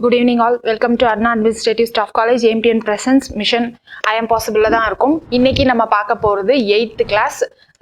Good evening all. Welcome to Arna Administrative Staff College AMTN Presence Mission I am possible தான் இருக்கும். இன்னைக்கு நம்ம பார்க்க போறது 8th class.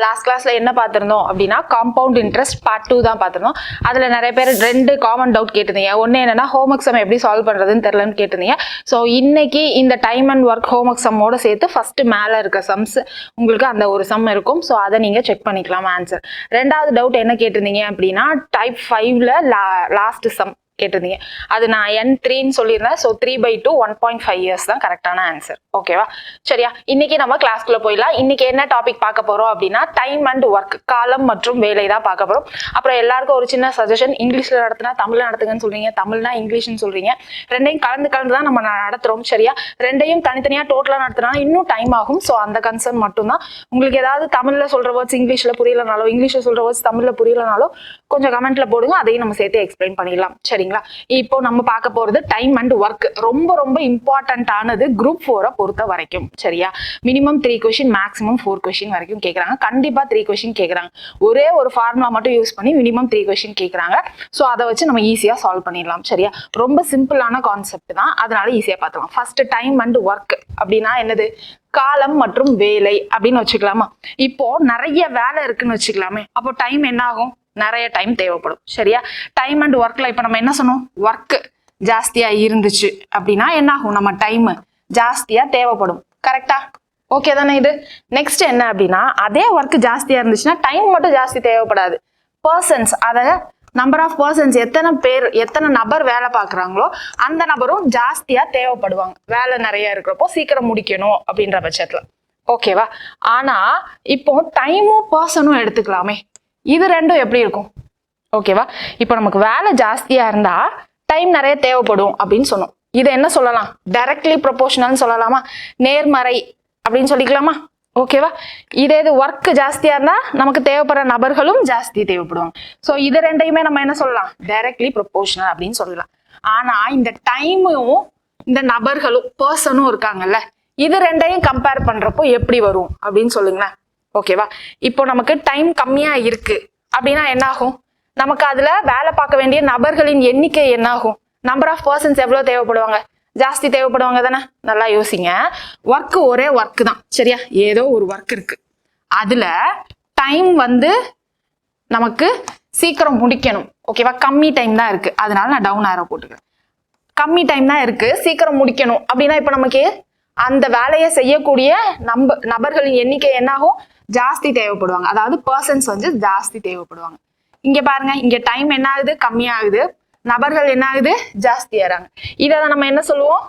லாஸ்ட் கிளாஸ்ல என்ன பார்த்திருந்தோம் அப்படின்னா காம்பவுண்ட் இன்ட்ரெஸ்ட் பார்ட் 2 தான் பார்த்திருந்தோம். அதுல நிறைய பேர் ரெண்டு காமன் டவுட் கேட்டிருந்தீங்க. ஒன்னு என்னன்னா ஹோம்வொர்க் சம் எப்படி சால்வ் பண்றதுன்னு தெரியலன்னு கேட்டிருந்தீங்க. ஸோ இன்னைக்கு இந்த டைம் அண்ட் ஒர்க் ஹோம்வொர்க் சம்மோட சேர்த்து ஃபர்ஸ்ட் மேல இருக்க சம்ஸ் உங்களுக்கு அந்த ஒரு சம் இருக்கும். ஸோ அதை நீங்க செக் பண்ணிக்கலாம் ஆன்சர். ரெண்டாவது டவுட் என்ன கேட்டிருந்தீங்க அப்படின்னா டைப் 5ல லாஸ்ட் சம் கேட்டிருந்தீங்க. அது நான் N3ன்னு சொல்லியிருந்தேன். ஸோ 3/2 1.5 இயர்ஸ் தான் கரெக்டான ஆன்சர். ஓகேவா? சரியா? இன்னைக்கு நம்ம கிளாஸ்க்குள்ள போயிடலாம். இன்னைக்கு என்ன டாபிக் பார்க்க போறோம் அப்படின்னா டைம் அண்ட் ஒர்க், காலம் மற்றும் வேலை தான் பார்க்க போறோம். அப்புறம் எல்லாருக்கும் ஒரு சின்ன சஜஷன், இங்கிலீஷ்ல நடத்தினா தமிழ்ல நடத்துங்கன்னு சொல்றீங்க, தமிழ்னா இங்கிலீஷ்னு சொல்றீங்க. ரெண்டையும் கலந்து தான் நம்ம நடத்துறோம். சரியா? ரெண்டையும் தனித்தனியா டோட்டலா நடத்தினா இன்னும் டைம் ஆகும். ஸோ அந்த கன்சர்ன் மட்டும்தான். உங்களுக்கு ஏதாவது தமிழ்ல சொல்ற வேர்ட்ஸ் இங்கிலீஷ்ல புரியலனாலோ, இங்கிலீஷ்ல சொல்ற வேர்ட்ஸ் தமிழ்ல புரியலனாலோ கொஞ்சம் கமெண்ட்ல போடுங்க, அதையும் நம்ம சேர்த்து எக்ஸ்பிளைன் பண்ணிடலாம். சரிங்களா? இப்போ நம்ம பார்க்க போறது டைம் அண்ட் ஒர்க். ரொம்ப ரொம்ப இம்பார்ட்டன்டானது குரூப் 4 பொறுத்த வரைக்கும். சரியா? மினிமம் 3 கொஸ்டின், மேக்ஸிமம் 4 கொஸ்டின் வரைக்கும் கேட்கறாங்க. கண்டிப்பா 3 கொஸ்டின் கேட்கறாங்க. ஒரே ஒரு ஃபார்முலா மட்டும் யூஸ் பண்ணி மினிமம் 3 கொஸ்டின் கேட்கறாங்க. ஸோ அதை வச்சு நம்ம ஈஸியா சால்வ் பண்ணிடலாம். சரியா? ரொம்ப சிம்பிளான கான்செப்ட் தான், அதனால ஈஸியா பார்த்துக்கலாம். ஃபர்ஸ்ட் டைம் அண்ட் ஒர்க் அப்படின்னா என்னது? காலம் மற்றும் வேலை அப்படின்னு வச்சுக்கலாமா? இப்போ நிறைய வேலை இருக்குன்னு வச்சுக்கலாமே, அப்போ டைம் என்ன ஆகும்? நிறைய டைம் தேவைப்படும். சரியா? டைம் அண்ட் ஒர்க்ல இப்ப நம்ம என்ன சொன்னோம்? ஒர்க் ஜாஸ்தியா இருந்துச்சு அப்படின்னா என்ன ஆகும்? நம்ம டைம் ஜாஸ்தியா தேவைப்படும். கரெக்டா? ஓகே தானே? இது நெக்ஸ்ட் என்ன அப்படின்னா, அதே ஒர்க் ஜாஸ்தியா இருந்துச்சுன்னா டைம் மட்டும் ஜாஸ்தி தேவைப்படாது. பர்சன்ஸ், அத நம்பர் ஆஃப் பர்சன்ஸ், எத்தனை நபர் வேலை பார்க்குறாங்களோ அந்த நபரும் ஜாஸ்தியா தேவைப்படுவாங்க. வேலை நிறைய இருக்கிறப்போ சீக்கிரம் முடிக்கணும் அப்படின்ற பட்சத்துல. ஓகேவா? ஆனா இப்போ டைமும் பர்சனும் எடுத்துக்கலாமே, இது ரெண்டும் எப்படி இருக்கும்? ஓகேவா? இப்போ நமக்கு வேலை ஜாஸ்தியா இருந்தா டைம் நிறைய தேவைப்படும் அப்படின்னு சொன்னோம். இதை என்ன சொல்லலாம்? டைரக்ட்லி ப்ரொபோர்ஷனல் சொல்லலாமா? நேர்மறை அப்படின்னு சொல்லிக்கலாமா? ஓகேவா? இதே இது ஒர்க் ஜாஸ்தியா இருந்தா நமக்கு தேவைப்படுற நபர்களும் ஜாஸ்தி தேவைப்படுவாங்க. ஸோ இது ரெண்டையுமே நம்ம என்ன சொல்லலாம்? டைரக்ட்லி ப்ரொபோர்ஷனல் அப்படின்னு சொல்லலாம். ஆனா இந்த டைமும் இந்த நபர்களும் பர்சனும் இருக்காங்கல்ல, இது ரெண்டையும் கம்பேர் பண்றப்போ எப்படி வரும் அப்படின்னு சொல்லுங்களேன். ஓகேவா? இப்போ நமக்கு டைம் கம்மியா இருக்கு அப்படின்னா என்ன ஆகும்? நமக்கு அதுல வேலை பார்க்க வேண்டிய நபர்களின் எண்ணிக்கை என்ன ஆகும்? நம்பர் ஆஃப் பர்சன்ஸ் எவ்வளவு தேவைப்படுவாங்க? ஜாஸ்தி தேவைப்படுவாங்க தானே? நல்லா யோசிங்க. ஒர்க் ஒரே ஒர்க் தான். சரியா? ஏதோ ஒரு ஒர்க் இருக்கு, அதுல டைம் நமக்கு சீக்கிரம் முடிக்கணும். ஓகேவா? கம்மி டைம் தான் இருக்கு, அதனால நான் டவுன் ஆரோ போட்டுக்கிறேன். கம்மி டைம் தான் இருக்கு, சீக்கிரம் முடிக்கணும் அப்படின்னா இப்ப நமக்கு அந்த வேலையை செய்யக்கூடிய நபர்களின் எண்ணிக்கை என்ன ஆகும்? ஜாஸ்தி தேவைப்படுவாங்க. அதாவது பர்சன்ஸ் ஜாஸ்தி தேவைப்படுவாங்க. இங்க பாருங்க, இங்க டைம் என்ன ஆகுது? கம்மியாகுது. நபர்கள் என்ன ஆகுது? ஜாஸ்தி ஆறாங்க. இதை நம்ம என்ன சொல்லுவோம்?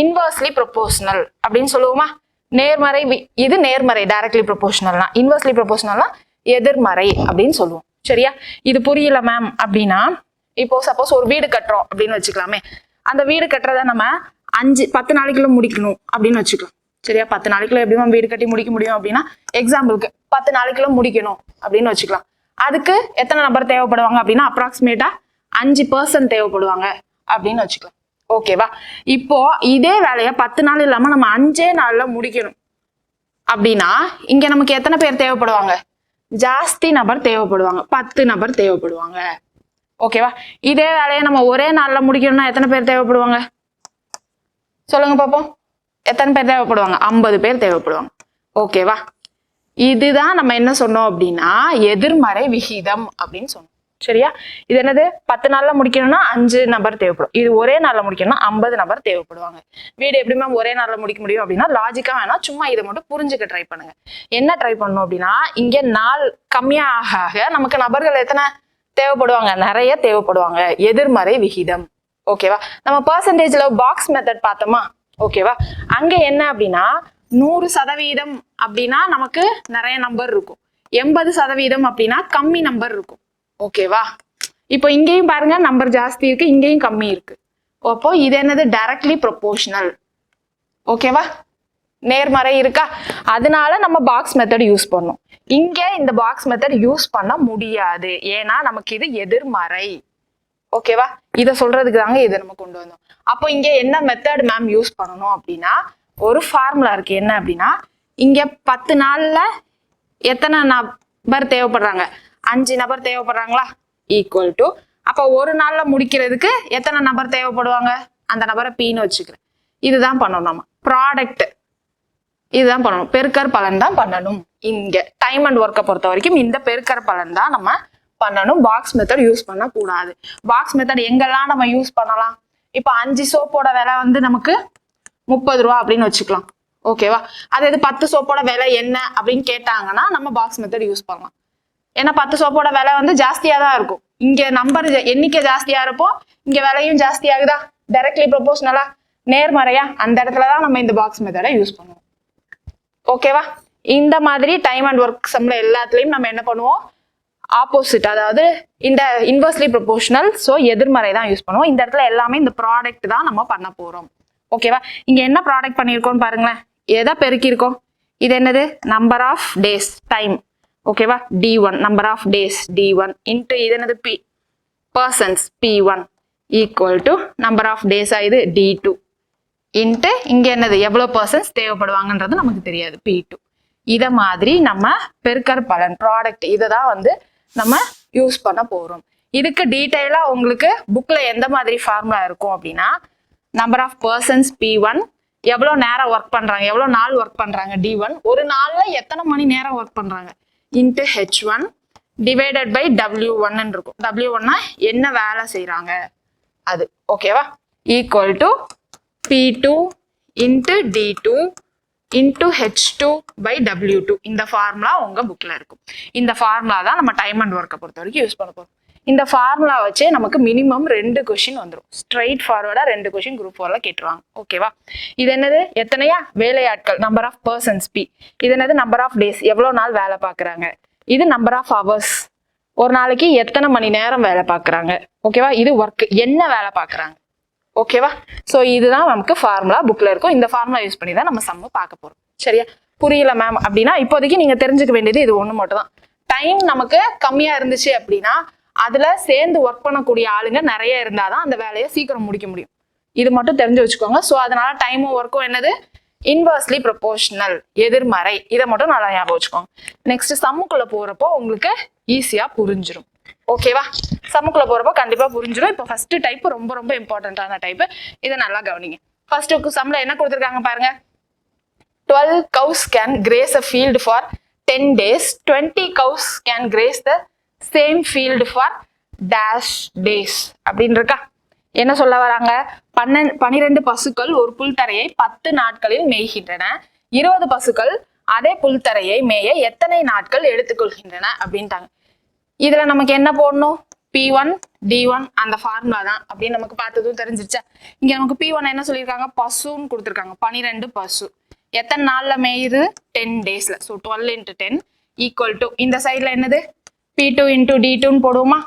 இன்வெர்ஸ்லி ப்ரொபோர்ஷனல் அப்படின்னு சொல்லுவோமா? நேர்மறை. இது நேர்மறை டைரக்ட்லி ப்ரொபோர்ஷனல்னா. இன்வெர்ஸ்லி ப்ரொபோர்ஷனல்னா எதிர்மறை அப்படின்னு சொல்லுவோம். சரியா? இது புரியல மேம் அப்படின்னா, இப்போ சப்போஸ் ஒரு வீடு கட்டுறோம் அப்படின்னு வச்சுக்கலாமே, அந்த வீடு கட்டுறத நம்ம 10 நாளைக்குள்ள முடிக்கணும் அப்படின்னு வச்சுக்கலாம். சரியா? 10 நாளைக்குள்ள எப்படி மேம் வீடு கட்டி முடிக்க முடியும் அப்படின்னா, எக்ஸாம்பிளுக்கு 10 நாளைக்குள்ள முடிக்கணும் அப்படின்னு வச்சுக்கலாம். அதுக்கு எத்தனை நபர் தேவைப்படுவாங்க அப்படின்னா அப்ராக்சிமேட்டா 5% தேவைப்படுவாங்க அப்படின்னு வச்சுக்கலாம். ஓகேவா? இப்போ இதே வேலையை 10 நாள் இல்லாம நம்ம 5 நாள்ல முடிக்கணும் அப்படின்னா இங்க நமக்கு எத்தனை பேர் தேவைப்படுவாங்க? ஜாஸ்தி நபர் தேவைப்படுவாங்க. 10 நபர் தேவைப்படுவாங்க. ஓகேவா? இதே வேலையை நம்ம ஒரே நாள்ல முடிக்கணும்னா எத்தனை பேர் தேவைப்படுவாங்க? சொல்லுங்க பாப்போம். எத்தனை பேர் தேவைப்படுவாங்க? 50 பேர் தேவைப்படுவாங்க. ஓகேவா? இதுதான் நம்ம என்ன சொன்னோம் அப்படின்னா எதிர்மறை விகிதம் அப்படின்னு சொன்னோம். சரியா? இது என்னது? 10 நாள்ல முடிக்கணும்னா 5 நபர் தேவைப்படும். இது ஒரே நாள்ல முடிக்கணும்னா 50 நபர் தேவைப்படுவாங்க. வீடு எப்படி மேம் ஒரே நாள்ல முடிக்க முடியும் அப்படின்னா லாஜிக்கா வேணா, சும்மா இதை மட்டும் புரிஞ்சுக்க ட்ரை பண்ணுங்க. என்ன ட்ரை பண்ணணும் அப்படின்னா, இங்க நாள் கம்மியா ஆக நமக்கு நபர்கள் எத்தனை தேவைப்படுவாங்க? நிறைய தேவைப்படுவாங்க. எதிர்மறை விகிதம். ஓகேவா? நம்ம பர்சன்டேஜ்ல பாக்ஸ் மெத்தட் பார்த்தோமா? ஓகேவா? அங்க என்ன அப்படின்னா 100% அப்படின்னா நமக்கு நிறைய நம்பர் இருக்கும். 80% அப்படின்னா கம்மி நம்பர் இருக்கும். ஓகேவா? இப்போ இங்கேயும் பாருங்க, நம்பர் ஜாஸ்தி இருக்கு, இங்கேயும் கம்மி இருக்கு. அப்போ இது என்னது? Directly proportional. ஓகேவா? நேர்மறை இருக்கா? அதனால நம்ம பாக்ஸ் மெத்தட் யூஸ் பண்ணோம். இங்க இந்த பாக்ஸ் மெத்தட் யூஸ் பண்ண முடியாது, ஏன்னா நமக்கு இது எதிர்மறை. ஓகேவா? இதை சொல்றதுக்கு தாங்க இதை நம்ம கொண்டு வந்தோம். அப்போ இங்க என்ன மெத்தட் மேம் யூஸ் பண்ணணும் அப்படின்னா, ஒரு ஃபார்முலா இருக்கு. என்ன அப்படின்னா, இங்க 10 நாள்ல எத்தனை நபர் தேவைப்படுறாங்க? 5 நபர் தேவைப்படுறாங்களா? ஈக்குவல் டு அப்போ ஒரு நாள்ல முடிக்கிறதுக்கு எத்தனை நபர் தேவைப்படுவாங்க? அந்த நபரை Pன்னு வச்சுக்கிறேன். இதுதான் பண்ணணும். நம்ம ப்ராடக்ட் இதுதான் பண்ணணும். பெருக்கற் பலன் தான் பண்ணணும். இங்க டைம் அண்ட் ஒர்க்கை பொறுத்த வரைக்கும் இந்த பெருக்கற் பலன் தான் நம்ம பண்ணணும். பாக்ஸ் மெத்தட் யூஸ் பண்ண கூடாது. பாக்ஸ் மெத்தட் எங்கெல்லாம் நம்ம யூஸ் பண்ணலாம்? இப்போ 5 சோப்போட விலை வந்து நமக்கு 30 ரூபா அப்படின்னு வச்சுக்கலாம். ஓகேவா? அது 10 சோப்போட விலை என்ன அப்படின்னு கேட்டாங்கன்னா நம்ம பாக்ஸ் மெத்தட் யூஸ் பண்ணலாம். ஏன்னா 10 சோப்போட விலை வந்து ஜாஸ்தியா தான் இருக்கும். இங்க நம்பர் எண்ணிக்கை ஜாஸ்தியா இருப்போம், இங்க விலையும் ஜாஸ்தி ஆகுதா? டைரக்ட்லி ப்ரொபோஷனலா, நேர்மறையா? அந்த இடத்துலதான் நம்ம இந்த பாக்ஸ் மெத்தடை யூஸ் பண்ணுவோம். ஓகேவா? இந்த மாதிரி டைம் அண்ட் ஒர்க் சம்ல எல்லாத்துலயும் நம்ம என்ன பண்ணுவோம்? ஆப்போசிட், அதாவது இந்த இன்வெர்ஸ்லி ப்ரொபோஷனல், ஸோ எதிர்மறை தான் யூஸ் பண்ணுவோம். இந்த இடத்துல எல்லாமே இந்த ப்ராடக்ட் தான் நம்ம பண்ண போறோம். ஓகேவா? இங்க என்ன ப்ராடக்ட் பண்ணியிருக்கோம் பாருங்களேன். எதை பெருக்கியிருக்கோம்? இது என்னது? Number of days, time. ஓகேவா? D1 number of days D1 into இது என்னது? Persons P1 equal to number of டேஸா இது D2 இன்ட்டு இங்க என்னது? எவ்வளவு பர்சன்ஸ் தேவைப்படுவாங்கன்றது நமக்கு தெரியாது, P2. இத மாதிரி நம்ம பெருக்கற் பலன் ப்ராடக்ட் இதை தான் வந்து நம்ம யூஸ் பண்ண போறோம். இதுக்கு டீட்டெயிலா உங்களுக்கு புக்ல எந்த மாதிரி ஃபார்முலா இருக்கும் அப்படின்னா, நம்பர் ஆஃப் பர்சன்ஸ் P1, எவ்வளவு நேரம் ஒர்க் பண்றாங்க, எவ்வளவு நாள் ஒர்க் பண்றாங்க D1, ஒரு நாள்ல எத்தனை மணி நேரம் ஒர்க் பண்றாங்க into H1 divided by W1 இருக்கும். W1னா என்ன வேலை செய்யறாங்க அது. ஓகேவா? Equal to P2 into D2 into H2 by W2. இந்த ஃபார்முலா உங்க புக்ல இருக்கும். இந்த ஃபார்முலா தான் நம்ம டைம் அண்ட் ஒர்க்கை பொறுத்த வரைக்கும் யூஸ் பண்ண போறோம். இந்த ஃபார்முலா வச்சே நமக்கு மினிமம் 2 கொஸ்டின் வந்துடும். ஸ்ட்ரைட் ஃபார்வர்டா 2 கொஸ்டின் குரூப் 4ல கேட்டுருவாங்க. ஓகேவா? இது என்னது? எத்தனையா? வேலையாட்கள், நம்பர் ஆஃப் பர்சன்ஸ் P. இது என்னது? நம்பர் ஆஃப் டேஸ், எவ்வளவு நாள் வேலை பார்க்குறாங்க. இது நம்பர் ஆஃப் ஹவர்ஸ், ஒரு நாளைக்கு எத்தனை மணி நேரம் வேலை பார்க்குறாங்க. ஓகேவா? இது ஒர்க், என்ன வேலை பார்க்குறாங்க. ஓகேவா? ஸோ இதுதான் நமக்கு ஃபார்முலா புக்ல இருக்கும். இந்த ஃபார்முலா யூஸ் பண்ணி தான் நம்ம சம்ம பார்க்க போறோம். சரியா? புரியல மேம் அப்படின்னா இப்போதைக்கு நீங்க தெரிஞ்சுக்க வேண்டியது இது ஒண்ணு மட்டும் தான். டைம் நமக்கு கம்மியா இருந்துச்சு அப்படின்னா அதுல சேர்ந்து ஒர்க் பண்ணக்கூடிய ஆளுங்க நிறைய இருந்தாதான் அந்த வேலையை சீக்கிரம் முடிக்க முடியும். இது மட்டும் தெரிஞ்சு வச்சுக்கோங்க. ஸோ அதனால டைமும் ஒர்க்கும் என்னது? இன்வெர்ஸ்லி ப்ரொபோஷனல், எதிர்மறை. இதை மட்டும் நல்லா ஞாபகம் வச்சுக்கோங்க. நெக்ஸ்ட் சம்முக்குள்ள போறப்போ உங்களுக்கு ஈஸியா புரிஞ்சிடும். ஓகேவா? சம்முக்குள்ள போறப்போ கண்டிப்பா புரிஞ்சிடும். இப்போ ஃபர்ஸ்ட் டைப் ரொம்ப ரொம்ப இம்பார்ட்டன்டான டைப். இதை நல்லா கவனிங்க. ஃபர்ஸ்ட் சம்ல என்ன கொடுத்துருக்காங்க பாருங்க. 12 cows can graze a field for 10 days. 20 cows can graze the same field for dash days அப்படின்னு இருக்கா? என்ன சொல்ல வராங்க? 12 பசுக்கள் ஒரு புல்தரையை 10 நாட்களில் மேய்கின்றன. 20 பசுக்கள் அதே புல்தரையை மேய எத்தனை நாட்கள் எடுத்துக்கொள்கின்றன அப்படின்ட்டாங்க. இதுல நமக்கு என்ன போடணும்? P1 D1 அந்த ஃபார்முலா தான் அப்படின்னு நமக்கு பார்த்ததும் தெரிஞ்சிருச்சா? இங்க நமக்கு P1 என்ன சொல்லியிருக்காங்க? பசுன்னு கொடுத்துருக்காங்க. 12 பசு எத்தனை நாள்ல மேயுது? 10 டேஸ்ல. ஸோ 12 into 10 ஈக்குவல் டு இந்த சைட்ல என்னது? P2 into D2ன்னு போடுவோமா?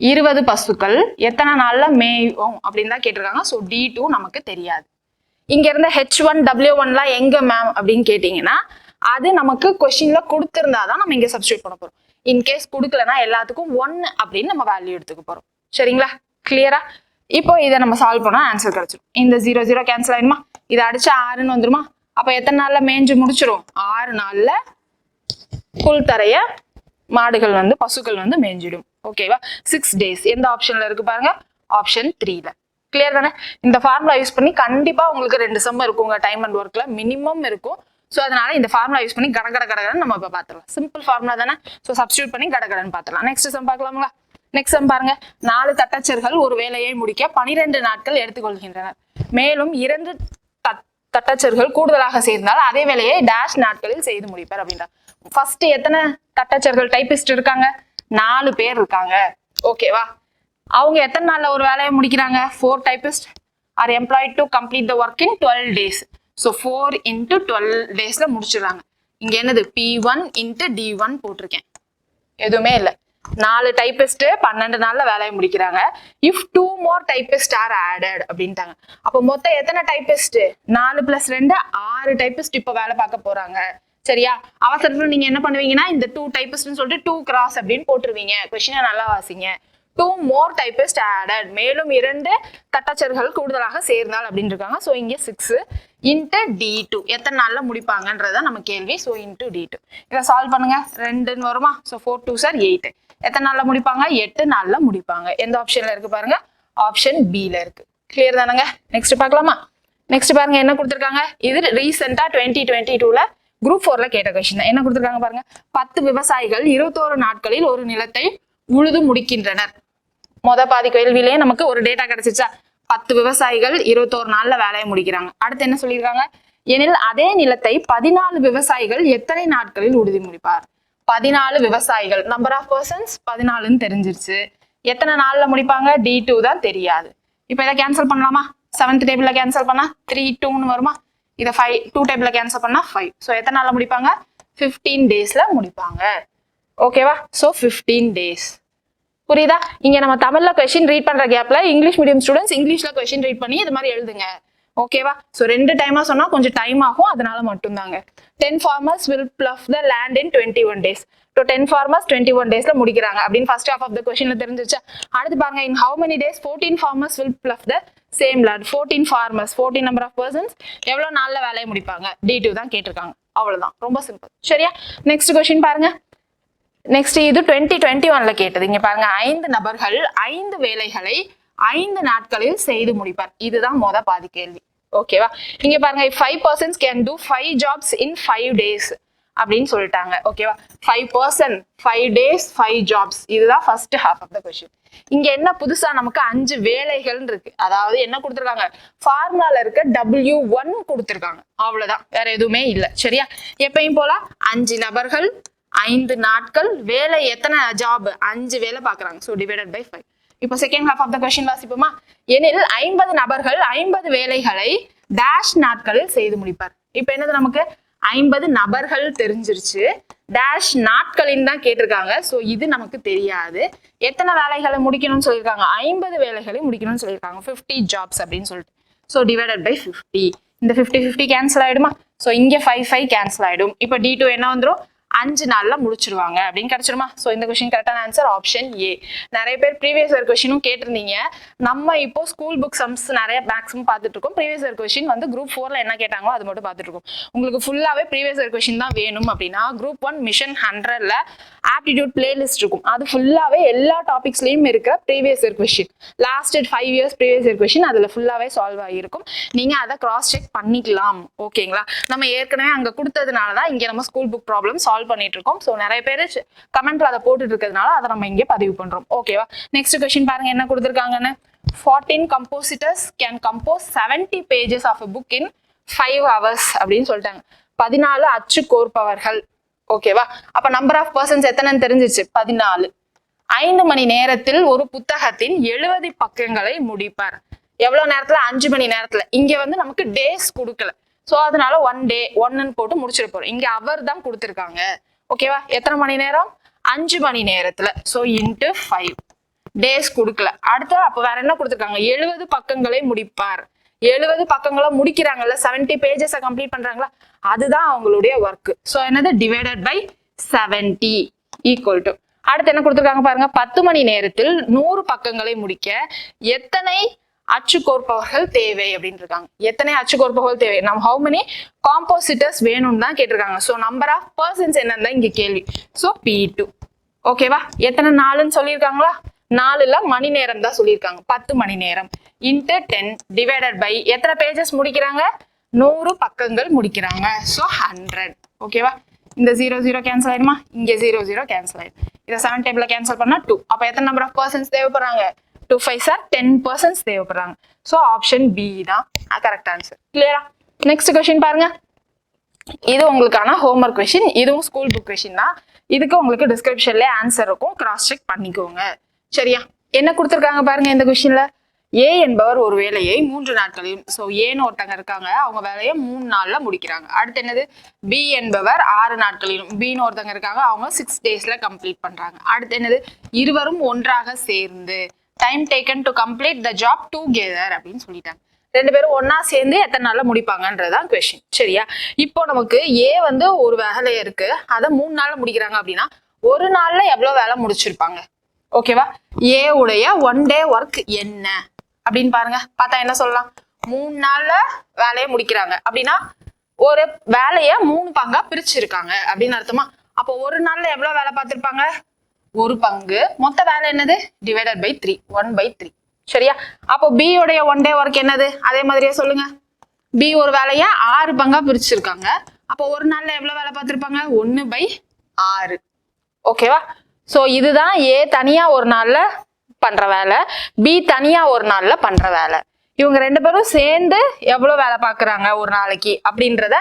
20 பசுக்கள் எத்தனை நாள்ல மேயும் அப்படின்னு தான் கேட்டிருக்காங்க. ஸோ D2 நமக்கு தெரியாது. இங்க இருந்த H1 W1லாம் எங்க மேம் அப்படின்னு கேட்டீங்கன்னா அது நமக்கு கொஸ்டின்ல கொடுத்திருந்தாதான் நம்ம இங்க சப்ஸ்டியூட் பண்ண போறோம். இன்கேஸ் கொடுக்கலன்னா எல்லாத்துக்கும் 1 அப்படின்னு நம்ம வேல்யூ எடுத்துக்க போறோம். சரிங்களா? கிளியரா? இப்போ இதை நம்ம சால்வ் பண்ணா ஆன்சர் கிடைச்சிடும். இந்த 0 0 கேன்சல் ஆயிடுமா? இதை அடிச்சு 6ன்னு வந்துருமா? அப்ப எத்தனை நாள்ல மேய்ஞ்சு முடிச்சிரும்? 6 நாள்ல புல் தரைய மாடுகள் வந்து பசுக்கள் வந்து மேய்ஞ்சிடும். ஓகேவா? 6 days. எந்த ஆப்ஷன்ல இருக்கு பாருங்க? ஆப்ஷன் 3ல. கிளியர் தானே? இந்த ஃபார்முலா யூஸ் பண்ணி கண்டிப்பா உங்களுக்கு 2 சம் இருக்குங்க. டைம் அண்ட் ஒர்க்ல மினிமம் இருக்கும். ஸோ அதனால இந்த ஃபார்முலா யூஸ் பண்ணி கடகடன்னு நம்ம இப்போ பார்த்துக்கலாம். சிம்பிள் ஃபார்முலா தானே? ஸோ சப்ஸ்டியூட் பண்ணி கடகடன்னு பார்த்துலாம். நெக்ஸ்ட் சம் பார்க்கலாங்களா? நெக்ஸ்ட் சம் பாருங்க. 4 தட்டச்சர்கள் ஒரு வேலையை முடிக்க 12 நாட்கள் எடுத்துக்கொள்கின்றனர். மேலும் 2 தட்டச்சர்கள் கூடுதலாக சேர்ந்தால் அதே வேலையை டேஷ் நாட்களில் செய்து முடிப்பார் அப்படின்னா ஃபர்ஸ்ட் எத்தனை தட்டச்சர்கள் டைபிஸ்ட் இருக்காங்க? 4 பேர் இருக்காங்க. ஓகேவா? அவங்க எத்தனை நாள்ல ஒரு வேலையை முடிக்கிறாங்க? 4 typists are employed to complete the work in 12 days. So 4 into 12 daysல முடிச்சிடுறாங்க. இங்க என்னது? P1 into D1 போட்டிருக்கேன். எதுவுமே இல்லை. 4 டைபிஸ்ட் 12 நாள்ல வேலையை முடிக்கிறாங்க. If 2 more typists are added அப்படின்ட்டாங்க. அப்போ மொத்தம் எத்தனை டைபிஸ்ட்? 4 + 2 6 டைபிஸ்ட் இப்போ வேலை பார்க்க போறாங்க. சரியா? அவசரத்துல நீங்க என்ன பண்ணுவீங்கன்னா இந்த 2 டைபிஸ்ட்னு சொல்லிட்டு 2 cross அப்படின்னு போட்டுருவீங்க. கொஸ்டினை நல்லா வாசிங்க. 2 more typists added. மேலும் 2 தட்டச்சர்கள் கூடுதலாக சேர்ந்தால் அப்படின்னு இருக்காங்க. ஸோ இங்கே 6 இன்ட்டு D2 எத்தனை நாள்ல முடிப்பாங்கன்றதுதான் நம்ம கேள்வி. ஸோ இன்ட்டு D2 இதை சால்வ் பண்ணுங்க. 2ன்னு வருமா? So 4 2 sir 8. எத்தனை நாள்ல முடிப்பாங்க? 8 நாள்ல முடிப்பாங்க. எந்த ஆப்ஷன்ல இருக்கு பாருங்க? ஆப்ஷன் B-ல இருக்கு. கிளியர் தானங்க? நெக்ஸ்ட் பார்க்கலாமா? நெக்ஸ்ட் பாருங்க என்ன கொடுத்துருக்காங்க. இது ரீசெண்டா 2022ல குரூப் 4ல கேட்ட கொஸ்டின் தான். என்ன கொடுத்துருக்காங்க பாருங்க. 10 விவசாயிகள் 21 நாட்களில் ஒரு நிலத்தை உழுது முடிக்கின்றனர். பாதி கேள்வியிலேயே நமக்கு ஒரு டேட்டா கிடைச்சிச்சா? 10 விவசாயிகள் 21 நாள்ல வேலையை முடிக்கிறாங்க. அடுத்து என்ன சொல்லியிருக்காங்க? எனில் அதே நிலத்தை 14 விவசாயிகள் எத்தனை நாட்களில் உழுதி முடிப்பார்? 14 விவசாயிகள் நம்பர் ஆஃப் பர்சன்ஸ் 14ன்னு தெரிஞ்சிருச்சு. எத்தனை நாள்ல முடிப்பாங்க? D2 தான் தெரியாது. இப்ப இதை கேன்சல் பண்ணலாமா? 7th டேபிள்ல கேன்சல் பண்ணா 3 2ன்னு வருமா? இதை 2 டேபிள்ல கேன்சல் பண்ணா 5. ஸோ எத்தனை நாள்ல முடிப்பாங்க? 15 டேஸ்ல முடிப்பாங்க. ஓகேவா? So 15 days. புரியுதா? இங்க நம்ம தமிழ்ல கொஸ்டின் ரீட் பண்ற கேப்ல இங்கிலீஷ் மீடியம் ஸ்டூடெண்ட்ஸ் இங்கிலீஷ்ல கொஸ்டின் ரீட் பண்ணி இது மாதிரி எழுதுங்க. ஓகேவா? ஸோ 2 டைமா சொன்னா கொஞ்சம் டைம் ஆகும். அதனால மட்டும்தாங்க. 10 farmers will plough the land in 21 days. So 10 farmers 21 டேஸ்ல முடிக்கிறாங்க அப்படின்னு ஃபர்ஸ்ட் ஹாஃப் ஆஃப் த கொஸ்டின்ல தெரிஞ்சிருச்சா? அடுத்து பாருங்க, in how many days 14 farmers will plough the same land. 14 farmers 14 number of persons எவ்வளவு நாள்ல வேலையை முடிப்பாங்க? D2 தான் கேட்டிருக்காங்க. அவ்வளவுதான். ரொம்ப சிம்பிள். சரியா? நெக்ஸ்ட் கொஸ்டின் பாருங்க. நெக்ஸ்ட் இது 2021ல கேட்டது. இங்க பாருங்க, 5 நபர்கள் 5 வேலைகளை 5 நாட்களில் செய்து முடிப்பார். இதுதான் பாதி கேள்வி. ஓகேவா? இங்க பாருங்க, 5 persons can do 5 jobs in 5 days அப்படின்னு சொல்லிட்டாங்க. ஓகேவா? 5 person 5 days 5 jobs. இதுதான் first half of the question. இங்க என்ன புதுசா நமக்கு 5 வேலைகள் இருக்கு. அதாவது என்ன கொடுத்துருக்காங்க? ஃபார்முலால இருக்க W1 கொடுத்துருக்காங்க. அவ்வளவுதான், வேற எதுவுமே இல்ல. சரியா? எப்பயும் போல 5 நபர்கள் 5 நாட்கள், வேலை எத்தனை ஜாப்? 5 வேலை பாக்குறாங்க. So divided by 5. இப்போ second half of the question வாசிப்போமா? எனில் 50 நபர்கள் 50 வேலைகளை டேஷ் நாட்களில் செய்து முடிப்பார். இப்போ என்னது நமக்கு? 50 நபர்கள் தெரிஞ்சிருச்சு. டேஷ் நாட்களின் தான் கேட்டிருக்காங்க. ஸோ இது நமக்கு தெரியாது. எத்தனை வேலைகளை முடிக்கணும்னு சொல்லியிருக்காங்க? 50 வேலைகளை முடிக்கணும்னு சொல்லியிருக்காங்க. 50 ஜாப்ஸ் அப்படின்னு சொல்லிட்டு. So divided by 50. இந்த 50 கேன்சல் ஆயிடுமா? ஸோ இங்க 5 கேன்சல் ஆயிடும். இப்போ D2 என்ன வந்துடும்? 5 நாள்ல முடிச்சிருவாங்க அப்படின்னு கிடைச்சிருமா? ஸோ இந்த கொஸ்டின் கரெக்டான ஆன்சர் ஆப்ஷன் ஏ. நிறைய பேர் ப்ரீவியஸ் இயர் கொஸ்டினும் கேட்டிருந்தீங்க. நம்ம இப்போ ஸ்கூல் புக் சம்ஸ் நிறைய மேக்ஸிமம் பார்த்துட்டு இருக்கோம். ப்ரீவியஸ் இயர் கொஸ்டின் வந்து குரூப் 4ல என்ன கேட்டாங்களோ அது மட்டும் பார்த்துட்டு இருக்கோம். உங்களுக்கு ஃபுல்லாவே ப்ரீவியஸ் இயர் கொஸ்டின் தான் வேணும் அப்படின்னா குரூப் 1 மிஷன் 100ல ஆப்டிடியூட் பிளேலிஸ்ட் இருக்கும். அது ஃபுல்லாவே எல்லா டாபிக்ஸ்லயும் இருக்க previous year question, last 5 years previous year question அதுல ஃபுல்லாவே சால்வ் ஆகிருக்கும். நீங்க அதை கிராஸ் செக் பண்ணிக்கலாம். ஓகேங்களா? நம்ம ஏற்கனவே அங்க கொடுத்ததுனாலதான் இங்க நம்ம ஸ்கூல் புக் ப்ராப்ளம் சால்வ் பண்ணிட்டு இருக்கோம். சோ நிறைய பேர் கமெண்ட்ல அதை போட்டுட்டு இருக்கிறதுனால அதை நம்ம இங்கே பதிவு பண்றோம். ஓகேவா? நெக்ஸ்ட் கொஸ்டின் பாருங்க என்ன கொடுத்திருக்காங்கன்னு. 14 compositors can compose 70 pages of a book in 5 hours அப்படின்னு சொல்லிட்டாங்க. 14 அச்சு கோர்ப்பவர்கள். ஓகேவா? அப்ப நம்பர் ஆஃப் பர்சன்ஸ் எத்தனைன்னு தெரிஞ்சிச்சு? 14. 5 மணி நேரத்தில் ஒரு புத்தகத்தின் 70 பக்கங்களை முடிப்பார். எவ்வளவு நேரத்துல? 5 மணி நேரத்துல. இங்க வந்து நமக்கு டேஸ் கொடுக்கல. சோ அதனால 1 day 1ன்னு போட்டு முடிச்சிட போறோம். இங்க அவர் தான் கொடுத்திருக்காங்க. ஓகேவா? எத்தனை மணி நேரம்? 5 மணி நேரத்துல. So into 5. டேஸ் கொடுக்கல. அடுத்து அப்ப வேற என்ன கொடுத்திருக்காங்க? 70 பக்கங்களை முடிப்பார். 70 பக்கங்களை முடிக்கிறாங்கல்ல, 70 பேஜஸ் கம்ப்ளீட் பண்றாங்களா, அதுதான் அவங்களுடைய ஒர்க். சோ என்னது? Divided by 70 equal to. அடுத்து என்ன கொடுத்திருக்காங்க பாருங்க, 10 மணி நேரத்தில் 100 பக்கங்களை முடிக்க எத்தனை அச்சு கோர்ப்பவர்கள் தேவை அப்படின்னு இருக்காங்க. எத்தனை அச்சு கோர்ப்பவர்கள் தேவை? நம்ம ஹவு மெனி காம்போசிட்டர்ஸ் வேணும்னு தான் கேட்டிருக்காங்க. ஸோ நம்பர் ஆஃப் பர்சன்ஸ் என்னன்னு இங்க கேள்வி. So P2. ஓகேவா? எத்தனை நாளுன்னு சொல்லியிருக்காங்களா? 4ல மணி நேரம் தான் சொல்லியிருக்காங்க. 10 மணி நேரம் இன்ட்டு 10 டிவைடட் பை எத்தனை பேஜஸ் முடிக்கிறாங்க? 100 பக்கங்கள் முடிக்கிறாங்க. ஸோ 100. ஓகேவா? இந்த 0 கேன்சல் ஆயிடுமா? இங்க 0 கேன்சல் ஆயிடும். இதை 7 டேபிள்ல கேன்சல் பண்ணா 2. அப்ப எத்தனை நம்பர் ஆஃப் பர்சன்ஸ் தேவைப்படுறாங்க? 2 5 சார் 10 persons தேவைப்படுறாங்க. ஸோ ஆப்ஷன் பி தான் கரெக்ட் ஆன்சர். கிளியரா? நெக்ஸ்ட் கொஸ்டின் பாருங்க. இது உங்களுக்கான ஹோம்ஒர்க் கொஸ்டின். இதுவும் ஸ்கூல் புக் கொஸ்டின் தான். இதுக்கு உங்களுக்கு டிஸ்கிரிப்ஷன்ல ஆன்சர் இருக்கும். கிராஸ் செக் பண்ணிக்கோங்க. சரியா? என்ன கொடுத்துருக்காங்க பாருங்க இந்த கொஸ்டின்ல. ஏ என்பவர் ஒரு வேலையை 3 நாட்களிலும், ஸோ ஏன்னு ஒருத்தங்க இருக்காங்க, அவங்க வேலையை 3 நாள்ல முடிக்கிறாங்க. அடுத்து என்னது? பி என்பவர் 6 நாட்களிலும், பின்னு ஒருத்தங்க இருக்காங்க, அவங்க 6 daysல கம்ப்ளீட் பண்றாங்க. அடுத்து என்னது? இருவரும் ஒன்றாக சேர்ந்து time taken to complete the job together அப்படின்னு சொல்லிட்டாங்க. 2 பேரும் ஒன்னா சேர்ந்து எத்தனை நாள்ல முடிப்பாங்கன்றதான் கொஸ்டின். சரியா? இப்போ நமக்கு ஏ வந்து ஒரு வேலை இருக்கு, அதை 3 நாள்ல முடிக்கிறாங்க அப்படின்னா ஒரு நாள்ல எவ்வளவு வேலை முடிச்சிருப்பாங்க? ஓகேவா? ஏ உடைய 1 day ஒர்க் என்ன அப்படின்னு பாருங்க. பார்த்தா என்ன சொல்லலாம்? 3 நாள்ல வேலையை முடிக்கிறாங்க அப்படின்னா ஒரு வேலையை 3 பங்கா பிரிச்சிருக்காங்க அப்படின்னு அர்த்தமா? அப்போ ஒரு நாள்ல எவ்வளவு வேலை பார்த்திருப்பாங்க? ஒரு பங்கு. மொத்த வேலை என்னது? Divided by 3, 1/3. சரியா? அப்போ பி உடைய 1 day ஒர்க் என்னது? அதே மாதிரியே சொல்லுங்க. பி ஒரு வேலையை 6 பங்கா பிரிச்சிருக்காங்க. அப்போ ஒரு நாள்ல எவ்வளவு வேலை பார்த்திருப்பாங்க? 1/6. ஓகேவா? சோ இதுதான் ஏ தனியா ஒரு நாள்ல பண்ற வேலை, பி தனியா ஒரு நாள்ல பண்ற வேலை. இவங்க 2 பேரும் சேர்ந்து எவ்வளவு வேலை பார்க்கறாங்க ஒரு நாளைக்கு அப்படின்றத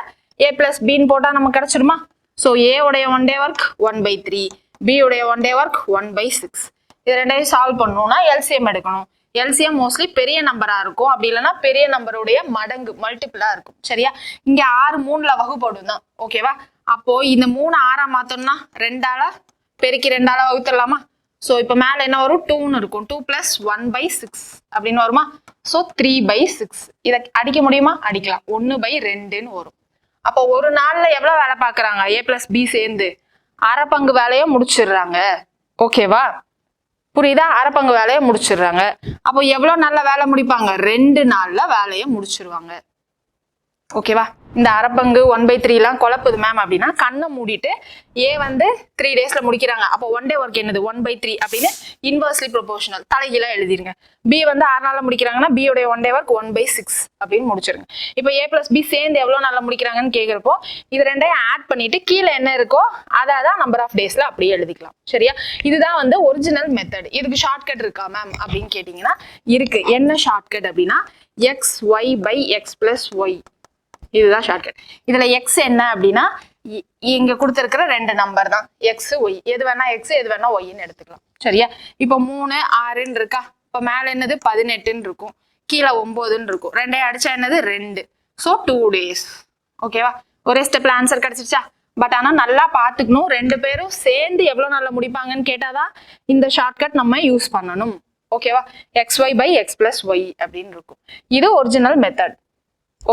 ஏ பிளஸ் பின்னு போட்டா நமக்கு கிடைச்சிடுமா? சோ ஏ உடைய 1 day ஒர்க் 1/3, பி உடைய 1 day ஒர்க் 1/6. இது ரெண்டையும் சால்வ் பண்ணணும்னா எல்சிஎம் எடுக்கணும். எல்சிஎம் மோஸ்ட்லி பெரிய நம்பரா இருக்கும், அப்படி இல்லைன்னா பெரிய நம்பருடைய மடங்கு மல்டிபிளா இருக்கும். சரியா? இங்க 6 3ல வகுப்படும் தான். ஓகேவா? அப்போ இந்த 3 6ஆ மாத்தோம்னா 2ஆல பெருக்கி 2ஆல வகுத்துடலாமா? சோ இப்ப மேல என்ன வரும்? 2ன்னு இருக்கும். 2 + 1/6 அப்படின்னு வருமா? சோ 3/6. இத அடிக்க முடியுமா? அடிக்கலாம். 1/2ன்னு வரும். அப்போ ஒரு நாள்ல எவ்வளவு வேலை பார்க்கறாங்க? ஏ பிளஸ் பி சேர்ந்து அரை பங்கு வேலையை முடிச்சிடுறாங்க. ஓகேவா? புரியுதா? அரை பங்கு வேலையை முடிச்சிடுறாங்க. அப்போ எவ்வளவு நாள்ல வேலை முடிப்பாங்க? 2 நாள்ல வேலையை முடிச்சிருவாங்க. ஓகேவா? இந்த அரை பங்கு 1/3 எல்லாம் குழப்புது மேம் அப்படின்னா கண்ணை மூடிட்டு ஏ வந்து 3 daysல முடிக்கிறாங்க. அப்போ 1 day ஒர்க் என்னது? 1/3 அப்படின்னு இன்வெர்ஸ்லி ப்ரொபோர்ஷனல் தலைகீழா எழுதிருங்க. பி வந்து 6 நாள்ல முடிக்கிறாங்கன்னா பி உடைய 1 day ஒர்க் 1/6 அப்படின்னு முடிச்சிருங்க. இப்போ ஏ பிளஸ் பி சேர்ந்து எவ்வளவு நாள்ல முடிக்கிறாங்கன்னு கேட்கிறப்போ இது ரெண்டையும் ஆட் பண்ணிட்டு கீழே என்ன இருக்கோ அதான் நம்பர் ஆஃப் டேஸ்ல அப்படியே எழுதிக்கலாம். சரியா? இதுதான் வந்து ஒரிஜினல் மெத்தட். இதுக்கு ஷார்ட்கட் இருக்கா மேம் அப்படின்னு கேட்டீங்கன்னா இருக்கு. என்ன ஷார்ட்கட் அப்படின்னா xy/x + y. இதுதான் ஷார்ட்கட். இதுல எக்ஸ் என்ன அப்படின்னா இங்க கொடுத்திருக்கிற 2 நம்பர் தான் எக்ஸ் ஒய். எது வேணா எக்ஸ் எது வேணா ஒய்ன்னு எடுத்துக்கலாம். சரியா? இப்போ 3 6ன்னு இருக்கா? இப்போ மேல என்னது? 18ன்னு இருக்கும், கீழே 9ன்னு இருக்கும். ரெண்டையும் அடிச்சா என்னது? 2. So 2 days. ஓகேவா? ஒரே ஸ்டெப்ல ஆன்சர் கிடைச்சிருச்சா? பட் ஆனா நல்லா பாத்துக்கணும், 2 பேரும் சேர்ந்து எவ்வளவு நாள்ல முடிப்பாங்கன்னு கேட்டாதான் இந்த ஷார்ட்கட் நம்ம யூஸ் பண்ணணும். ஓகேவா? xy/x + y அப்படின்னு இருக்கும். இது ஒரிஜினல் மெத்தட்.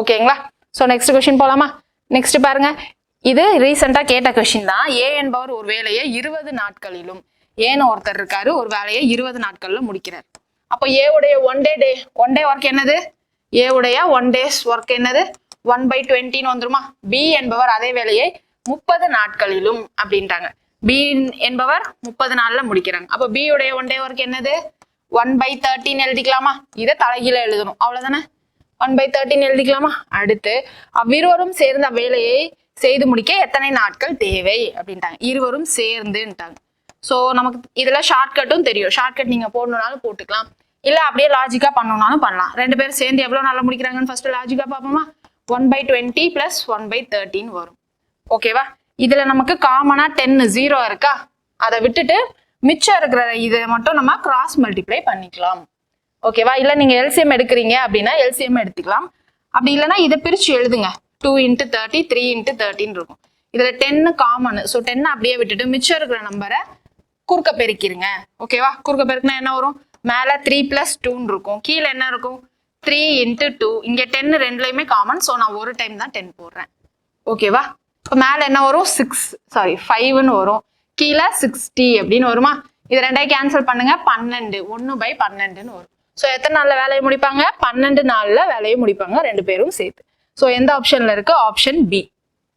ஓகேங்களா? சோ நெக்ஸ்ட் கொஸ்டின் போலாமா? நெக்ஸ்ட் பாருங்க. இது ரீசெண்டா கேட்ட கொஸ்டின் தான். ஏ என்பவர் ஒரு வேலையை 20 நாட்களிலும், ஏன்னு ஒருத்தர் இருக்காரு, ஒரு வேலையை 20 நாட்கள்ல முடிக்கிறார். அப்போ ஏ உடைய 1 day ஒர்க் என்னது? ஏ உடைய 1 days ஒர்க் என்னது? 1/20ன்னு வந்துருமா? பி என்பவர் அதே வேலையை 30 நாட்களிலும் அப்படின்ட்டாங்க. பி என்பவர் 30 நாள்ல முடிக்கிறாங்க. அப்போ பி உடைய 1 day ஒர்க் என்னது? 1/13 எழுதிக்கலாமா? இதை தலைகீழ எழுதணும், அவ்வளவுதானே? 1/13 எழுதிக்கலாமா? அடுத்து அவ்விருவரும் சேர்ந்த வேலையை செய்து முடிக்க எத்தனை நாட்கள் தேவை அப்படின்ட்டாங்க. இருவரும் சேர்ந்துட்டாங்க. சோ நமக்கு இதுல ஷார்ட்கட்டும் தெரியும். ஷார்ட்கட் நீங்க போடணும்னாலும் போட்டுக்கலாம், இல்ல அப்படியே லாஜிக்கா பண்ணணும்னாலும் பண்ணலாம். 2 பேரும் சேர்ந்து எவ்வளவு நாள்ல முடிக்கிறாங்கன்னு ஃபர்ஸ்ட் லாஜிக்கா பார்ப்போமா? 1/20 + 1/13 வரும். ஓகேவா? இதுல நமக்கு காமனா 10 0 இருக்கா? அதை விட்டுட்டு மிச்சம் இருக்கிற இதை மட்டும் நம்ம கிராஸ் மல்டிப்ளை பண்ணிக்கலாம். ஓகேவா? இல்ல நீங்க எல்சிஎம் எடுக்கிறீங்க அப்படின்னா எல்சிஎம் எடுத்துக்கலாம். அப்படி இல்லைன்னா இதை பிரிச்சு எழுதுங்க. 2 × 30 3 × 13 இருக்கும். இதுல 10 காமன். ஸோ 10 அப்படியே விட்டுட்டு மிச்சம் இருக்கிற நம்பரை குறுக்க பெருக்கிருங்க. ஓகேவா? குறுக்க பெருக்கினா என்ன வரும்? மேல 3 + 2 இருக்கும், கீழே என்ன இருக்கும்? 3 × 2. இங்க 10 ரெண்டுலயுமே காமன். ஸோ நான் ஒரு டைம் தான் 10 போடுறேன். ஓகேவா? இப்போ மேல என்ன வரும்? 5ன்னு வரும், கீழே 60 அப்படின்னு வருமா? இது ரெண்டையும் கேன்சல் பண்ணுங்க. 12 1/12ன்னு வரும். சோ எத்தனை நாள்ல வேலையை முடிப்பாங்க? 12 நாள்ல வேலையை முடிப்பாங்க 2 பேரும் சேர்த்து. சோ எந்த ஆப்ஷன்ல இருக்கு? Option B.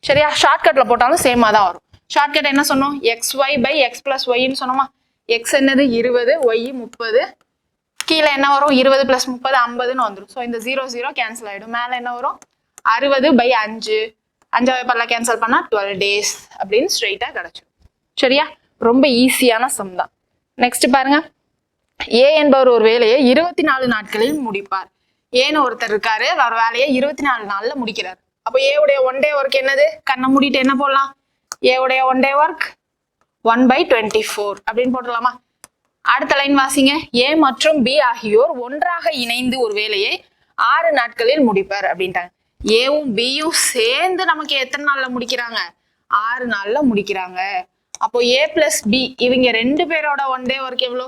சரியா? ஷார்ட்கட்ல போட்டாலும் சேமா தான் வரும். ஷார்ட்கட் என்ன சொன்னோம்? xy/x + yன்னு சொன்னோமா? x என்னது? 20, y 30, கீழே என்ன வரும்? 20 + 30 50ன்னு வந்துடும். ஸோ இந்த 0 0 கேன்சல் ஆயிடும். மேல என்ன வரும்? 60/5. 5வது பல்ல கேன்சல் பண்ணா 12 days அப்படின்னு ஸ்ட்ரெயிட்டா கிடைச்சிடும். சரியா? ரொம்ப ஈஸியான சம் தான். நெக்ஸ்ட் பாருங்க. ஏ என்பவர் ஒரு வேலையை 24 நாட்களில் முடிப்பார். ஏன்னு ஒருத்தர் இருக்காரு, அவர் வேலையை 24 நாள்ல முடிக்கிறார். அப்போ ஏ உடைய 1 day ஒர்க் என்னது? கண்ணை மூடிட்டு என்ன போடலாம்? ஏ உடைய 1 day ஒர்க் 1/24 அப்படின்னு போட்டுடலாமா? அடுத்த லைன் வாசிங்க. ஏ மற்றும் பி ஆகியோர் ஒன்றாக இணைந்து ஒரு வேலையை 6 நாட்களில் முடிப்பார் அப்படின்ட்டாங்க. ஏவும் பியும் சேர்ந்து நமக்கு எத்தனை நாள்ல முடிக்கிறாங்க? 6 நாள்ல முடிக்கிறாங்க. அப்போ ஏ பிளஸ் பி இவங்க 2 பேரோட 1 day ஒர்க் எவ்வளோ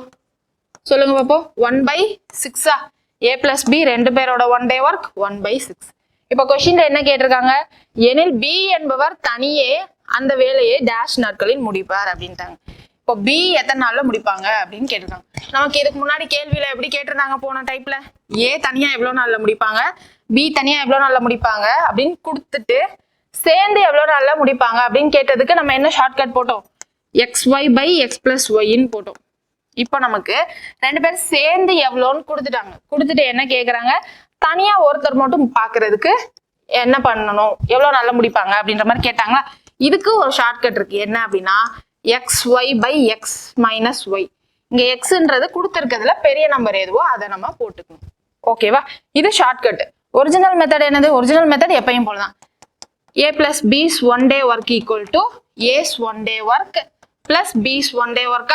சொல்லுங்க பாப்போம்? 1/6. ஏ பிளஸ் பி 2 பேரோட 1 day ஒர்க் 1/6. இப்போ கொஸ்டின்ல என்ன கேட்டிருக்காங்க? எனில் பி என்பவர் தனியே அந்த வேலையை டேஷ் நாட்களில் முடிப்பார் அப்படின்ட்டாங்க. இப்போ பி எத்தனை நாள்ல முடிப்பாங்க அப்படின்னு கேட்டிருக்காங்க. நமக்கு இதுக்கு முன்னாடி கேள்வியில எப்படி கேட்டிருந்தாங்க போன டைப்ல, ஏ தனியா எவ்வளவு நாள்ல முடிப்பாங்க, பி தனியா எவ்வளவு நாள்ல முடிப்பாங்க அப்படின்னு கொடுத்துட்டு சேர்ந்து எவ்வளவு நாள்ல முடிப்பாங்க அப்படின்னு கேட்டதுக்கு நம்ம என்ன ஷார்ட்கட் போட்டோம், xy by x plus yன்னு போட்டோம். இப்போ நமக்கு ரெண்டு பேரும் சேர்ந்து எவ்வளோன்னு கொடுத்துட்டாங்க. கொடுத்துட்டு என்ன கேக்குறாங்க, தனியா ஒருத்தர் மட்டும் பாக்குறதுக்கு என்ன பண்ணணும், எவ்வளவு நாள்ல முடிப்பாங்க அப்படின்ற மாதிரி கேட்டாங்களா. இதுக்கு ஒரு ஷார்ட்கட் இருக்கு. என்ன அப்படின்னா xy by x minus y. இங்க xன்றது கொடுத்துருக்கிறதுல பெரிய நம்பர் எதுவோ அதை நம்ம போட்டுக்கணும். ஓகேவா, இது ஷார்ட்கட். ஒரிஜினல் மெத்தட் என்னது, ஒரிஜினல் மெத்தட் எப்பயும் போலதான் a plus b's one day work equal to a's one day work plus b's one day work.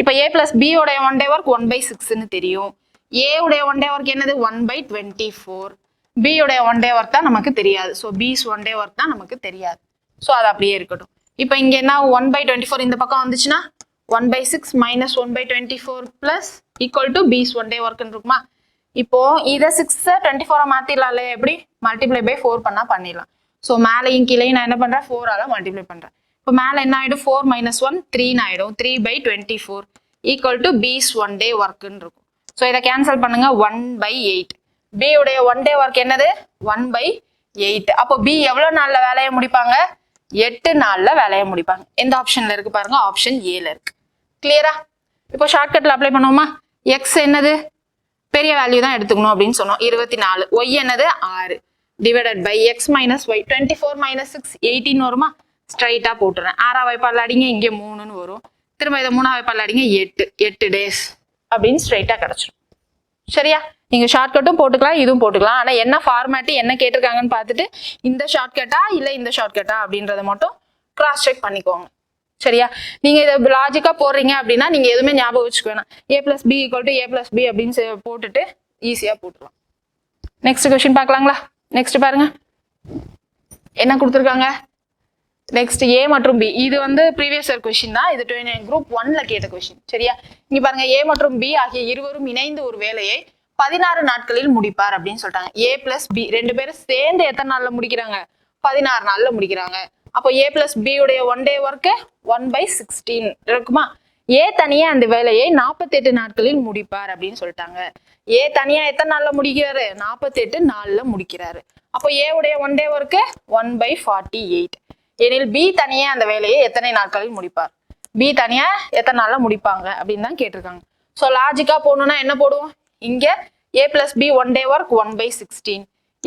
இப்ப a plus b உடைய one day work 1/6 ன்னு தெரியும். a உடைய one day work என்னது 1/24. b உடைய one day work தான் நமக்கு தெரியாது. so b's one day work தான் நமக்கு தெரியாது. so அது அப்படியே இருக்கட்டும். இப்ப இங்க என்ன 1/24 இந்த பக்கம் வந்துச்சுன்னா 1/6 minus 1/24 plus equal to b's one day work இருக்குமா. இப்போ இதை 6 24 மாத்திரலாம்ல, எப்படி மல்டிப்ளை பை 4 பண்ணா பண்ணிடலாம். ஸோ மேலையும் கீழையும் நான் என்ன பண்றேன் 4ஆல மல்டிப்ளை பண்றேன். இப்போ மேல என்ன ஆயிடும் 4 minus 1 3 ஆயிடும். 3/24 equal to b's one day workன்னு இருக்கும். ஸோ இதை கேன்சல் பண்ணுங்க 1/8. b உடைய ஒன் டே ஒர்க் என்னது 1/8. அப்போ b எவ்வளவு நாள்ல வேலையை முடிப்பாங்க, 8 நாள்ல வேலையை முடிப்பாங்க. எந்த ஆப்ஷன்ல இருக்கு பாருங்க, ஆப்ஷன் ஏல இருக்கு. கிளியரா. இப்போ ஷார்ட்கட்ல அப்ளை பண்ணுவோமா. எக்ஸ் என்னது பெரிய வேல்யூ தான் எடுத்துக்கணும் அப்படின்னு சொன்னோம் 24. ஒய் என்னது 6 divided by x minus y. 24 minus 6 18 வருமா. ஸ்ட்ரைட்டா போட்டுறேன். 6ஆ வாய்ப்பால் அடிங்க, இங்கே 3ன்னு வரும். திரும்ப இதை 3ஆ வாய்ப்பால் அடிங்க 8 டேஸ் அப்படின்னு ஸ்ட்ரைட்டா கிடைச்சிடும். சரியா, நீங்க ஷார்ட்கட்டும் போட்டுக்கலாம், இதுவும் போட்டுக்கலாம். ஆனா என்ன ஃபார்மேட் என்ன கேட்டிருக்காங்கன்னு பார்த்துட்டு இந்த ஷார்ட்கட்டா இல்ல இந்த ஷார்ட்கட்டா அப்படின்றத மட்டும் கிராஸ் செக் பண்ணிக்கோங்க. சரியா, நீங்க இதை லாஜிக்கா போடுறீங்க அப்படின்னா நீங்க எதுவுமே ஞாபகம் வச்சுக்க வேணாம். a plus b equal to a plus b அப்படின்னு போட்டுட்டு ஈஸியா போட்டுடலாம். Next question பார்க்கலாங்களா. நெக்ஸ்ட் பாருங்க என்ன கொடுத்துருக்காங்க. நெக்ஸ்ட் ஏ மற்றும் பி. இது வந்து ப்ரீவியஸ் இயர் கொஸ்டின் தான். இது குரூப் 1ல கேட்ட கொஸ்டின். சரியா, இங்க பாருங்க ஏ மற்றும் பி ஆகிய இருவரும் இணைந்து ஒரு வேலையை 16 நாட்களில் முடிப்பார் அப்படின்னு சொல்லிட்டாங்க. ஏ பிளஸ் பி ரெண்டு பேரும் சேர்ந்து எத்தனை நாள்ல முடிக்கிறாங்க, 16 நாள்ல முடிக்கிறாங்க. அப்போ ஏ பிளஸ் பி உடைய ஒன் டே ஒர்க்கு 1/16 இருக்குமா. ஏ தனியா அந்த வேலையை 48 நாட்களில் முடிப்பார் அப்படின்னு சொல்லிட்டாங்க. ஏ தனியா எத்தனை நாள்ல முடிக்கிறாரு, 48 நாள்ல முடிக்கிறாரு. அப்போ ஏ உடைய ஒன் டே ஒர்க்கு 1/48. எனில் பி தனியா அந்த வேலையை எத்தனை நாட்களில் முடிப்பார், பி தனியா எத்தனை நாள்ல முடிப்பாங்க அப்படின்னு தான் கேட்டிருக்காங்க. ஸோ லாஜிக்கா போடணும்னா என்ன போடுவோம், இங்க A plus B one day work 1/16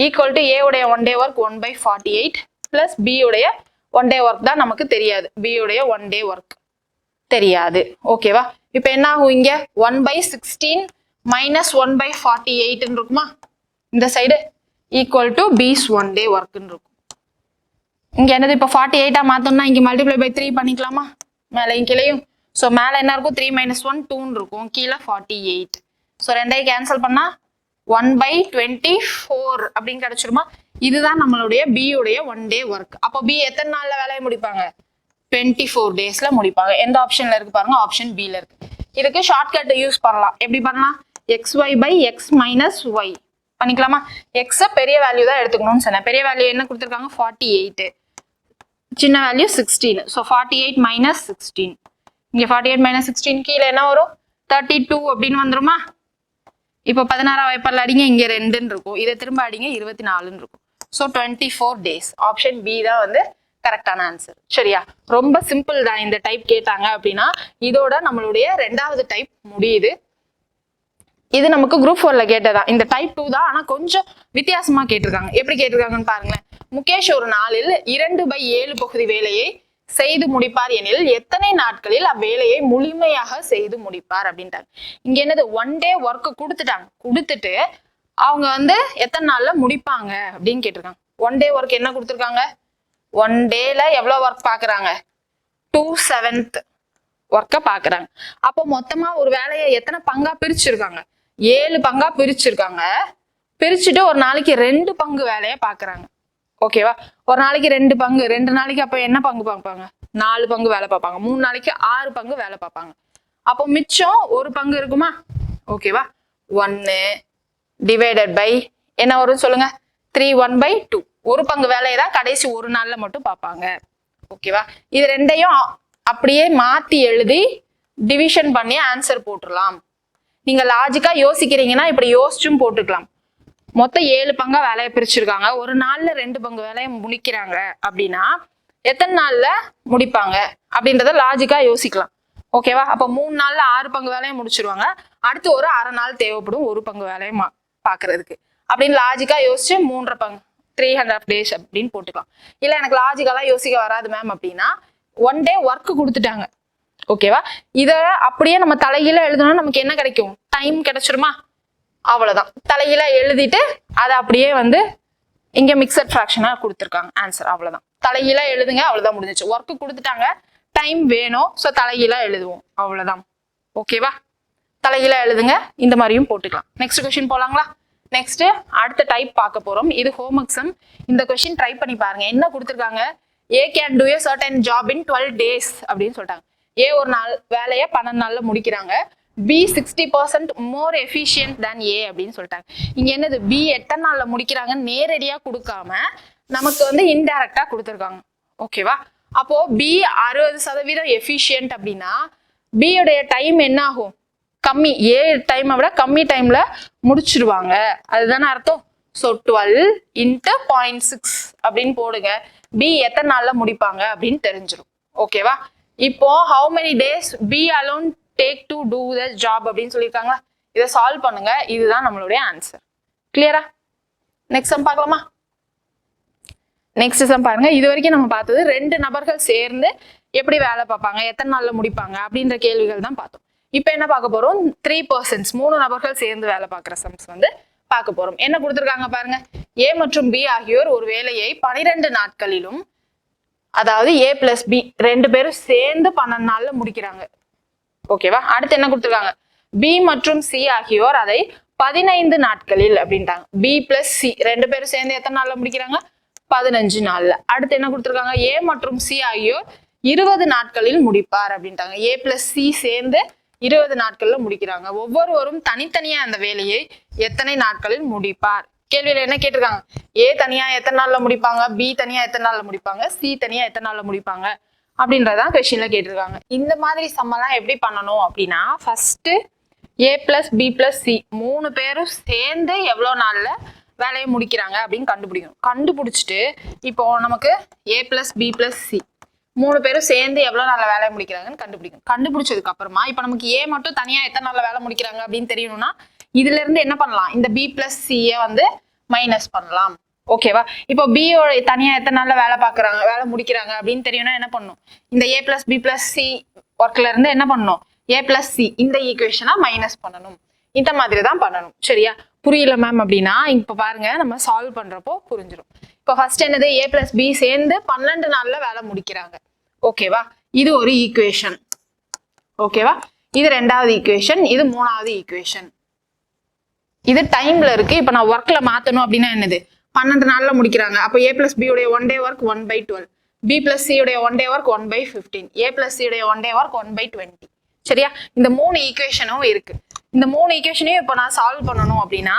equal to A உடைய one day work 1/48 plus B உடைய ஒன் டே ஒர்க் தான் நமக்கு தெரியாது, பி உடைய ஒன் டே ஒர்க் தெரியாது. ஓகேவா, இப்ப என்ன ஆகும், இங்க 1/16 மைனஸ் 1/48 இருக்குமா, இந்த சைடு ஈக்குவல் டு பிஸ் ஒன் டே ஒர்க்னு இருக்கும். இங்க என்னது இப்ப 48 மாத்தோம்னா இங்க மல்டிப்ளை பை 3 பண்ணிக்கலாமா, மேலையும் கீழையும். ஸோ மேல என்ன இருக்கும் 3 - 1 2 இருக்கும், கீழே 48. ஸோ ரெண்டையும் கேன்சல் பண்ணா 1/24 அப்படின்னு கிடைச்சிருமா. இதுதான் நம்மளுடைய பி உடைய ஒன் டே ஒர்க். அப்போ பி எத்தனை நாள்ல வேலையை முடிப்பாங்க, 24 டேஸ்ல முடிப்பாங்க. எந்த ஆப்ஷன்ல இருக்கு பாருங்க, ஆப்ஷன் பில இருக்கு. இதுக்கு ஷார்ட்கட் யூஸ் பண்ணலாம். எப்படி பண்ணலாம், xy by x minus y பண்ணிக்கலாமா. எக்ஸ பெரிய வேல்யூ தான் எடுத்துக்கணும்னு சொன்னேன். பெரிய வேல்யூ என்ன கொடுத்துருக்காங்க 48, சின்ன வேல்யூ 16. ஸோ 48 - 16. இங்க 48 - 16 கீழே என்ன வரும் 32 அப்படின்னு வந்துருமா. இப்போ 16 வாய்ப்பால் அடிங்க, இங்க 2ன்னு இருக்கும், இதை திரும்ப அடிங்க 24ன்னு இருக்கும். So 24 days. ஆப்ஷன் பி தான் வந்து கரெக்டான ஆன்சர். சரியா, ரொம்ப சிம்பிள் தான். இந்த டைப் கேட்டாங்க அப்படின்னா இதோட நம்மளுடைய ரெண்டாவது டைப் முடியுது. இது நமக்கு குரூப் 4ல கேட்டதா. இந்த டைப் 2 தான், ஆனா கொஞ்சம் வித்தியாசமா கேட்டிருக்காங்க. எப்படி கேட்டிருக்காங்கன்னு பாருங்களேன். முகேஷ் ஒரு நாளில் 2/7 பகுதி வேலையை செய்து முடிப்பார் எனில் எத்தனை நாட்களில் அவ்வேலையை முழுமையாக செய்து முடிப்பார் அப்படின்ட்டாங்க. இங்க என்னது ஒன் டே ஒர்க் கொடுத்துட்டாங்க. கொடுத்துட்டு அவங்க வந்து எத்தனை நாள்ல முடிப்பாங்க அப்படின்னு கேட்டிருக்காங்க. ஒன் டே ஒர்க் என்ன கொடுத்துருக்காங்க, ஒன் டேல எவ்வளவு ஒர்க் பாக்குறாங்க, 2/7 ஒர்க்க பாக்குறாங்க. அப்போ மொத்தமா ஒரு வேலையை எத்தனை பங்கா பிரிச்சிருக்காங்க, 7 பங்கா பிரிச்சிருக்காங்க. பிரிச்சுட்டு ஒரு நாளைக்கு 2 பங்கு வேலையை பாக்குறாங்க. ஓகேவா, ஒரு நாளைக்கு 2 பங்கு, 2 நாளைக்கு அப்ப என்ன பங்கு பார்ப்பாங்க, 4 பங்கு வேலை பார்ப்பாங்க. 3 நாளைக்கு 6 பங்கு வேலை பார்ப்பாங்க. அப்போ மிச்சம் ஒரு பங்கு இருக்குமா. ஓகேவா, 1 டிவைடட் பை என்ன வரும் சொல்லுங்க, 3/1/2. ஒரு பங்கு வேலையை தான் கடைசி ஒரு நாள்ல மட்டும் பார்ப்பாங்க. ஓகேவா, இது ரெண்டையும் அப்படியே மாத்தி எழுதி டிவிஷன் பண்ணி ஆன்சர் போட்டுடலாம். நீங்க லாஜிக்கா யோசிக்கிறீங்கன்னா இப்படி யோசிச்சும் போட்டுக்கலாம். மொத்தம் 7 பங்கா வேலையை பிரிச்சிருக்காங்க. ஒரு நாள்ல 2 பங்கு வேலையை முடிக்கிறாங்க அப்படின்னா எத்தனை நாள்ல முடிப்பாங்க அப்படின்றத லாஜிக்கா யோசிக்கலாம். ஓகேவா? அப்ப 3 நாள்ல 6 பங்கு வேலையை முடிச்சிருவாங்க. அடுத்து ஒரு அரை நாள் தேவைப்படும் 1 பங்கு வேலையை பாக்குறதுக்கு அப்படின்னு லாஜிக்கா யோசிச்சு 3.5 பங்கு 3.5 days அப்படின்னு போட்டுக்கலாம். இல்ல எனக்கு லாஜிக்கெல்லாம் யோசிக்க வராது மேம் அப்படின்னா 1 day ஒர்க் கொடுத்துட்டாங்க. ஓகேவா? இத அப்படியே நம்ம தலைகீழ எழுதணும்னா நமக்கு என்ன கிடைக்கும்? டைம் கிடைச்சிருமா? அவ்வளவுதான். தலைகீழ எழுதிட்டு அதை அப்படியே வந்து இங்க மிக்சட் ஃபிராக்ஷனா கொடுத்துருக்காங்க ஆன்சர். அவ்வளவுதான். தலைகீழ எழுதுங்க, அவ்வளவுதான் முடிஞ்சிச்சு. ஒர்க் கொடுத்துட்டாங்க, டைம் வேணும், ஸோ தலைகீழ எழுதுவோம், அவ்வளவுதான். ஓகேவா? தலைகீழ எழுதுங்க, இந்த மாதிரியும் போட்டுக்கலாம். நெக்ஸ்ட் கொஸ்டின் போலாங்களா? நெக்ஸ்ட் அடுத்த டைப் பார்க்க போறோம். இது ஹோம்ஒர்க் சம். இந்த கொஸ்டின் ட்ரை பண்ணி பாருங்க. என்ன கொடுத்துருக்காங்க? A can do a certain job in 12 days அப்படின்னு சொல்லிட்டாங்க. ஏ ஒரு நாள் வேலையை 12 நாள்ல முடிக்கிறாங்க. பி 60% மோர் எஃபிஷியன்ட் தேன் ஏ அப்படின்னு சொல்லிட்டாங்க. இங்க என்னது? பி எத்தனை நாள்ல முடிக்கிறாங்க நேரடியா கொடுக்காம நமக்கு வந்து இன்டைரக்டா கொடுத்துருக்காங்க. ஓகேவா? அப்போ பி 60% எஃபிஷியன்ட் அப்படின்னா பி உடைய டைம் என்ன ஆகும்? கம்மி. ஏ டைமை விட கம்மி டைம்ல முடிச்சிருவாங்க, அதுதானே அர்த்தம். ஸோ 12 × 0.6 அப்படின்னு போடுங்க. பி எத்தனை நாள்ல முடிப்பாங்க அப்படின்னு தெரிஞ்சிடும். ஓகேவா? இப்போ how many days B alone take to do the job அப்படின்னு சொல்லியிருக்காங்களா? இதை சால்வ் பண்ணுங்க. இதுதான் நம்மளுடைய ஆன்சர். கிளியரா? நெக்ஸ்ட் சம் பார்க்கலாமா? நெக்ஸ்ட் சம் பாருங்க. இது வரைக்கும் நம்ம பார்த்தது 2 நபர்கள் சேர்ந்து எப்படி வேலை பார்ப்பாங்க, எத்தனை நாள்ல முடிப்பாங்க அப்படின்ற கேள்விகள் தான் பார்த்தோம். இப்போ என்ன பார்க்க போறோம்? 3 persons 3 நபர்கள் சேர்ந்து வேலை பார்க்குற சம்ஸ் வந்து பார்க்க போறோம். என்ன கொடுத்துருக்காங்க பாருங்க. ஏ மற்றும் பி ஆகியோர் ஒரு வேலையை 12 நாட்களிலும், அதாவது ஏ பிளஸ் பி 2 பேரும் சேர்ந்து 12 நாள்ல முடிக்கிறாங்க. ஓகேவா? அடுத்து என்ன கொடுத்துருக்காங்க? பி மற்றும் சி ஆகியோர் அதை 15 நாட்களில் அப்படின்ட்டாங்க. பி பிளஸ் சி 2 பேரும் சேர்ந்து எத்தனை நாள்ல முடிக்கிறாங்க? 15 நாள்ல. அடுத்து என்ன கொடுத்துருக்காங்க? ஏ மற்றும் சி ஆகியோர் 20 நாட்களில் முடிப்பார் அப்படின்ட்டாங்க. ஏ பிளஸ் சி சேர்ந்து 20 நாட்கள்ல முடிக்கிறாங்க. ஒவ்வொருவரும் தனித்தனியா அந்த வேலையை எத்தனை நாட்களில் முடிப்பார்? கேள்வியில என்ன கேட்டிருக்காங்க? ஏ தனியா எத்தனை நாள்ல முடிப்பாங்க, பி தனியா எத்தனை நாள்ல முடிப்பாங்க, சி தனியா எத்தனை நாள்ல முடிப்பாங்க அப்படின்றதான் கொஸ்டின்ல கேட்டிருக்காங்க. இந்த மாதிரி சம்மெல்லாம் எப்படி பண்ணணும் அப்படின்னா, ஃபர்ஸ்ட் ஏ பிளஸ் பி பிளஸ் சி 3 பேரும் சேர்ந்து எவ்வளவு நாள்ல வேலையை முடிக்கிறாங்க அப்படின்னு கண்டுபிடிக்கணும். கண்டுபிடிச்சிட்டு இப்போ நமக்கு ஏ பிளஸ் பி பிளஸ் சி 3 பேரும் சேர்ந்து எவ்வளவு நாள்ல வேலையை முடிக்கிறாங்கன்னு கண்டுபிடிக்கணும். கண்டுபிடிச்சதுக்கு அப்புறமா இப்ப நமக்கு ஏ மட்டும் தனியா எத்தனை நாள்ல வேலை முடிக்கிறாங்க அப்படின்னு தெரியணும்னா இதுல இருந்து என்ன பண்ணலாம்? இந்த பி பிளஸ் சியை வந்து மைனஸ் பண்ணலாம். ஓகேவா? இப்போ பியோட தனியா எத்தனை நாள்ல வேலை முடிக்கிறாங்க அப்படின்னு தெரியும்னா என்ன பண்ணும்? இந்த ஏ பிளஸ் பி பிளஸ் சி ஒர்க்ல இருந்து என்ன பண்ணணும்? ஏ பிளஸ் சி இந்த ஈக்குவேஷனா மைனஸ் பண்ணணும். இந்த மாதிரி தான் பண்ணணும். சரியா? புரியல மேம் அப்படின்னா இப்ப பாருங்க, நம்ம சால்வ் பண்றப்போ புரிஞ்சிடும். இப்போ ஃபர்ஸ்ட் என்னது? ஏ பிளஸ் பி சேர்ந்து 12 நாள்ல வேலை முடிக்கிறாங்க. ஓகேவா? இது ஒரு ஈக்குவேஷன். ஓகேவா? இது 2வது ஈக்குவேஷன், இது 3வது ஈக்குவேஷன். இது டைம்ல இருக்கு. இப்ப நான் ஒர்க்ல மாத்தணும் அப்படின்னா என்னது? 12 நாள்ல முடிக்கிறாங்க. அப்போ ஏ பிளஸ் பி உடைய 1 day work 1/12, B plus C உடைய 1 day work 1/15, A plus C உடைய 1 day ஒர்க் 1/20. சரியா? இந்த 3 ஈக்குவேஷனும் இருக்கு. இந்த 3 ஈக்குவேஷனையும் இப்போ நான் சால்வ் பண்ணணும் அப்படின்னா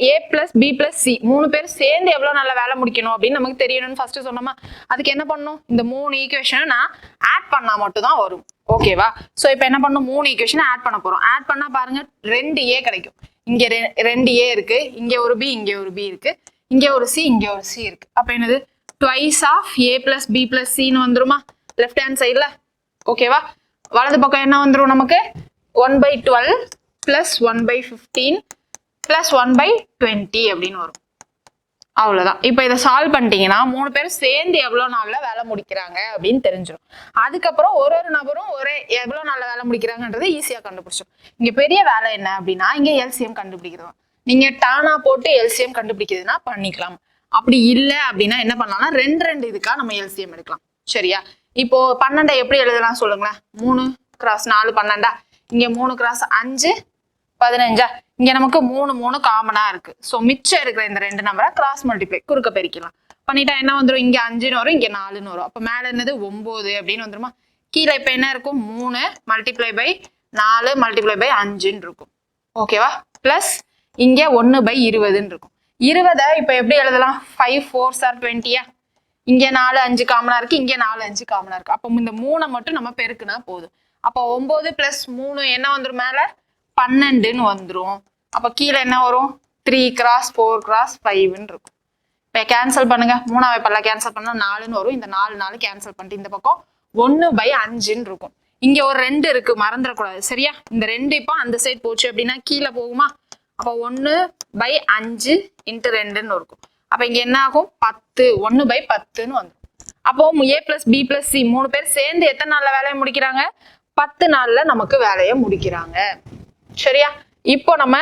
ஏ பிளஸ் பி பிளஸ் சி 3 பேர் சேர்ந்து எவ்வளவு நல்ல வேலை முடிக்கணும் அப்படின்னு நமக்கு தெரியணும்னு ஃபர்ஸ்ட் சொன்னோமா? அதுக்கு என்ன பண்ணணும்? இந்த 3 ஈக்குவேஷனை நான் ஆட் பண்ணா மட்டும் தான் வரும். ஓகேவா? ஸோ இப்போ என்ன பண்ணணும்? 3 ஈக்குவேஷனை ஆட் பண்ண போறோம். ஆட் பண்ணா பாருங்க 2a கிடைக்கும். இங்க 2a இருக்கு, இங்க ஒரு b, இங்க ஒரு b இருக்கு, இங்க ஒரு c, இங்க ஒரு c இருக்கு. அப்ப என்னது? twice of a plus b plus c ன்னு வந்துருமா லெஃப்ட் ஹேண்ட் சைட்ல? ஓகேவா? வலது பக்கம் என்ன வந்துரும் நமக்கு? 1/12 plus 1/15 plus 1/20 அப்படின்னு வரும். அவ்வளவுதான். இப்ப இதை சால்வ் பண்ணிட்டீங்கன்னா 3 பேரும் சேர்ந்து எவ்வளவு நாள்ல வேலை முடிக்கிறாங்க அப்படின்னு தெரிஞ்சிடும். அதுக்கப்புறம் ஒரு நபரும் எவ்வளவு நாள்ல வேலை முடிக்கிறாங்கன்றது ஈஸியா கண்டுபிடிச்சோம். இங்க பெரிய வேலை என்ன அப்படின்னா இங்க எல்சிஎம் கண்டுபிடிக்கிறது. நீங்க டானா போட்டு எல்சிஎம் கண்டுபிடிக்கிறதுனா பண்ணிக்கலாம். அப்படி இல்லை அப்படின்னா என்ன பண்ணலாம்னா 2 இதுக்கா நம்ம எல்சிஎம் எடுக்கலாம். சரியா? இப்போ 12 எப்படி எழுதலாம் சொல்லுங்களேன்? 3 x 4 12. இங்க 3 x 5 15. இங்க நமக்கு 3 காமனா இருக்கு. சோ மிச்சம் இருக்கிற இந்த 2 நம்பரை கிராஸ் மல்டிப்ளை குறுக்க பெருக்கலாம். பண்ணிட்டா என்ன வந்துடும்? இங்க 5ன்னு வரும், இங்க 4ன்னு வரும். அப்ப மேல என்னது? 9 அப்படின்னு வந்துருமா? கீழே இப்ப என்ன இருக்கும்? 3 மல்டிப்ளை பை 4 மல்டிப்ளை பை 5ன்னு இருக்கும். ஓகேவா? பிளஸ் இங்க 1/20ன்னு இருக்கும். 20 இப்ப எப்படி எழுதலாம்? 5 4s are 20. இங்க 4 5 காமனா இருக்கு, இங்க 4 5 காமனா இருக்கு. அப்போ இந்த 3 மட்டும் நம்ம பெருக்குனா போதும். அப்போ 9 + 3 என்ன வந்துரும் மேல 12ன்னு வந்துரும். அப்ப கீழே என்ன வரும் 3 × 4 × 5ன்னு இருக்கும். இப்போ கேன்சல் பண்ணுங்க, 3ஆவை பல்ல கேன்சல் பண்ணா 4ன்னு வரும். இந்த 4 கேன்சல் பண்ணிட்டு இந்த பக்கம் 1/5ன்னு இருக்கும். இங்க ஒரு 2 இருக்கு, மறந்துடக்கூடாது சரியா. இந்த 2 இப்போ அந்த சைடு போச்சு அப்படின்னா கீழே போகுமா. அப்போ 1/5 × 2ன்னு இருக்கும். அப்ப இங்க என்ன ஆகும் 10, 1/10ன்னு வந்துடும். அப்போ A + B + C 3 பேர் சேர்ந்து எத்தனை நாள்ல வேலையை முடிக்கிறாங்க? 10 நாள்ல நமக்கு வேலையை முடிக்கிறாங்க சரியா. இப்போ நம்ம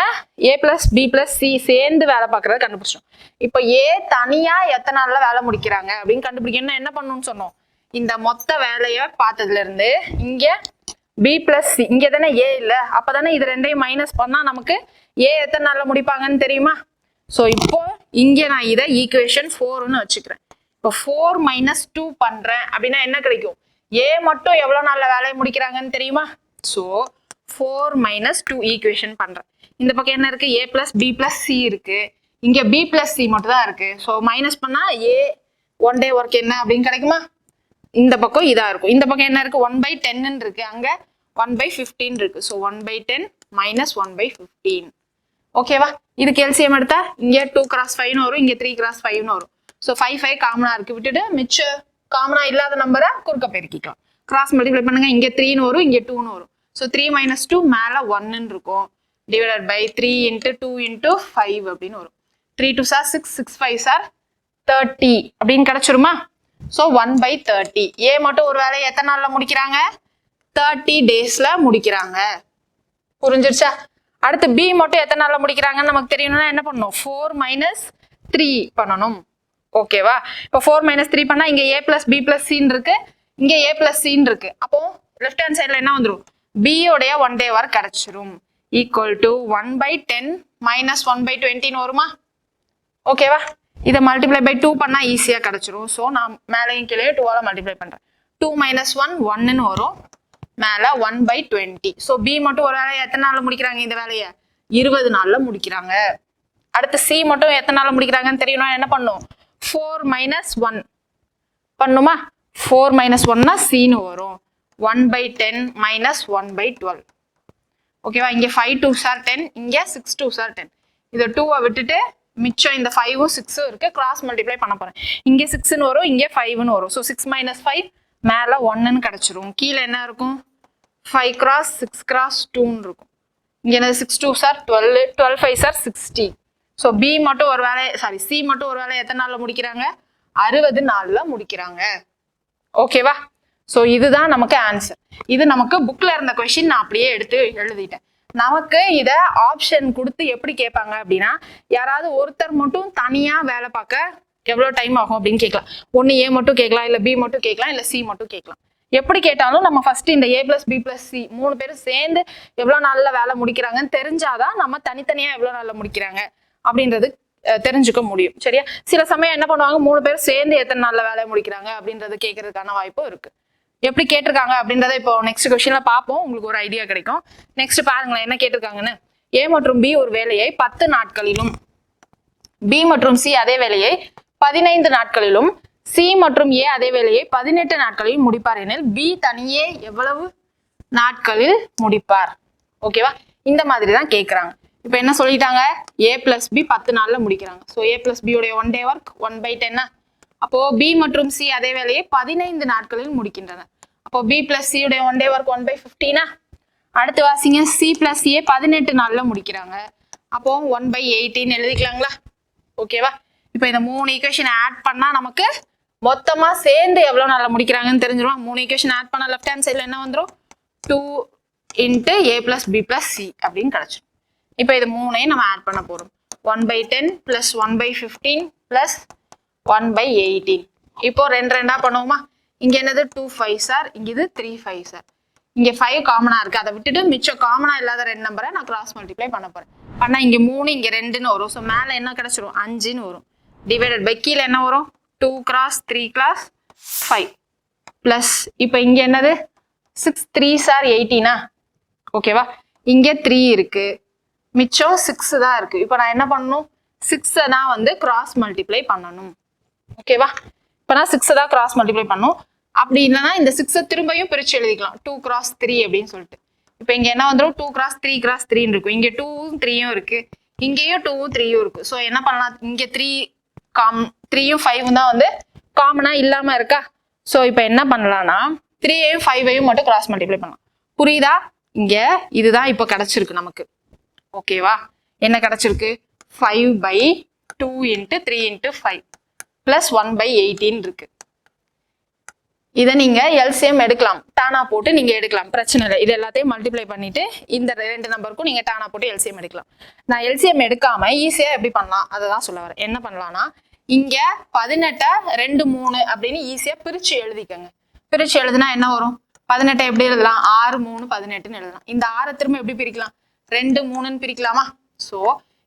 A + B + C சேர்ந்து வேலை பார்க்கறத கண்டுபிடிச்சோம். இப்போ A தனியா எத்தனை நாள்ல வேலை முடிக்கிறாங்க அப்படின்னு கண்டுபிடிக்கணும்னா என்ன பண்ணணும்னு சொன்னோம். இந்த மொத்த வேலையை பார்த்ததுல இருந்து இங்க B + C இங்க தானே A இல்ல, அப்பதானே இது ரெண்டையும் மைனஸ் பண்ணா நமக்கு A எத்தனை நாள்ல முடிப்பாங்கன்னு தெரியுமா. ஸோ இப்போ இங்க நான் இதை ஈக்குவேஷன் 4ன்னு வச்சுக்கிறேன். இப்போ 4 - 2 பண்றேன் அப்படின்னா என்ன கிடைக்கும்? A மட்டும் எவ்வளவு நாள்ல வேலையை முடிக்கிறாங்கன்னு தெரியுமா. ஸோ 4 - 2 ஈக்குவேஷன் பண்றேன். இந்த பக்கம் என்ன இருக்கு? A + B + C இருக்கு. இங்க B + C மட்டும் தான் இருக்கு. ஸோ மைனஸ் பண்ணா A 1 day ஒர்க் என்ன அப்படின்னு கிடைக்குமா. இந்த பக்கம் இதா இருக்கும். இந்த பக்கம் என்ன இருக்கு? 1/10 இருக்கு, அங்க 1/15 இருக்கு. ஸோ 1/10 - 1/15 ஓகேவா. இதுக்கு எல்சிஎம் எடுத்தா இங்க 2 × 5ன்னு வரும், இங்க 3 × 5ன்னு வரும். ஸோ 5 காமனா இருக்கு, விட்டுட்டு மிச்ச காமனா இல்லாத நம்பரை குறுக்க பெருக்கிக்கலாம். கிராஸ் மல்டிப்ளை பண்ணுங்க, இங்க 3ன்னு வரும், இங்க 2ன்னு வரும். ஸோ 3 - 2 மேல 1ன்னு இருக்கும், டிவைடட் பை 3 × 2 × 5 அப்படின்னு வரும். 3 2s are 6, 6 5s are 30 அப்படின்னு கிடைச்சிருமா. ஸோ 1/30. A மட்டும் ஒரு வேலையை எத்தனை நாள்ல முடிக்கிறாங்க? 30 daysல முடிக்கிறாங்க. புரிஞ்சிருச்சா. அடுத்து B மட்டும் எத்தனை நாள்ல முடிக்கிறாங்கன்னு நமக்கு தெரியணும்னா என்ன பண்ணணும்? 4 - 3 பண்ணணும் ஓகேவா. இப்போ 4 - 3 பண்ணா இங்க A + B + C இருக்கு, இங்க A + C இருக்கு. அப்போ லெஃப்ட் ஹேண்ட் சைட்ல என்ன வந்துடும்? B உடைய 1 day ஒர்க் கிடைச்சிரும். ஈக்குவல் டு 1/10 - 1/20 வருமா. ஓகேவா. இதை மல்டிப்ளை பை 2 பண்ணா ஈஸியா கிடைச்சிரும். ஸோ நான் மேலையும் கீழே 2ஆல மல்டிப்ளை பண்றேன். 2 - 1 1ன்னு வரும், மேல 1/20. ஸோ B மட்டும் ஒரு வேலையை எத்தனை நாள்ல முடிக்கிறாங்க? இந்த வேலையை 20 நாள்ல முடிக்கிறாங்க. அடுத்து C மட்டும் எத்தனை நாள்ல முடிக்கிறாங்கன்னு தெரியணும். என்ன பண்ணும்? 4 - 1 பண்ணுமா. 4 - 1னா Cன்னு வரும். 1/10 - 1/12 ஓகேவா. இங்க 5 2s are 10, இங்க 6 2s are 10. இதை 2-ஐ விட்டுட்டு மிச்சம் இந்த 5ம் 6ம் இருக்கு, கிராஸ் மல்டிப்ளை பண்ண போறேன். இங்க 6ன்னு வரும், இங்க 5ன்னு வரும். ஸோ 6 - 5 மேல 1ன்னு கிடைச்சிரும். கீழே என்ன இருக்கும்? 5 × 6 × 2ன்னு இருக்கும். இங்க என்ன 6 2s are 12, 12 5s are 60. So B மட்டும் ஒரு வேலை C மட்டும் ஒரு வேலை எத்தனை நாள்ல முடிக்கிறாங்க? 60 நாள்ல முடிக்கிறாங்க. ஓகேவா. ஸோ இதுதான் நமக்கு ஆன்சர். இது நமக்கு புக்ல இருந்த கொஸ்டின் நான் அப்படியே எடுத்து எழுதிட்டேன். நமக்கு இதை ஆப்ஷன் கொடுத்து எப்படி கேட்பாங்க அப்படின்னா, யாராவது ஒருத்தர் மட்டும் தனியா வேலை பார்க்க எவ்வளவு டைம் ஆகும் அப்படின்னு கேட்கலாம். ஒன்னு A மட்டும் கேட்கலாம், இல்ல B மட்டும் கேட்கலாம், இல்ல C மட்டும் கேட்கலாம். எப்படி கேட்டாலும் நம்ம ஃபர்ஸ்ட் இந்த A + B + C 3 பேரும் சேர்ந்து எவ்வளவு நாள்ல வேலை முடிக்கிறாங்கன்னு தெரிஞ்சாதான் நம்ம தனித்தனியா எவ்வளவு நாள்ல முடிக்கிறாங்க அப்படின்றது தெரிஞ்சுக்க முடியும் சரியா. சில சமயம் என்ன பண்ணுவாங்க, 3 பேர் சேர்ந்து எத்தனை நாள்ல வேலை முடிக்கிறாங்க அப்படின்றது கேட்கறதுக்கான வாய்ப்பும் இருக்கு. எப்படி கேட்டிருக்காங்க அப்படின்றத இப்போ நெக்ஸ்ட் கொஸ்டின்ல பார்ப்போம், உங்களுக்கு ஒரு ஐடியா கிடைக்கும். நெக்ஸ்ட் பாருங்களேன் என்ன கேட்டிருக்காங்கன்னு. A மற்றும் B ஒரு வேலையை 10 நாட்களிலும், B மற்றும் C அதே வேலையை 15 நாட்களிலும், C மற்றும் A அதே வேலையை 18 நாட்களில் முடிப்பார் எனில் B தனியே எவ்வளவு நாட்களில் முடிப்பார்? ஓகேவா. இந்த மாதிரி தான் கேட்கறாங்க. இப்போ என்ன சொல்லிட்டாங்க? A + B 10 நாள்ல முடிக்கிறாங்க. ஸோ A + B உடைய 1 day ஒர்க் 1/10. அப்போ B மற்றும் C அதே வேலையை 15 நாட்களில் முடிக்கின்றனர். அப்போ B + C உடைய 1 day ஒர்க் 1/15. அடுத்து வாசிங்க, C + A 18 நாள்ல முடிக்கிறாங்க. அப்போ 1/18 எழுதிக்கலாங்களா. ஓகேவா. இப்போ இந்த 3 ஈக்குவேஷன் ஆட் பண்ணா நமக்கு மொத்தமா சேர்ந்து எவ்வளவு நாள்ல முடிக்கிறாங்கன்னு தெரிஞ்சிரும். 3 ஈக்குவேஷன் ஆட் பண்ணா லெஃப்ட் ஹேண்ட் சைட்ல என்ன வந்துரும்? 2 × A + B + C அப்படின்னு கிடைச்சிடும். இப்போ இது 3ஐயும் நம்ம ஆட் பண்ண போறோம். 1/10 + 1/15 + 1/18. இப்போ 2 2ஆ பண்ணுவோமா. இங்க என்னது 2 5s are, இங்க இது 3 5s are. இங்க 5 காமனா இருக்கு, அதை விட்டுட்டு மிச்சம் காமனா இல்லாத 2 நம்பரை நான் கிராஸ் மல்டிப்ளை பண்ண போறேன். பண்ணா இங்க 3 இங்க 2ன்னு வரும். ஸோ மேல என்ன கிடைச்சிரும்? 5ன்னு வரும். டிவைடட் பை கீழே என்ன வரும்? 2 × 3 × 5 பிளஸ் இப்போ இங்க என்னது 6 3s are 18. ஓகேவா. இங்க 3 இருக்கு, மிச்சம் 6 தான் இருக்கு. இப்போ நான் என்ன பண்ணணும்? 6 தான் வந்து கிராஸ் மல்டிப்ளை பண்ணணும். ஓகேவா. இப்போனா 6 தான் கிராஸ் மல்டிப்ளை பண்ணும். அப்படி இல்லைன்னா இந்த 6 திரும்பியும் பிரிச்சு எழுதிக்கலாம் 2 cross 3 அப்படின்னு சொல்லிட்டு. இப்போ இங்க என்ன வந்துடும் 2 cross 3 cross 3 இருக்கும். இங்க 2ம் 3ம் இருக்கு, இங்கேயும் 2ம் 3ம் இருக்கு. ஸோ என்ன பண்ணலாம், இங்க 3ம் 5ம் தான் வந்து காமனா இல்லாம இருக்கா. ஸோ இப்போ என்ன பண்ணலாம்னா 3ஐயும் 5ஐயும் மட்டும் கிராஸ் மல்டிப்ளை பண்ணலாம். புரியுதா? இங்க இதுதான் இப்போ கிடைச்சிருக்கு நமக்கு. ஓகேவா? என்ன கிடைச்சிருக்கு 5/2 × 3 × 5 + 1/18 இருக்கு. இதை நீங்க LCM எடுக்கலாம், டானா போட்டு நீங்க எடுக்கலாம், பிரச்சனை இல்லை. இது எல்லாத்தையும் மல்டிப்ளை பண்ணிட்டு இந்த 2 நம்பருக்கும் நீங்க டானா போட்டு LCM எடுக்கலாம். நான் LCM எடுக்காம ஈஸியா எப்படி பண்ணலாம் அதை தான் சொல்ல வரேன். என்ன பண்ணலாம்னா இங்க 18 2 3 அப்படின்னு ஈஸியா பிரிச்சு எழுதிக்கங்க. பிரிச்சு எழுதுனா என்ன வரும், 18 எப்படி எழுதலாம் 6 3 18ன்னு எழுதலாம். இந்த 6 திரும்ப எப்படி பிரிக்கலாம் 2 3ன்னு பிரிக்கலாமா. ஸோ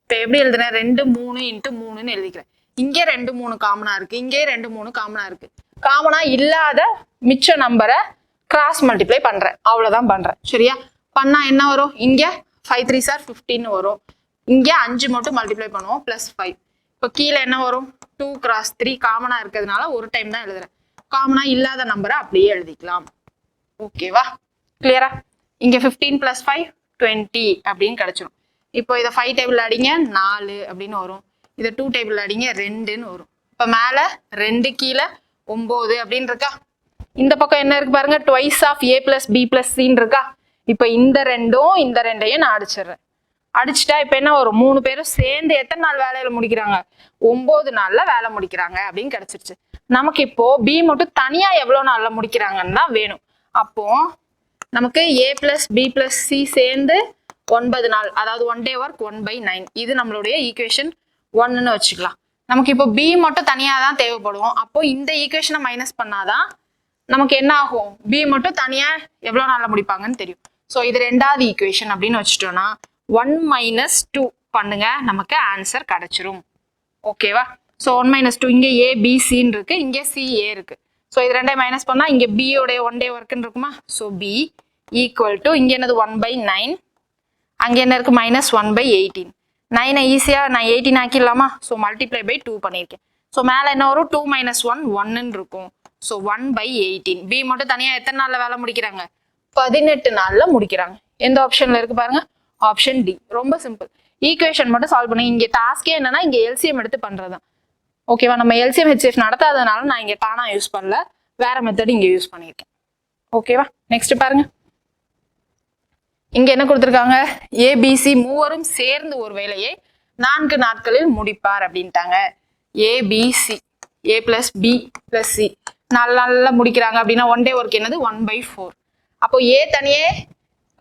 இப்போ எப்படி எழுதுறேன் 2 3 × 3ன்னு எழுதிக்கிறேன். இங்கே 2 3 காமனா இருக்கு, இங்கே 2 3 காமனா இருக்கு. காமனா இல்லாத மிச்ச நம்பரை கிராஸ் மல்டிப்ளை பண்றேன், அவ்வளவுதான் பண்றேன். சரியா? பண்ணா என்ன வரும், இங்க 5 3s are 15 வரும். இங்க 5 மட்டும் மல்டிப்ளை பண்ணுவோம் +5. இப்போ கீழே என்ன வரும் 2 cross 3 காமனா இருக்கிறதுனால ஒரு டைம் தான் எழுதுறேன். காமனா இல்லாத நம்பரை அப்படியே எழுதிக்கலாம். ஓகேவா? கிளியரா? இங்க 15 + 5 20 அப்படின்னு கிடைச்சிடும். இப்போ இதை 5 டேபிள் அடிங்க 4 அப்படின்னு வரும். இதை 2 டேபிள் அடிங்க 2ன்னு வரும். இப்போ மேல 2 கீழே 9 அப்படின்னு இருக்கா. இந்த பக்கம் என்ன இருக்கு பாருங்க, twice of a + b + c இருக்கா. இப்போ இந்த 2ம் இந்த 2ஐயும் நான் அடிச்சிடுறேன். அடிச்சுட்டா இப்போ என்ன வரும், 3 பேரும் சேர்ந்து எத்தனை நாள் வேலையில முடிக்கிறாங்க 9 நாள்ல வேலை முடிக்கிறாங்க அப்படின்னு கிடைச்சிருச்சு. நமக்கு இப்போ b மட்டும் தனியா எவ்வளவு நாள்ல முடிக்கிறாங்கன்னு தான் வேணும். அப்போ நமக்கு a + b + c சேர்ந்து 9 நாள், அதாவது 1 day work 1/9. இது நம்மளுடைய ஈக்குவேஷன் 1ன்னு வச்சுக்கலாம். நமக்கு இப்போ b மட்டும் தனியா தான் தேவைப்படும். அப்போ இந்த ஈக்குவேஷனை மைனஸ் பண்ணாதான் நமக்கு என்ன ஆகும், b மட்டும் தனியா எவ்வளவு நாள்ல முடிப்பாங்கன்னு தெரியும். ஸோ இது 2வது ஈக்குவேஷன் அப்படின்னு வச்சுட்டோம்னா 1 - 2 பண்ணுங்க, நமக்கு ஆன்சர் கிடைச்சிரும். ஓகேவா? ஸோ 1 - 2 இங்கே a b cன்னு இருக்கு, இங்கே c a இருக்கு. ஸோ இது 2ஐயும் மைனஸ் பண்ணா இங்கே b உடைய 1 day ஒர்க்குன்னு இருக்குமா. ஸோ b = இங்க என்னது 1/9, அங்கே என்ன இருக்கு -1/18. 9 ஈஸியா நான் 18 ஆக்கிடலாமா. ஸோ மல்டிப்ளை பை 2 பண்ணியிருக்கேன். ஸோ மேலே என்ன வரும் 2 - 1 1ன்னு இருக்கும். ஸோ 1/18. b மட்டும் தனியா எத்தனை நாள்ல வேலை முடிக்கிறாங்க 18 நாள்ல முடிக்கிறாங்க. எந்த ஆப்ஷன்ல இருக்கு பாருங்க, ஆப்ஷன் டி. ரொம்ப சிம்பிள். ஈக்குவேஷன் மட்டும் சால்வ் பண்ணி இங்க டாஸ்கே என்னன்னா இங்க LCM எடுத்து பண்றதுதான். ஓகேவா? நம்ம LCM HCF நடத்தாதனால நான் இங்க டானா யூஸ் பண்ணல, வேற மெத்தட் இங்க யூஸ் பண்ணியிருக்கேன். ஓகேவா? நெக்ஸ்ட் பாருங்க, இங்க என்ன கொடுத்துருக்காங்க, ABC மூவரும் சேர்ந்து ஒரு வேலையை 4 நாட்களில் முடிப்பார் அப்படின்ட்டாங்க. ABC a + b + c 4 நாள்ல முடிக்கிறாங்க அப்படின்னா 1 day ஒர்க் என்னது 1/4. அப்போ a தனியே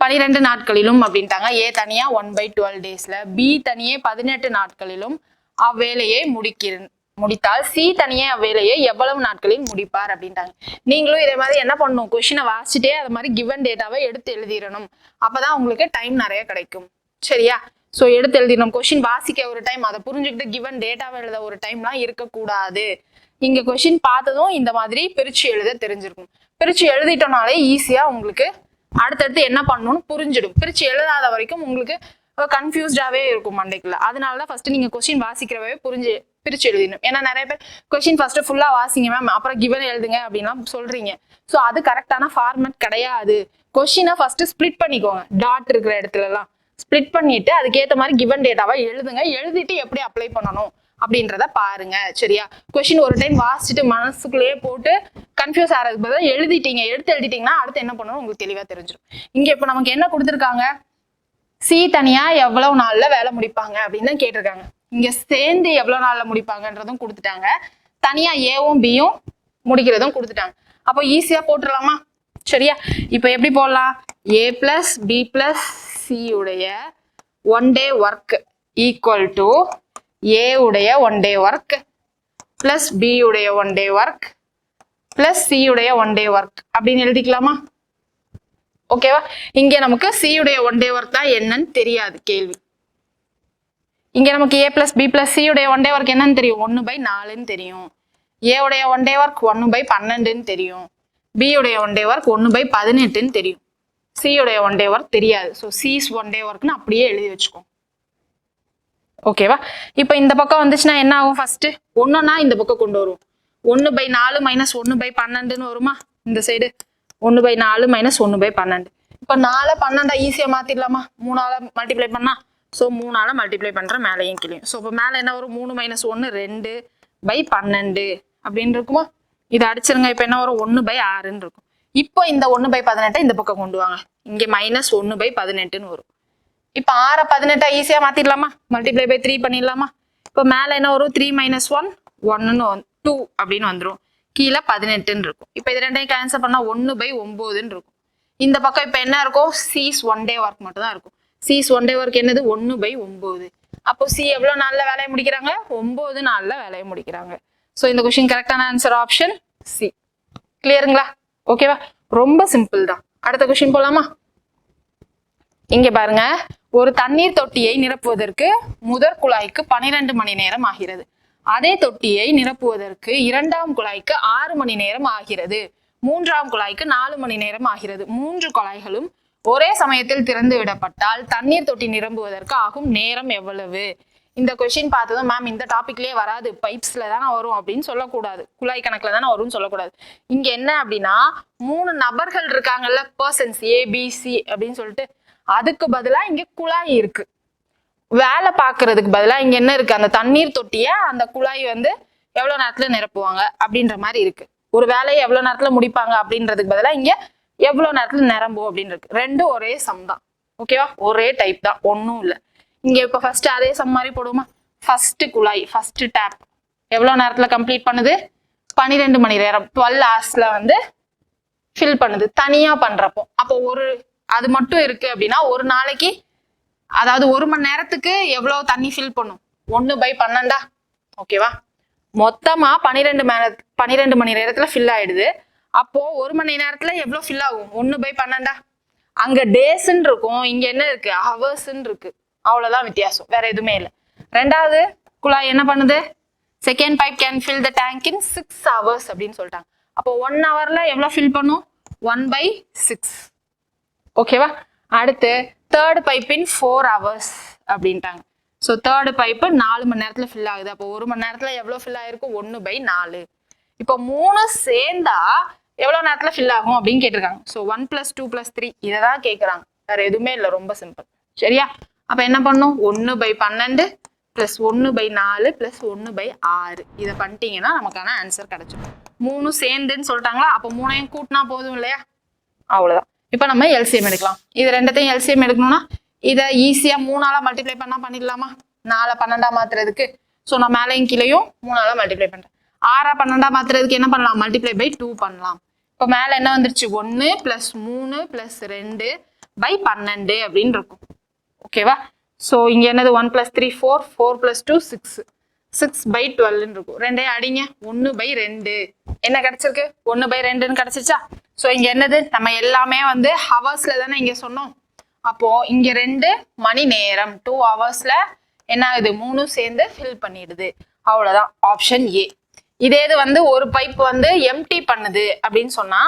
12 நாட்களிலும் அப்படின்ட்டாங்க. a தனியா 1/12 daysல, b தனியே 18 நாட்களிலும் அவ்வேலையை முடித்தால் c தனியே அவ்வேலையை எவ்வளவு நாட்களில் முடிப்பார் அப்படின்ட்டாங்க. நீங்களும் இதே மாதிரி என்ன பண்ணணும், கொஸ்டினை வாசிச்சுட்டே அது மாதிரி கிவன் டேட்டாவை எடுத்து எழுதிடணும். அப்பதான் உங்களுக்கு டைம் நிறைய கிடைக்கும். சரியா? ஸோ எடுத்து எழுதிடணும். கொஸ்டின் வாசிக்க ஒரு டைம், அதை புரிஞ்சுக்கிட்டு கிவன் டேட்டாவை எழுத ஒரு டைம்லாம் இருக்கக்கூடாது. இங்க கொஸ்டின் பார்த்ததும் இந்த மாதிரி பிரிச்சு எழுத தெரிஞ்சிருக்கும். பிரிச்சு எழுதிட்டோம்னாலே ஈஸியா உங்களுக்கு அடுத்தடுத்து என்ன பண்ணணும்னு புரிஞ்சிடும். பிரிச்சு எழுதாத வரைக்கும் உங்களுக்கு கன்ஃபியூஸ்டாவே இருக்கும் மண்டைக்குள்ள. அதனாலதான் ஃபர்ஸ்ட் நீங்க கொஸ்டின் வாசிக்கிறவே பிரிச்சு எழுதிடணும். ஏன்னா நிறைய பேர் கொஸ்டின் ஃபர்ஸ்ட் ஃபுல்லா வாசிங்க மேம் அப்புறம் கிவன் எழுதுங்க அப்படின்லாம் சொல்றீங்க. ஸோ அது கரெக்டான ஃபார்மேட் கிடையாது. கொஸ்டினை ஃபர்ஸ்ட் ஸ்பிளிட் பண்ணிக்கோங்க, டாட் இருக்கிற இடத்துல எல்லாம் ஸ்பிளிட் பண்ணிட்டு அதுக்கேற்ற மாதிரி கிவன் டேட்டாவை எழுதுங்க. எழுதிட்டு எப்படி அப்ளை பண்ணணும் அப்படின்றத பாருங்க. சரியா? கொஸ்டின் ஒரு டைம் வாசிச்சுட்டு மனசுக்குள்ளேயே போட்டு கன்ஃபியூஸ் ஆகிறதுக்கு பதிலாக எடுத்து எழுதிட்டீங்கன்னா அடுத்து என்ன பண்ணணும் உங்களுக்கு தெளிவா தெரிஞ்சிடும். இங்க இப்போ நமக்கு என்ன கொடுத்துருக்காங்க, சி தனியா எவ்வளவு நாள்ல வேலை முடிப்பாங்க அப்படின்னு தான் கேட்டிருக்காங்க. இங்க சேர்ந்து எவ்வளவு நாள்ல முடிப்பாங்கன்றதும் கொடுத்துட்டாங்க, தனியா ஏவும் பியும் முடிக்கிறதும் கொடுத்துட்டாங்க. அப்போ ஈஸியா போட்டுடலாமா. சரியா? இப்போ எப்படி போடலாம், a + b + c உடைய 1 day work equal to a உடைய 1 day ஒர்க் பிளஸ் b உடைய 1 day ஒர்க் பிளஸ் c உடைய 1 day ஒர்க் அப்படின்னு எழுதிக்கலாமா. ஓகேவா? இங்க நமக்கு c உடைய 1 day ஒர்க் தான் என்னன்னு தெரியாது கேள்வி. இங்க நமக்கு a + b + c உடைய 1 day ஒர்க் என்னன்னு தெரியும், 1/4ன்னு தெரியும். a உடைய 1 day ஒர்க் 1/12ன்னு தெரியும். b உடைய 1 day ஒர்க் 1/18ன்னு தெரியும். c உடைய 1 day ஒர்க் தெரியாது. ஸோ c's 1 day ஒர்க்னு அப்படியே எழுதி வச்சுக்கோ. ஓகேவா? இப்போ இந்த பக்கம் வந்துச்சுன்னா என்ன ஆகும், ஃபர்ஸ்ட் ஒன்னொன்னா இந்த பக்கம் கொண்டு வரும். 1/4 மைனஸ் 1/12 வருமா? இந்த சைடு 1/4 மைனஸ் 1/12. இப்போ 4 12 ஈஸியா மாத்திடலாமா? 3ஆல மல்டிப்ளை பண்ணா. ஸோ 3ஆல மல்டிப்ளை பண்ற மேலையும் கீழையும். ஸோ இப்போ மேல என்ன வரும்? 3 மைனஸ் 1 2/12 அப்படின்னு இருக்குமா? இதை அடிச்சிருங்க. இப்போ என்ன வரும்? 1/6ன்னு இருக்கும். இப்போ இந்த 1/18 இந்த பக்கம் கொண்டு வாங்க. இங்க மைனஸ் 1/18ன்னு வரும். இப்போ 6 18 ஈஸியா மாத்திடலாமா? மல்டிப்ளை பை 3 பண்ணிடலாமா? இப்போ மேல என்ன வரும்? 3 மைனஸ் 1 1ன்னு 2 அப்படின்னு வந்துடும். கீழே 18ன்னு இருக்கும். இப்போ இது ரெண்டையும் கேன்சல் பண்ணா 1/9ன்னு இருக்கும். இந்த பக்கம் இப்போ என்ன இருக்கும்? சீஸ் 1 டே ஒர்க் மட்டும் தான் இருக்கும். சீஸ் 1 டே ஒர்க் என்னது? 1/9. அப்போ சி எவ்வளவு நாள்ல வேலையை முடிக்கிறாங்க? 9 நாள்ல வேலையை முடிக்கிறாங்க. ஸோ இந்த கொஸ்டின் கரெக்டான ஆன்சர் ஆப்ஷன் சி. கிளியருங்களா? ஓகேவா? ரொம்ப சிம்பிள் தான். அடுத்த கொஸ்டின் போலாமா? இங்க பாருங்க, ஒரு தண்ணீர் தொட்டியை நிரப்புவதற்கு முதற் குழாய்க்கு 12 மணி நேரம் ஆகிறது. அதே தொட்டியை நிரப்புவதற்கு இரண்டாம் குழாய்க்கு 6 மணி நேரம் ஆகிறது. மூன்றாம் குழாய்க்கு 4 மணி நேரம் ஆகிறது. 3 குழாய்களும் ஒரே சமயத்தில் திறந்து விடப்பட்டால் தண்ணீர் தொட்டி நிரம்புவதற்கு ஆகும் நேரம் எவ்வளவு? இந்த கொஸ்டின் பார்த்ததும் மேம் இந்த டாபிக்லயே வராது, பைப்ஸ்ல தானே வரும் அப்படின்னு சொல்லக்கூடாது, குழாய் கணக்குல தானே வரும்னு சொல்லக்கூடாது. இங்க என்ன அப்படின்னா 3 நபர்கள் இருக்காங்கல்ல, பர்சன்ஸ் ABC அப்படின்னு சொல்லிட்டு, அதுக்கு பதிலா இங்க குழாய் இருக்கு. வேலை பாக்குறதுக்கு பதிலா இங்க என்ன இருக்கு? அந்த தண்ணீர் தொட்டிய அந்த குழாய் வந்து எவ்வளவு நேரத்துல நிரப்புவாங்க அப்படின்ற மாதிரி இருக்கு. ஒரு வேலையை எவ்வளவு நேரத்துல முடிப்பாங்க அப்படின்றதுக்கு பதிலா இங்க எவ்வளவு நேரத்துல நிரம்பும் அப்படின்னு இருக்கு. ரெண்டும் ஒரே சம் தான். ஓகேவா? ஒரே டைப் தான், ஒன்னும் இல்ல. இங்க இப்ப ஃபர்ஸ்ட் அதே சம் மாதிரி போடுவோமா? ஃபர்ஸ்ட் குழாய், ஃபர்ஸ்ட் டேப் எவ்வளவு நேரத்துல கம்ப்ளீட் பண்ணுது? 12 மணி நேரம், 12 ஹவர்ஸ்ல வந்து ஃபில் பண்ணுது தனியா பண்றப்போ. அப்போ ஒரு அது மட்டும் இருக்கு அப்படின்னா ஒரு நாளைக்கு, அதாவது 1 மணி நேரத்துக்கு எவ்வளவு தண்ணி ஃபில் பண்ணும்? 1/12. ஓகேவா? மொத்தமா 12 மணி நேரத்துல ஃபில் ஆயிடுது. அப்போ 1 மணி நேரத்துல எவ்வளவு ஃபில் ஆகும்? 1/12. அங்க டேஸ்ன்னு இருக்கும், இங்க என்ன இருக்கு? ஹவர்ஸ்ன்னு இருக்கு. அவ்வளவுதான் வித்தியாசம், வேற எதுவுமே இல்லை. ரெண்டாவது குழாய் என்ன பண்ணுது? Second pipe can fill the tank in 6 hours அப்படின்னு சொல்லிட்டாங்க. அப்போ 1 hourல எவ்வளவு ஃபில் பண்ணும்? 1/6. ஓகேவா? அடுத்து தேர்ட் பைப் இன் 4 hours அப்படின்ட்டாங்க. ஸோ தேர்ட் பைப்பு 4 மணி நேரத்துல ஃபில் ஆகுது. அப்போ 1 மணி நேரத்துல எவ்வளவு ஃபில் ஆயிருக்கும்? 1/4. இப்போ 3 சேர்ந்தா எவ்வளவு நேரத்துல ஃபில் ஆகும் அப்படின்னு கேட்டிருக்காங்க. ஸோ 1 + 2 + 3 இதை தான் கேட்குறாங்க, வேற எதுவுமே இல்லை. ரொம்ப சிம்பிள். சரியா? அப்ப என்ன பண்ணும்? 1/12 + 1/4 + 1/6 இதை பண்ணிட்டீங்கன்னா நமக்கான ஆன்சர் கிடைச்சிடும். 3 சேர்ந்துன்னு சொல்லிட்டாங்களா? அப்போ 3ஐயும் கூட்டினா போதும் இல்லையா? அவ்வளவுதான். இப்ப நம்ம எல்சிஎம் எடுக்கலாம். இது ரெண்டத்தையும் எல்சிஎம் எடுக்கணும்னா இதை ஈஸியா 3ஆல மல்டிப்ளை பண்ணா பண்ணிடலாமா? 4 12 மாத்துறதுக்கு. ஸோ நான் மேலையும் கீழையும் 3ஆல மல்டிப்ளை பண்றேன். 6 12 மாத்துறதுக்கு என்ன பண்ணலாம்? மல்டிப்ளை பை 2 பண்ணலாம். இப்போ மேல என்ன வந்துருச்சு? 1 + 3 + 2/12 அப்படின்னு இருக்கும். ஓகேவா? ஸோ இங்க என்னது? 1 + 3 4 4 + 2 6 6/12 இருக்கும். ரெண்டையும் அடிங்க. 1/2 என்ன கிடைச்சிருக்கு? 1/2ன்னு கிடைச்சிச்சா? ஸோ இங்க என்னது? நம்ம எல்லாமே வந்து ஹவர்ஸ்ல தானே இங்க சொன்னோம். அப்போ இங்க 2 மணி நேரம் 2 ஹவர்ஸ்ல என்ன ஆகுது? 3 சேர்ந்து ஃபில் பண்ணிடுது. அவ்வளவுதான், ஆப்ஷன் ஏ. இதே இது வந்து ஒரு பைப் வந்து எம்டி பண்ணுது அப்படின்னு சொன்னா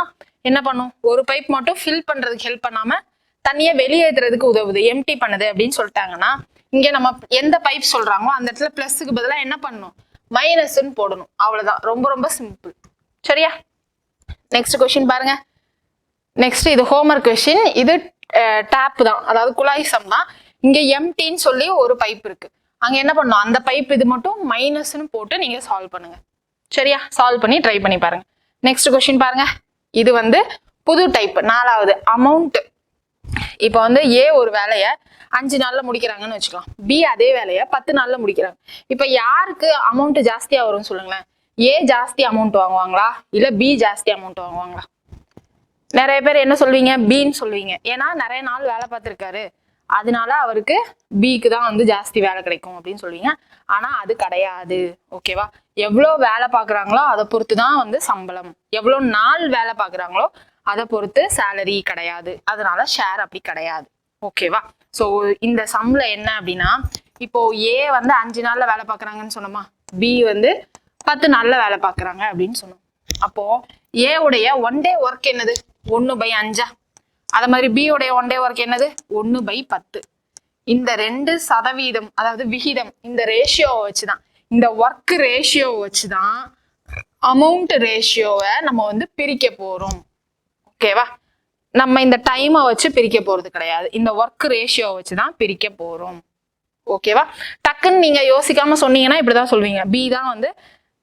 என்ன பண்ணும்? ஒரு பைப் மட்டும் ஃபில் பண்றதுக்கு ஹெல்ப் பண்ணாம தண்ணியை வெளியேற்றுறதுக்கு உதவுது, எம்டி பண்ணுது அப்படின்னு சொல்லிட்டாங்கன்னா இங்க நம்ம எந்த பைப் சொல்றாங்களோ அந்த இடத்துல பிளஸ்க்கு பதிலா என்ன பண்ணணும்? மைனஸ்ன்னு போடணும். அவ்வளவுதான், ரொம்ப ரொம்ப சிம்பிள். சரியா? நெக்ஸ்ட் கொஸ்டின் பாருங்க. நெக்ஸ்ட் இது ஹோம்வொர்க் கொஸ்டின். இது டேப் தான், அதாவது குழாய் சம் தான். இங்க எம்டின்னு சொல்லி ஒரு பைப் இருக்கு. அங்க என்ன பண்ணும்? அந்த பைப் இது மட்டும் மைனஸ்ன்னு போட்டு நீங்க சால்வ் பண்ணுங்க. சரியா? சால்வ் பண்ணி ட்ரை பண்ணி பாருங்க. நெக்ஸ்ட் கொஸ்டின் பாருங்க. இது வந்து புது டைப், 4வது அமௌண்ட். இப்போ வந்து ஏ ஒரு வேலையை 5 நாள்ல முடிக்கிறாங்கன்னு வச்சுக்கலாம். பி அதே வேலையை 10 நாள்ல முடிக்கிறாங்க. இப்போ யாருக்கு அமௌண்ட் ஜாஸ்தியா வரும்னு சொல்லுங்களேன். ஏ ஜாஸ்தி அமௌண்ட் வாங்குவாங்களா இல்ல பி ஜாஸ்தி அமௌண்ட் வாங்குவாங்களா? நிறைய பேர் என்ன சொல்வீங்க? பின்னு சொல்வீங்க. ஏன்னா நிறைய நாள் வேலை பார்த்துருக்காரு, அதனால அவருக்கு பிக்கு தான் வந்து ஜாஸ்தி வேலை கிடைக்கும் அப்படின்னு சொல்லுவீங்க. ஆனா அது கிடையாது. ஓகேவா? எவ்வளோ வேலை பார்க்குறாங்களோ அதை பொறுத்து தான் வந்து சம்பளம். எவ்வளோ நாள் வேலை பார்க்குறாங்களோ அதை பொறுத்து சேலரி கிடையாது. அதனால ஷேர் அப்படி கிடையாது. ஓகேவா? ஸோ இந்த சம்ல என்ன அப்படின்னா, இப்போ ஏ வந்து 5 நாள்ல வேலை பார்க்குறாங்கன்னு சொன்னோமா, பி வந்து 10 நாள்ல வேலை பார்க்குறாங்க அப்படின்னு சொன்னோம். அப்போ ஏ உடைய 1 டே ஒர்க் என்னது? 1/5. அதே மாதிரி பி உடைய 1 டே ஒர்க் என்னது? 1/10. இந்த 2% அதாவது விகிதம், இந்த ரேஷியோவை வச்சுதான், இந்த ஒர்க் ரேஷியோவை வச்சுதான் அமௌண்ட் ரேஷியோவை நம்ம வந்து பிரிக்க போறோம். ஓகேவா? நம்ம இந்த டைமை வச்சு பிரிக்க போறது கிடையாது, இந்த ஒர்க் ரேஷியோ வச்சு தான் பிரிக்க போறோம். ஓகேவா? டக்குன்னு நீங்க யோசிக்காம சொன்னீங்கன்னா இப்படிதான் சொல்வீங்க, பி தான் வந்து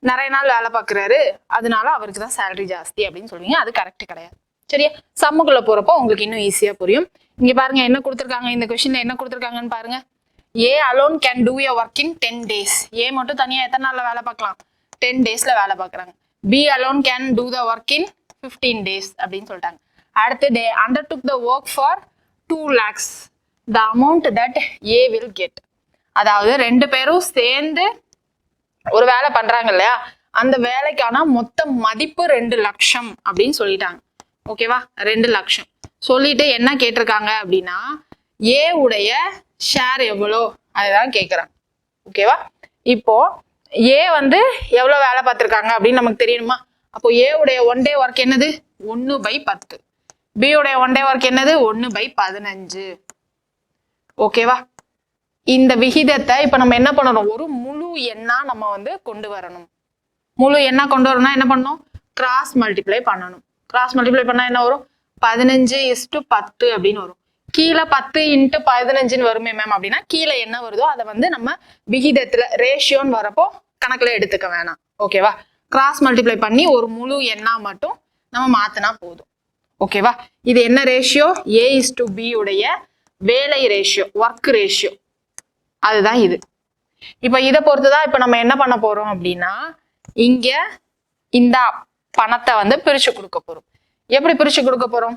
நிறைய நாள் வேலை பார்க்குறாரு அதனால அவருக்கு தான் சேலரி ஜாஸ்தி அப்படின்னு சொல்லுவீங்க. அது கரெக்ட் கிடையாது. சரியா? சம்முக்குள்ள போறப்போ உங்களுக்கு இன்னும் ஈஸியா புரியும். இங்க பாருங்க என்ன கொடுத்துருக்காங்க, இந்த கொஸ்டின்ல என்ன கொடுத்துருக்காங்கன்னு பாருங்க. ஏ alone can two your work in 10 days. ஏ மட்டும் தனியா எத்தனை நாள்ல வேலை பார்க்கலாம்? 10 daysல வேலை பார்க்குறாங்க. B alone can do the work in 15 days அப்படின்னு சொல்லிட்டாங்க. அடுத்து they undertook the work for 2 lakhs. The amount that A will get. அதாவது ரெண்டு பேரும் சேர்ந்து ஒரு வேலை பண்றாங்க இல்லையா, அந்த வேலைக்கான மொத்த மதிப்பு 2 லட்சம் அப்படின்னு சொல்லிட்டாங்க. ஓகேவா? 2 லட்சம் சொல்லிட்டு என்ன கேட்டிருக்காங்க அப்படின்னா ஏ உடைய ஷேர் எவ்வளோ அதுதான் கேட்குறாங்க. ஓகேவா? இப்போ ஏ வந்து எவ்வளோ வேலை பார்த்துருக்காங்க அப்படின்னு நமக்கு தெரியணுமா? அப்போ ஏ உடைய 1 day ஒர்க் என்னது? 1/10. பி உடைய 1 day ஒர்க் என்னது? 1/15. ஓகேவா? இந்த விகிதத்தை இப்ப நம்ம என்ன பண்ணணும், ஒரு முழு எண்ணா நம்ம வந்து கொண்டு வரணும். முழு எண்ணா கொண்டு வரணும்னா என்ன பண்ணணும்? கிராஸ் மல்டிப்ளை பண்ணணும். கிராஸ் மல்டிப்ளை பண்ணா என்ன வரும்? 15:10 அப்படின்னு வரும். கீழே 10 × 15 வருமே மேம் அப்படின்னா கீழே என்ன வருதோ அதை வந்து நம்ம விகிதத்துல ரேஷியோன்னு வரப்போ கணக்குல எடுத்துக்க வேணாம். ஓகேவா? கிராஸ் மல்டிப்ளை பண்ணி ஒரு முழு எண்ணா மட்டும் நம்ம மாத்தினா போதும். ஓகேவா? இது என்ன ரேஷியோ? A/B உடைய வேலை ரேஷியோ, ஒர்க் ரேஷியோ, அதுதான் இது. இப்ப இதை பொறுத்துதான் இப்ப நம்ம என்ன பண்ண போறோம் அப்படின்னா இங்க இந்த பணத்தை வந்து பிரிச்சு கொடுக்க போறோம். எப்படி பிரிச்சு கொடுக்க போறோம்?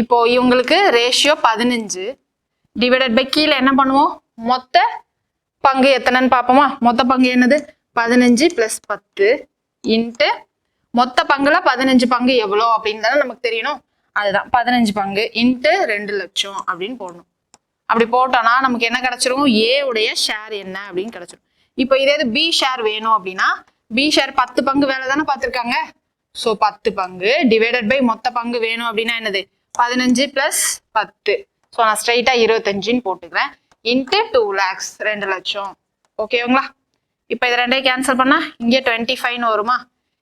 இப்போ இவங்களுக்கு ரேஷியோ 15 டிவைடட் பை கீழே என்ன பண்ணுவோம்? மொத்த பங்கு எத்தனைன்னு பார்ப்போமா? மொத்த பங்கு என்னது? 15 + 10 இன்ட்டு மொத்த பங்குல 15 பங்கு எவ்வளோ அப்படின்னு தானே நமக்கு தெரியணும். அதுதான் 15 பங்கு இன்ட்டு 2 லட்சம் அப்படின்னு போடணும். அப்படி போட்டோம்னா நமக்கு என்ன கிடைச்சிரும்? ஏ உடைய ஷேர் என்ன அப்படின்னு கிடைச்சிரும். இப்போ இதே இது பி ஷேர் வேணும் அப்படின்னா பி ஷேர் 10 பங்கு வேலை தானே பார்த்துருக்காங்க. ஸோ 10 பங்கு டிவைடட் பை மொத்த பங்கு வேணும் அப்படின்னா என்னது? 15 + 10. ஸோ நான் ஸ்ட்ரைட்டா 25ன்னு போட்டுக்கிறேன். இன்ட்டு 2 lakhs 2 லட்சம். ஓகேங்களா? இப்போ இது ரெண்டையும் கேன்சல் பண்ணா இங்கே 25ன்னு வருமா?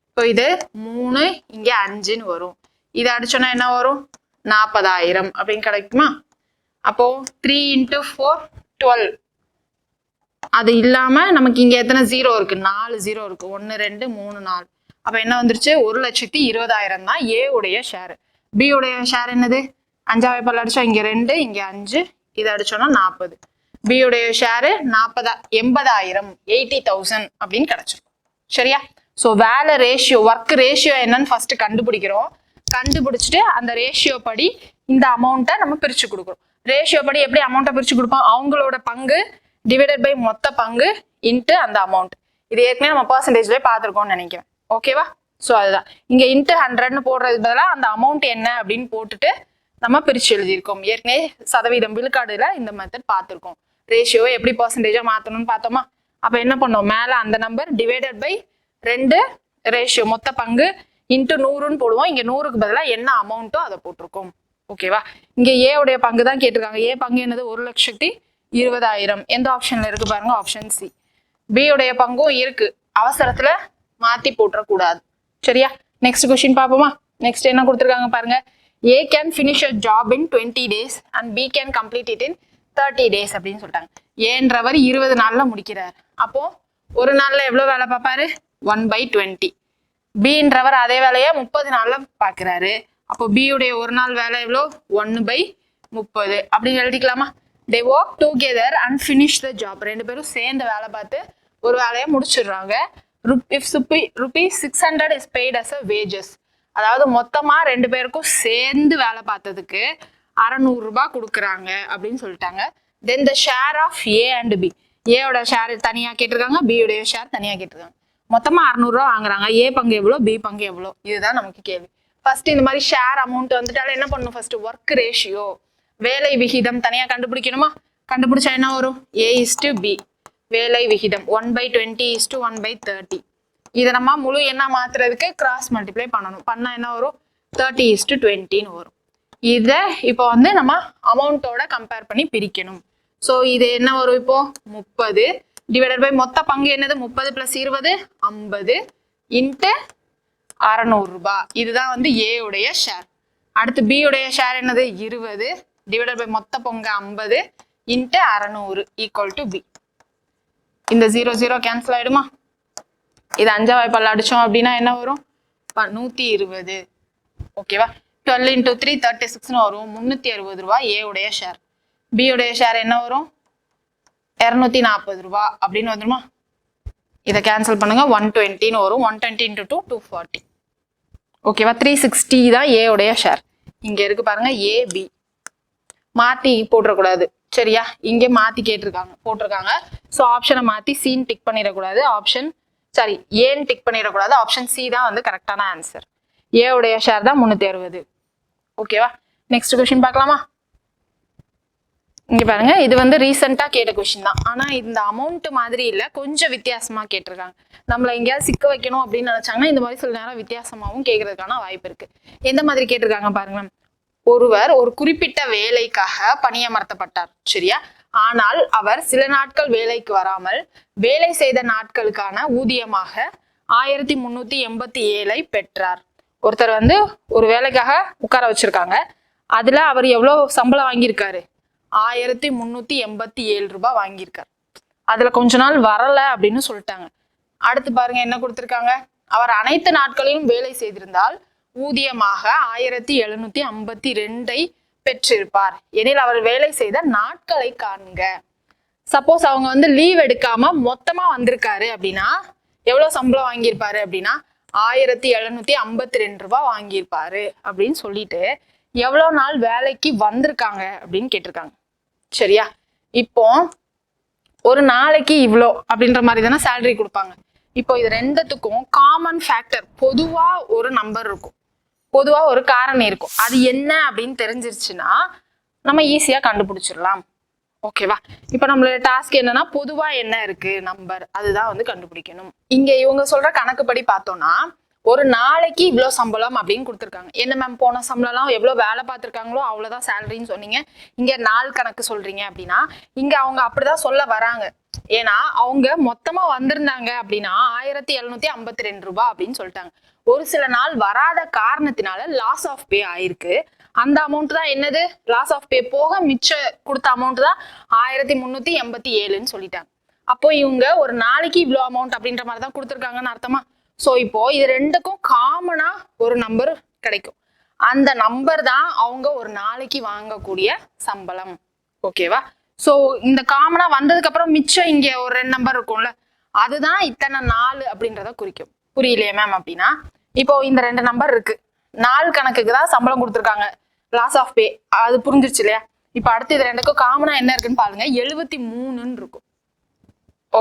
இப்போ இது 3 இங்கே 5ன்னு வரும். இதை அடிச்சோன்னா என்ன வரும்? 40,000 அப்படின்னு கிடைக்குமா? அப்போ 3 × 4 12. அது இல்லாம நமக்கு இங்க எத்தனை 0 இருக்கு? 4 0 இருக்கு. 1 2 3 4. அப்ப என்ன வந்துருச்சு? 1,20,000 தான் ஏ உடைய ஷேர். பி உடைய ஷேர் என்னது? 5 பல்ல அடிச்சா இங்க 2 இங்க 5, இதை அடிச்சோம்னா 40. பி உடைய ஷேர் 80,000 80,000 அப்படின்னு கிடைச்சிடும். சரியா? ஸோ வேலை ரேஷியோ, ஒர்க் ரேஷியோ என்னன்னு ஃபர்ஸ்ட் கண்டுபிடிக்கிறோம். கண்டுபிடிச்சிட்டு அந்த ரேஷியோ படி இந்த அமௌண்ட்டை நம்ம பிரிச்சு கொடுக்குறோம். ரேஷியோ படி எப்படி அமௌண்ட்டை பிரிச்சு கொடுப்போம்? அவங்களோட பங்கு டிவைடட் பை மொத்த பங்கு இன்ட்டு அந்த அமௌண்ட். இது ஏற்கனவே நம்ம பர்சன்டேஜ்லேயே பார்த்துருக்கோம்னு நினைக்கிறேன். ஓகேவா? ஸோ அதுதான் இங்கே இன்ட்டு 100ன்னு போடுறதுக்கு பதிலாக அந்த அமௌண்ட் என்ன அப்படின்னு போட்டுட்டு நம்ம பிரிச்சு எழுதியிருக்கோம். ஏற்கனவே சதவீதம் விழுக்காடுல இந்த மெத்தட் பார்த்துருக்கோம். ரேஷியோவை எப்படி பர்சன்டேஜாக மாற்றணும்னு பார்த்தோமா? அப்போ என்ன பண்ணோம்? மேலே அந்த நம்பர் டிவைடட் பை 2 ரேஷியோ மொத்த பங்கு இன்ட்டு 100ன்னு போடுவோம். இங்கே 100க்கு பதிலாக என்ன அமௌண்ட்டோ அதை போட்டிருக்கோம். ஓகேவா? இங்கே ஏ உடைய பங்கு தான் கேட்டிருக்காங்க. ஏ பங்கு என்னது? 1,20,000. எந்த ஆப்ஷன்ல இருக்கு பாருங்க? Option C. பி உடைய பங்கும் இருக்கு, அவசரத்துல மாத்தி போட்டுறக்கூடாது. சரியா? நெக்ஸ்ட் கொஸ்டின் பார்ப்போமா? நெக்ஸ்ட் என்ன கொடுத்துருக்காங்க பாருங்க. A can finish a job in 20 days and B can complete it in 30 days அப்படின்னு சொல்லிட்டாங்க. ஏன்றவர் 20 நாள்ல முடிக்கிறார். அப்போ ஒரு நாள்ல எவ்வளவு வேலை பார்ப்பாரு? 1/20. பின்றவர் அதே வேலையை 30 நாள்ல பாக்குறாரு. அப்போ பி உடைய ஒரு நாள் வேலை எவ்வளோ? 1/30 அப்படின்னு எழுதிக்கலாமா? They work together and finish the job. ரெண்டு பேரும் சேர்ந்து வேலை பார்த்து ஒரு வேலையை முடிச்சிடுறாங்க. If rupees 600 is paid as a wages. அதாவது மொத்தமா ரெண்டு பேருக்கும் சேர்ந்து வேலை பார்த்ததுக்கு 600 ரூபாய் கொடுக்குறாங்க அப்படின்னு சொல்லிட்டாங்க. Then the share of A and B. ஏயோட ஷேர் தனியா கேட்டிருக்காங்க, பியோடைய ஷேர் தனியா கேட்டிருக்காங்க. மொத்தமா 600 ரூபா வாங்குறாங்க. ஏ பங்கு எவ்வளோ, பி பங்கு எவ்வளோ, இதுதான் நமக்கு கேள்வி. ஃபர்ஸ்ட் இந்த மாதிரி ஷேர் அமௌண்ட் வந்துட்டாலும் என்ன பண்ணணும்? ஃபர்ஸ்ட் ஒர்க் ரேஷியோ, வேலை விகிதம் தனியா கண்டுபிடிக்கணுமா? கண்டுபிடிச்சா என்ன வரும்? A/B வேலை விகிதம் 1/20 = 1/30. இதை நம்ம முழு என்ன மாத்துறதுக்கு கிராஸ் மல்டிப்ளை பண்ணணும். பண்ணா என்ன வரும்? 30:20ன்னு வரும். இதை இப்போ வந்து நம்ம அமௌண்ட்டோட கம்பேர் பண்ணி பிரிக்கணும். ஸோ இது என்ன வரும்? இப்போ 30 டிவைடட் பை மொத்த பங்கு என்னது? 30 + 20 50 இன்ட்டு 600 ரூபாய். இதுதான் வந்து A உடைய ஷேர். அடுத்து B உடைய ஷேர் என்னது 20 டிவைடட் பை மொத்த பொங்க 50 இன்ட்டு 600 ஈக்குவல் டு B. இந்த 0 0 கேன்சல் ஆயிடுமா? இது 5 வாய்ப்பால் அடிச்சோம் அப்படின்னா என்ன வரும்? 120. ஓகேவா? 12 into 3 36 வரும். 360 ரூபாய் A உடைய ஷேர். B உடைய ஷேர் என்ன வரும்? 240 ரூபாய் அப்படின்னு வந்துருமா? இதை கேன்சல் பண்ணுங்க. 120 வரும். 120 into 2 240. ஓகேவா? 360 தான் A உடைய ஷேர். இங்க இருக்கு பாருங்க AB. மாத்தி போட்டுறக்கூடாது. சரியா? இங்கே மாத்தி கேட்டிருக்காங்க போட்டிருக்காங்க. ஸோ ஆப்ஷனை மாத்தி சீன் டிக் பண்ணிடக்கூடாது. ஏன்னு டிக் பண்ணிடக்கூடாது. ஆப்ஷன் சி தான் வந்து கரெக்டான ஆன்சர். A உடைய ஷேர் தான் 360. ஓகேவா? நெக்ஸ்ட் கொஸ்டின் பார்க்கலாமா? இங்க பாருங்க, இது வந்து ரீசெண்டா கேட்ட கொஸ்டின் தான். ஆனா இந்த அமௌண்ட் மாதிரி இல்ல, கொஞ்சம் வித்தியாசமா கேட்டிருக்காங்க. நம்மள எங்கேயாவது சிக்க வைக்கணும் அப்படின்னு நினைச்சாங்கன்னா இந்த மாதிரி சில நேரம் வித்தியாசமாவும் கேட்கறதுக்கான வாய்ப்பு இருக்கு. எந்த மாதிரி கேட்டிருக்காங்க பாருங்க. ஒருவர் ஒரு குறிப்பிட்ட வேலைக்காக பணியமர்த்தப்பட்டார். சரியா? ஆனால் அவர் சில நாட்கள் வேலைக்கு வராமல் வேலை செய்த நாட்களுக்கான ஊதியமாக 1387 பெற்றார். ஒருத்தர் வந்து ஒரு வேலைக்காக உட்கார வச்சிருக்காங்க. அதுல அவர் எவ்வளவு சம்பளம் வாங்கியிருக்காரு? 1387 ரூபாய் வாங்கியிருக்காரு. அதுல கொஞ்ச நாள் வரல அப்படின்னு சொல்லிட்டாங்க. அடுத்து பாருங்க என்ன கொடுத்திருக்காங்க. அவர் அனைத்து நாட்களிலும் வேலை செய்திருந்தால் ஊதியமாக 1752 பெற்றிருப்பார் எனில் அவர் வேலை செய்த நாட்களை காண்க. சப்போஸ் அவங்க வந்து லீவ் எடுக்காம மொத்தமா வந்திருக்காரு அப்படின்னா எவ்வளவு சம்பளம் வாங்கியிருப்பாரு அப்படின்னா 1752 ரூபாய் வாங்கியிருப்பாரு அப்படின்னு சொல்லிட்டு எவ்வளவு நாள் வேலைக்கு வந்திருக்காங்க அப்படின்னு கேட்டிருக்காங்க. சரியா? இப்போ ஒரு நாளைக்கு இவ்வளோ அப்படின்ற மாதிரி தானே சேலரி கொடுப்பாங்க. இப்போ இது ரெண்டுத்துக்கும் காமன் ஃபேக்டர், பொதுவா ஒரு நம்பர் இருக்கும், பொதுவா ஒரு காரணி இருக்கும். அது என்ன அப்படின்னு தெரிஞ்சிருச்சுன்னா நம்ம ஈஸியா கண்டுபிடிச்சிடலாம். ஓகேவா? இப்ப நம்மளோட டாஸ்க் என்னன்னா பொதுவா என்ன இருக்கு நம்பர், அதுதான் வந்து கண்டுபிடிக்கணும். இங்க இவங்க சொல்ற கணக்குப்படி பார்த்தோம்னா ஒரு நாளைக்கு இவ்வளவு சம்பளம் அப்படின்னு கொடுத்துருக்காங்க. என்ன மேம் போன சம்பளம்லாம் எவ்வளவு வேலை பார்த்துருக்காங்களோ அவ்வளவுதான் சேலரின்னு சொன்னீங்க, இங்க நாள் கணக்கு சொல்றீங்க அப்படின்னா இங்க அவங்க அப்படிதான் சொல்ல வராங்க. ஏன்னா அவங்க மொத்தமா வந்திருந்தாங்க அப்படின்னா 1752 ரூபாய் அப்படின்னு சொல்லிட்டாங்க. ஒரு சில நாள் வராத காரணத்தினால லாஸ் ஆஃப் பே ஆயிருக்கு. அந்த அமௌண்ட் தான் என்னது? லாஸ் ஆஃப் பே போக மிச்ச கொடுத்த அமௌண்ட் தான் 1387ன்னு சொல்லிட்டாங்க. அப்போ இவங்க ஒரு நாளைக்கு இவ்வளவு அமௌண்ட் அப்படின்ற மாதிரி தான் கொடுத்துருக்காங்கன்னு அர்த்தமா? சோ இப்போ இது ரெண்டுக்கும் காமனா ஒரு நம்பர் கிடைக்கும். அந்த நம்பர் தான் அவங்க ஒரு நாளைக்கு வாங்கக்கூடிய சம்பளம். ஓகேவா? சோ இந்த காமனா வந்ததுக்கு அப்புறம் மிச்சம் இங்க ஒரு 2 நம்பர் இருக்கும்ல, அதுதான் இத்தனை நாள் அப்படின்றத குறிக்கும். புரியலையே மேம் அப்படின்னா இப்போ இந்த 2 நம்பர் இருக்கு, நாள் கணக்குக்கு தான் சம்பளம் கொடுத்துருக்காங்க, லாஸ் ஆஃப் பே, அது புரிஞ்சிருச்சு இல்லையா? இப்ப அடுத்து இது ரெண்டுக்கும் காமனா என்ன இருக்குன்னு பாருங்க. 73ன்னு இருக்கும்.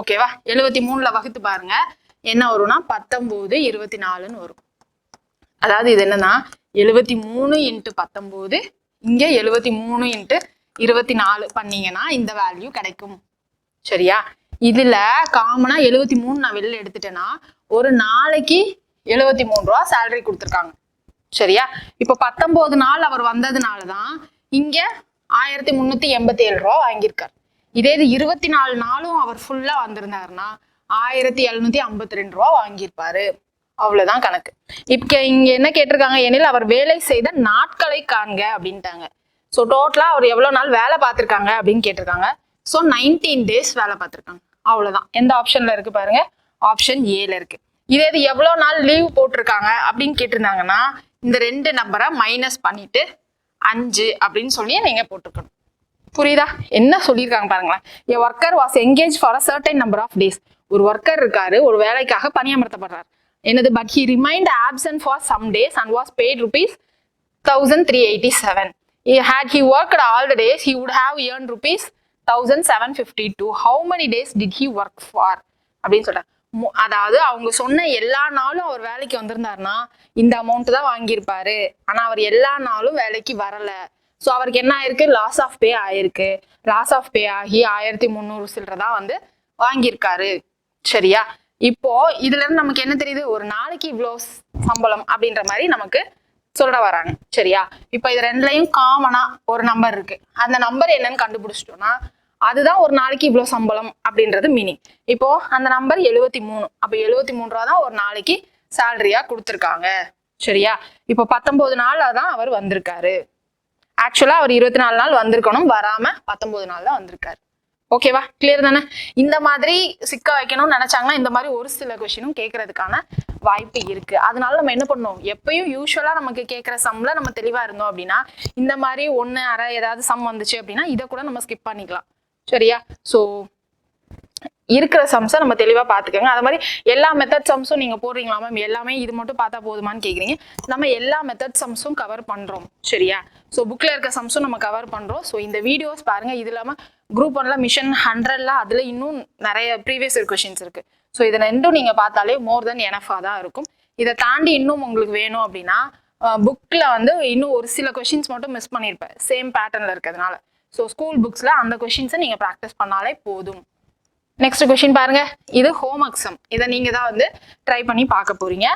ஓகேவா? 73ல வகுத்து பாருங்க என்ன வரும்னா 19 24ன்னு வரும். அதாவது இது என்னன்னா 73 × 19, இங்க 73 × 24 பண்ணீங்கன்னா இந்த வேல்யூ கிடைக்கும். சரியா? இதுல காமனா 73 நான் வெளில எடுத்துட்டேன்னா ஒரு நாளைக்கு 73 ரூபா சேலரி கொடுத்துருக்காங்க. சரியா? இப்ப 19 நாள் அவர் வந்ததுனாலதான் இங்க 1387 ரூபா வாங்கியிருக்காரு. இதே இது 24 நாளும் அவர் ஃபுல்லா வந்திருந்தாருன்னா 1752 ரூபா வாங்கியிருப்பாரு. அவ்வளவுதான் கணக்கு. இப்ப இங்க என்ன கேட்டிருக்காங்க எனில் அவர் வேலை செய்த நாட்களை காண்க அப்படின்ட்டாங்க. ஸோ டோட்டலா அவர் எவ்வளவு நாள் வேலை பார்த்திருக்காங்க அப்படின்னு கேட்டிருக்காங்க. ஸோ 19 days வேலை பார்த்திருக்காங்க. அவ்வளவுதான். எந்த ஆப்ஷன்ல இருக்கு பாருங்க? ஆப்ஷன் ஏல இருக்கு. இதே இது எவ்வளவு நாள் லீவ் போட்டிருக்காங்க அப்படின்னு கேட்டிருந்தாங்கன்னா இந்த 2 நம்பரை மைனஸ் பண்ணிட்டு 5 அப்படின்னு சொல்லி நீங்க போட்டுக்கணும். புரியுதா? என்ன சொல்லியிருக்காங்க பாருங்களேன். A worker was engaged for a certain number of days. ஒரு ஒர்க்கர் இருக்காரு, ஒரு வேலைக்காக பணியமர்த்தப்படுறார். என்னது? But he remained absent for some days and was paid rupees 1387. Had he worked all the days, he would have earned rupees 1752. How many days did he work for? அப்படின்னு சொல்றாங்க. அதாவது அவங்க சொன்ன எல்லா நாளும் அவர் வேலைக்கு வந்திருந்தாருன்னா இந்த அமௌண்ட் தான் வாங்கியிருப்பாரு. ஆனா அவர் எல்லா நாளும் வேலைக்கு வரல. ஸோ அவருக்கு என்ன ஆயிருக்கு? லாஸ் ஆஃப் பே ஆயிருக்கு. லாஸ் ஆஃப் பே ஆகி 1300 சில்லறதான் வந்து வாங்கியிருக்காரு. சரியா? இப்போ இதுல இருந்து நமக்கு என்ன தெரியுது? ஒரு நாளைக்கு இவ்வளோ சம்பளம் அப்படின்ற மாதிரி நமக்கு சொல்ல வராங்க. சரியா? இப்போ இது ரெண்டுலையும் காமனா ஒரு நம்பர் இருக்கு. அந்த நம்பர் என்னன்னு கண்டுபிடிச்சிட்டோம்னா அதுதான் ஒரு நாளைக்கு இவ்வளோ சம்பளம் அப்படின்றது மீனிங். இப்போ அந்த நம்பர் 73. அப்போ 73 ரூபா தான் ஒரு நாளைக்கு சேலரியா கொடுத்துருக்காங்க. சரியா? இப்போ 19 நாள் தான் அவர் வந்திருக்காரு. ஆக்சுவலா அவர் 24 நாள் வந்திருக்கணும், வராம 19 நாள் தான் வந்திருக்காரு. ஓகேவா? கிளியர் தானே? இந்த மாதிரி சிக்க வைக்கணும்னு நினைச்சாங்கன்னா இந்த மாதிரி ஒரு சில கொஸ்டினும் கேட்கறதுக்கான வாய்ப்பு இருக்கு. அதனால நம்ம என்ன பண்ணணும், எப்பயும் யூஸ்வலா நமக்கு கேட்கிற சம்ல நம்ம தெளிவா இருந்தோம் அப்படின்னா இந்த மாதிரி 1 அரை ஏதாவது சம் வந்துச்சு அப்படின்னா இதை கூட நம்ம ஸ்கிப் பண்ணிக்கலாம். சரியா? ஸோ இருக்கிற சம்ஸை நம்ம தெளிவா பாத்துக்கோங்க. அது மாதிரி எல்லா மெத்தட் சம்ஸும் நீங்க போடுறீங்களா மேம், எல்லாமே இது மட்டும் பார்த்தா போதுமான்னு கேக்குறீங்க. நம்ம எல்லா மெத்தட் சம்ஸும் கவர் பண்றோம். சரியா? ஸோ புக்ல இருக்க சம்ஸும் நம்ம கவர் பண்றோம். ஸோ இந்த வீடியோஸ் பாருங்க. இது இல்லாம குரூப் 1ல மிஷன் 100ல அதுல இன்னும் நிறைய ப்ரீவியஸ் இயர் கொஸ்டின்ஸ் இருக்கு. ஸோ இதை ரெண்டும் நீங்க பார்த்தாலே மோர் தென் எனஃபா தான் இருக்கும். இதை தாண்டி இன்னும் உங்களுக்கு வேணும் அப்படின்னா புக்ல வந்து இன்னும் ஒரு சில கொஸ்டின்ஸ் மட்டும் மிஸ் பண்ணியிருப்பேன் சேம் பேட்டர்ன்ல இருக்கிறதுனால. ஸோ ஸ்கூல் புக்ஸ்ல அந்த கொஸ்டின்ஸை நீங்க ப்ராக்டிஸ் பண்ணாலே போதும். நெக்ஸ்ட் கொஸ்டின் பாருங்க. இது ஹோம் ஒர்க் சம். இதை நீங்க தான் வந்து ட்ரை பண்ணி பார்க்க போறீங்க.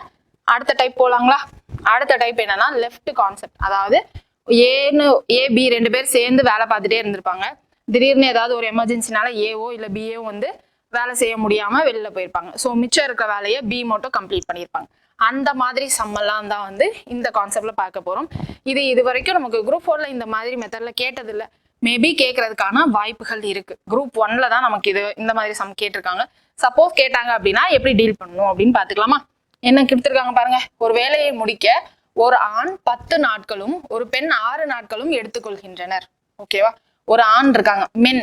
அடுத்த டைப் போலாங்களா? அடுத்த டைப் என்னன்னா லெஃப்ட் கான்செப்ட். அதாவது ஏபி 2 பேர் சேர்ந்து வேலை பார்த்துட்டே இருந்திருப்பாங்க. திடீர்னு ஏதாவது ஒரு எமர்ஜென்சினால ஏஓ இல்ல பிஏ வந்து வேலை செய்ய முடியாம வெளில போயிருப்பாங்க. ஸோ மிச்சம் இருக்க வேலையை பி மட்டும் கம்ப்ளீட் பண்ணியிருப்பாங்க. அந்த மாதிரி சம்மெல்லாம் தான் வந்து இந்த கான்செப்ட்ல பார்க்க போறோம். இது வரைக்கும் நமக்கு குரூப் 4ல இந்த மாதிரி மெத்தட்ல கேட்டதில்லை. மேபி கேட்கறதுக்கான வாய்ப்புகள் இருக்கு. குரூப் 1ல தான் நமக்கு இந்த மாதிரி சம் கேட்டிருக்காங்க. சப்போஸ் கேட்டாங்க அப்படின்னா எப்படி டீல் பண்ணணும் அப்படின்னு பாத்துக்கலாமா? என்ன கொடுத்துருக்காங்க பாருங்க. ஒரு வேலையை முடிக்க ஒரு ஆண் 10 நாட்களும் ஒரு பெண் 6 நாட்களும் எடுத்துக்கொள்கின்றனர். ஓகேவா? ஒரு ஆண் இருக்காங்க, மென்,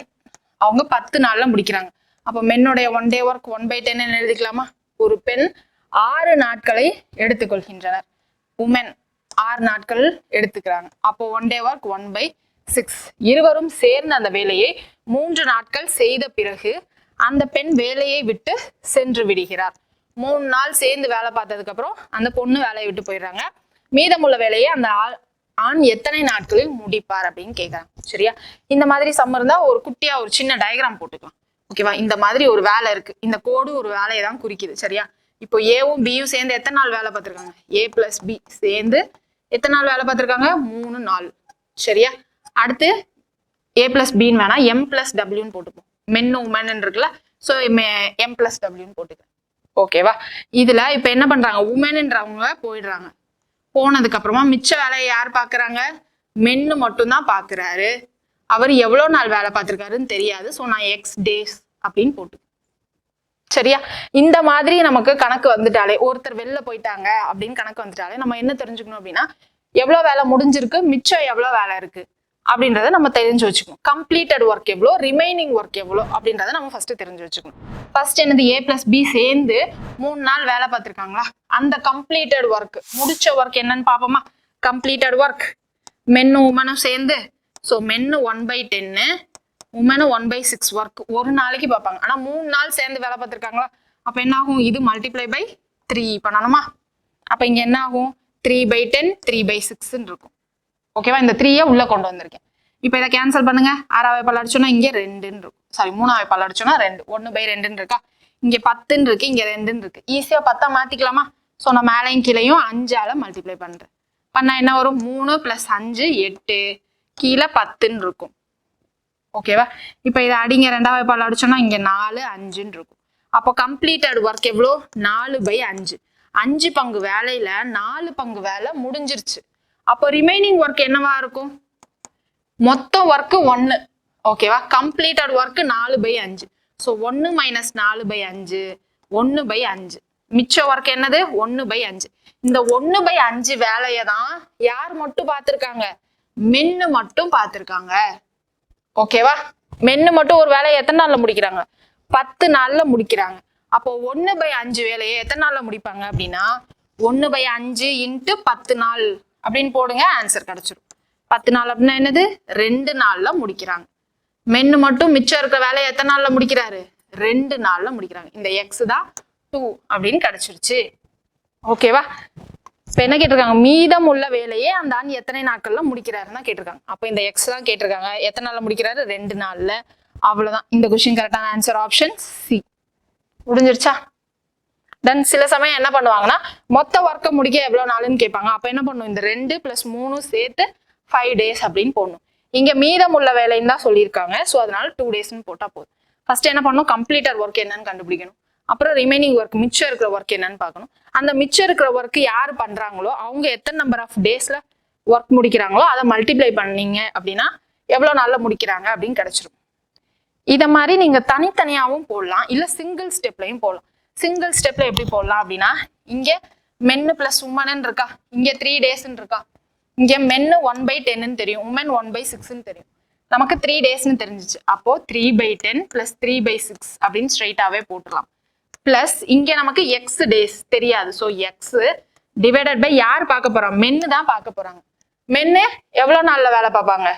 அவங்க 10 நாள்ல முடிக்கிறாங்க. அப்ப மென்னுடைய 1 டே ஒர்க் 1/10 எழுதிக்கலாமா? ஒரு பெண் 6 நாட்களை எடுத்துக்கொள்கின்றனர். உமன் 6 நாட்கள் எடுத்துக்கிறாங்க. அப்போ 1 டே ஒர்க் 1/6. இருவரும் சேர்ந்து அந்த வேலையை 3 நாட்கள் செய்த பிறகு அந்த பெண் வேலையை விட்டு சென்று விடுகிறார். 3 நாள் சேர்ந்து வேலை பார்த்ததுக்கு அப்புறம் அந்த பொண்ணு வேலையை விட்டு போயிடுறாங்க. மீதமுள்ள வேலையை அந்த ஆண் எத்தனை நாட்களில் முடிப்பார் அப்படின்னு கேட்கறாங்க. சரியா? இந்த மாதிரி சம் இருந்தா ஒரு குட்டியா ஒரு சின்ன டயக்ராம் போட்டுக்கலாம். ஓகேவா? இந்த மாதிரி ஒரு வேலை இருக்கு. இந்த கோடு ஒரு வேலையை தான் குறிக்குது. சரியா? இப்போ ஏவும் பியும் சேர்ந்து எத்தனை நாள் வேலை பார்த்திருக்காங்க? ஏ பிளஸ் பி சேர்ந்து எத்தனை நாள் வேலை பார்த்திருக்காங்க? 3 நாள். சரியா? அடுத்து ஏ பிளஸ் பின்னு வேணா எம் பிளஸ் டபிள்யூன்னு போட்டுப்போம். மென் உமன் இருக்குல்ல, ஸோ எம் பிளஸ் டபிள்யூன்னு போட்டுக்கிறேன். ஓகேவா? இதுல இப்ப என்ன பண்றாங்க, உமன்ன்றவங்க போயிடுறாங்க. போனதுக்கு அப்புறமா மிச்ச வேலையை யார் பாக்குறாங்க? மென்னு மட்டும் தான் பாக்குறாரு. அவர் எவ்வளவு நாள் வேலை பார்த்திருக்காருன்னு தெரியாது. ஸோ நான் எக்ஸ் டேஸ் அப்படின்னு போட்டு. சரியா? இந்த மாதிரி நமக்கு கணக்கு வந்துட்டாலே, ஒருத்தர் வெளில போயிட்டாங்க அப்படின்னு கணக்கு வந்துட்டாலே நம்ம என்ன தெரிஞ்சுக்கணும் அப்படின்னா எவ்வளவு வேலை முடிஞ்சிருக்கு, மிச்சம் எவ்வளவு வேலை இருக்கு அப்படின்றத நம்ம தெரிஞ்சு வச்சுக்கணும். கம்ப்ளீட்டட் ஒர்க் எவ்வளோ, ரிமைனிங் ஒர்க் எவ்வளோ அப்படின்றத நம்ம ஃபர்ஸ்ட் தெரிஞ்சு வச்சுக்கணும். ஃபர்ஸ்ட் என்னது, ஏ பிளஸ் பி சேர்ந்து 3 நாள் வேலை பார்த்திருக்காங்களா, அந்த கம்ப்ளீட்டட் ஒர்க், முடிச்ச ஒர்க் என்னன்னு பாப்போமா? கம்ப்ளீட்டட் ஒர்க் மென்னும் உமனும் சேர்ந்து, ஸோ மென்னு 1/10, உமனும் 1/6 ஒர்க் ஒரு நாளைக்கு பார்ப்பாங்க. ஆனா 3 நாள் சேர்ந்து வேலை பார்த்திருக்காங்களா, அப்ப என்ன ஆகும்? இது மல்டிப்ளை பை 3 பண்ணணுமா? அப்ப இங்க என்ன ஆகும்? 3/10 3/6 இருக்கும். ஓகேவா? இந்த 3 உள்ள கொண்டு வந்திருக்கேன். இப்ப இதை கேன்சல் பண்ணுங்க. 6ஆவது பல்ல அடிச்சோம்னா இங்க 2 இருக்கும். சாரி, 3ஆவது பல்ல அடிச்சோம்னா 2, 1/2 இருக்கா? இங்க 10 இருக்கு, இங்க 2 இருக்கு. ஈஸியா 10 மாத்திக்கலாமா? ஸோ நான் மேலையும் கீழையும் 5ஆல மல்டிப்ளை பண்றேன். பண்ணா என்ன வரும்? 3 + 5 8, கீழே 10 இருக்கும். ஓகேவா? இப்ப இதை அடிங்க. 2ஆவது பல்ல அடிச்சோம்னா இங்க 4 5 இருக்கும். அப்போ கம்ப்ளீட்டட் ஒர்க் எவ்வளோ? 4/5. 5 பங்கு வேலையில 4 பங்கு வேலை முடிஞ்சிருச்சு. அப்போ ரிமைனிங் ஒர்க் என்னவா இருக்கும்? மொத்த ஒர்க் 1. ஓகேவா? Completed work 4/5. ஸோ 1 - 4/5 1/5. மிச்ச ஒர்க் என்னது? 1/5. இந்த 1/5 வேலையை தான் யார் மட்டும் பார்த்திருக்காங்க? மென்னு மட்டும் பார்த்திருக்காங்க. ஓகேவா? மென்னு மட்டும் ஒரு வேலையை எத்தனை நாள்ல முடிக்கிறாங்க? 10 நாள்ல முடிக்கிறாங்க. அப்போ 1/5 வேலையை எத்தனை நாள்ல முடிப்பாங்க அப்படின்னா 1/5 × 10 நாள் அப்படின்னு போடுங்க, ஆன்சர் கிடைச்சிடும். 10 நாள் அப்படின்னா என்னது? 2 நாள்ல முடிக்கிறாங்க. மென்னு மட்டும் மிச்சம் இருக்க வேலையை எத்தனை நாள்ல முடிக்கிறாரு? 2 நாள்ல முடிக்கிறாங்க. இந்த எக்ஸ் தான் 2 அப்படின்னு கிடைச்சிருச்சு. ஓகேவா? இப்ப என்ன கேட்டிருக்காங்க? மீதம் உள்ள வேலையே அந்த ஆண் எத்தனை நாட்கள்ல முடிக்கிறாருன்னு தான் கேட்டிருக்காங்க. அப்போ இந்த எக்ஸ் தான் கேட்டிருக்காங்க. எத்தனை நாள்ல முடிக்கிறாரு? 2 நாள்ல. அவ்வளவுதான். இந்த கொஸ்டின் கரெக்டான ஆன்சர் ஆப்ஷன் சி. முடிஞ்சிருச்சா? தென் சில சமயம் என்ன பண்ணுவாங்கன்னா மொத்த ஒர்க்கை முடிக்க எவ்வளவு நாளுன்னு கேட்பாங்க. அப்ப என்ன பண்ணும்? இந்த 2 + 3 சேர்த்து 5 டேஸ் அப்படின்னு போடணும். இங்க மீதம் உள்ள வேலைன்னு தான் சொல்லியிருக்காங்க. ஸோ அதனால 2 டேஸ்ன்னு போட்டா போதும். ஃபர்ஸ்ட் என்ன பண்ணணும்? கம்ப்ளீட்டட் ஒர்க் என்னன்னு கண்டுபிடிக்கணும். அப்புறம் ரிமைனிங் ஒர்க் மிச்சம் இருக்கிற ஒர்க் என்னன்னு பார்க்கணும். அந்த மிச்சம் இருக்கிற ஒர்க் யார் பண்றாங்களோ அவங்க எத்தனை நம்பர் ஆஃப் டேஸ்ல ஒர்க் முடிக்கிறாங்களோ அதை மல்டிப்ளை பண்ணீங்க அப்படின்னா எவ்வளவு நாள்ல முடிக்கிறாங்க அப்படின்னு கிடைச்சிடும். இத மாதிரி நீங்க தனித்தனியாவும் போடலாம், இல்ல சிங்கிள் ஸ்டெப்லயும் போடலாம். சிங்கிள் ஸ்டெப்ல எப்படி போடலாம் அப்படின்னா, இங்க மென்னு பிளஸ் உமன் இருக்கா, இங்க 3 days இருக்கா, இங்க மென்னு 1/10 தெரியும், உமன் 1/6 தெரியும். நமக்கு 3 days தெரிஞ்சிச்சு. அப்போ 3/10 பிளஸ் 3/6 அப்படின்னு ஸ்ட்ரைட்டாவே போட்டுடலாம். பிளஸ் இங்க நமக்கு எக்ஸ் டேஸ் தெரியாது. ஸோ எக்ஸ் டிவைடட் பை யார் பார்க்க போறோம், மென்னு தான் பார்க்க போறாங்க. மென்னு எவ்வளவு நாள்ல வேலை பார்ப்பாங்க,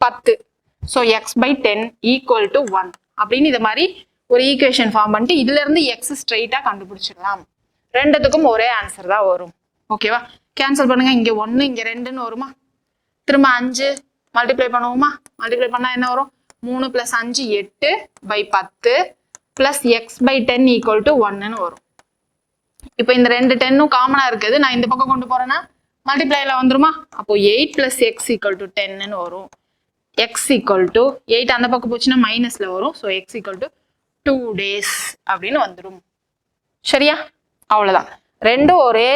10. ஸோ x/10 = 1 அப்படின்னு இதை மாதிரி ஒரு ஈக்குவேஷன் ஃபார்ம் பண்ணிட்டு இதுல இருந்து எக்ஸ் ஸ்ட்ரைட்டா கண்டுபிடிச்சிடலாம். ரெண்டுத்துக்கும் ஒரே ஆன்சர் தான் வரும். ஓகேவா? கேன்சல் பண்ணுங்க. இங்க 1 இங்க 2ன்னு வருமா, திரும்ப 5 மல்டிப்ளை பண்ணுவோமா, மல்டிப்ளை பண்ணா என்ன வரும், 3 + 5 8/10 பிளஸ் x/10 = 1ன்னு வரும். இப்போ இந்த 2 10ம் காமனா இருக்குது, நான் இந்த பக்கம் கொண்டு போறேன்னா மல்டிப்ளைல வந்துருமா, அப்போ 8 + x = 10ன்னு வரும். x = 8 அந்த பக்கம் போச்சுன்னா மைனஸ்ல வரும். ஸோ x = 2 days அப்படின்னு வந்துடும். சரியா? அவ்வளவுதான். ரெண்டும் ஒரே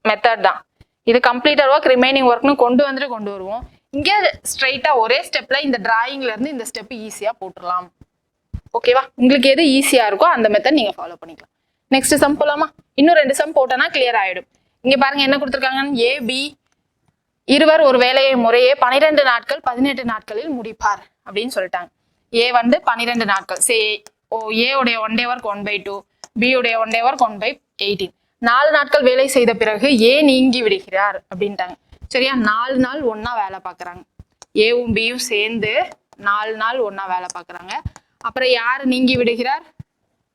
மெத்தட் தான். இது கம்ப்ளீட்டட் ஒர்க் ரிமைனிங் ஒர்க்னு கொண்டு வருவோம். இங்க ஸ்ட்ரைட்டா ஒரே ஸ்டெப்ல இந்த டிராயிங்ல இருந்து இந்த ஸ்டெப் ஈஸியா போட்டுடலாம். ஓகேவா? உங்களுக்கு எது ஈஸியா இருக்கோ அந்த மெத்தட் நீங்க ஃபாலோ பண்ணிக்கலாம். நெக்ஸ்ட் சம் போலாமா? இன்னும் 2 சம் போட்டோன்னா கிளியர் ஆயிடும். இங்க பாருங்க என்ன கொடுத்துருக்காங்கன்னு, AB இருவர் ஒரு வேலையை முறையே 12 நாட்கள் 18 நாட்களில் முடிப்பார் அப்படின்னு சொல்லிட்டாங்க. ஏ வந்து 12 நாட்கள், ஏ உடைய 1 day ஒர்க் 1/2, பி உடைய 1 day ஒர்க் 1/18. 4 நாட்கள் வேலை செய்த பிறகு ஏ நீங்கி விடுகிறார் அப்படின்ட்டாங்க. சரியா? 4 நாள் ஒன்னா வேலை பார்க்கறாங்க. ஏவும் பியும் சேர்ந்து 4 நாள் ஒன்னா வேலை பார்க்கறாங்க. அப்புறம் யார் நீங்கி விடுகிறார்,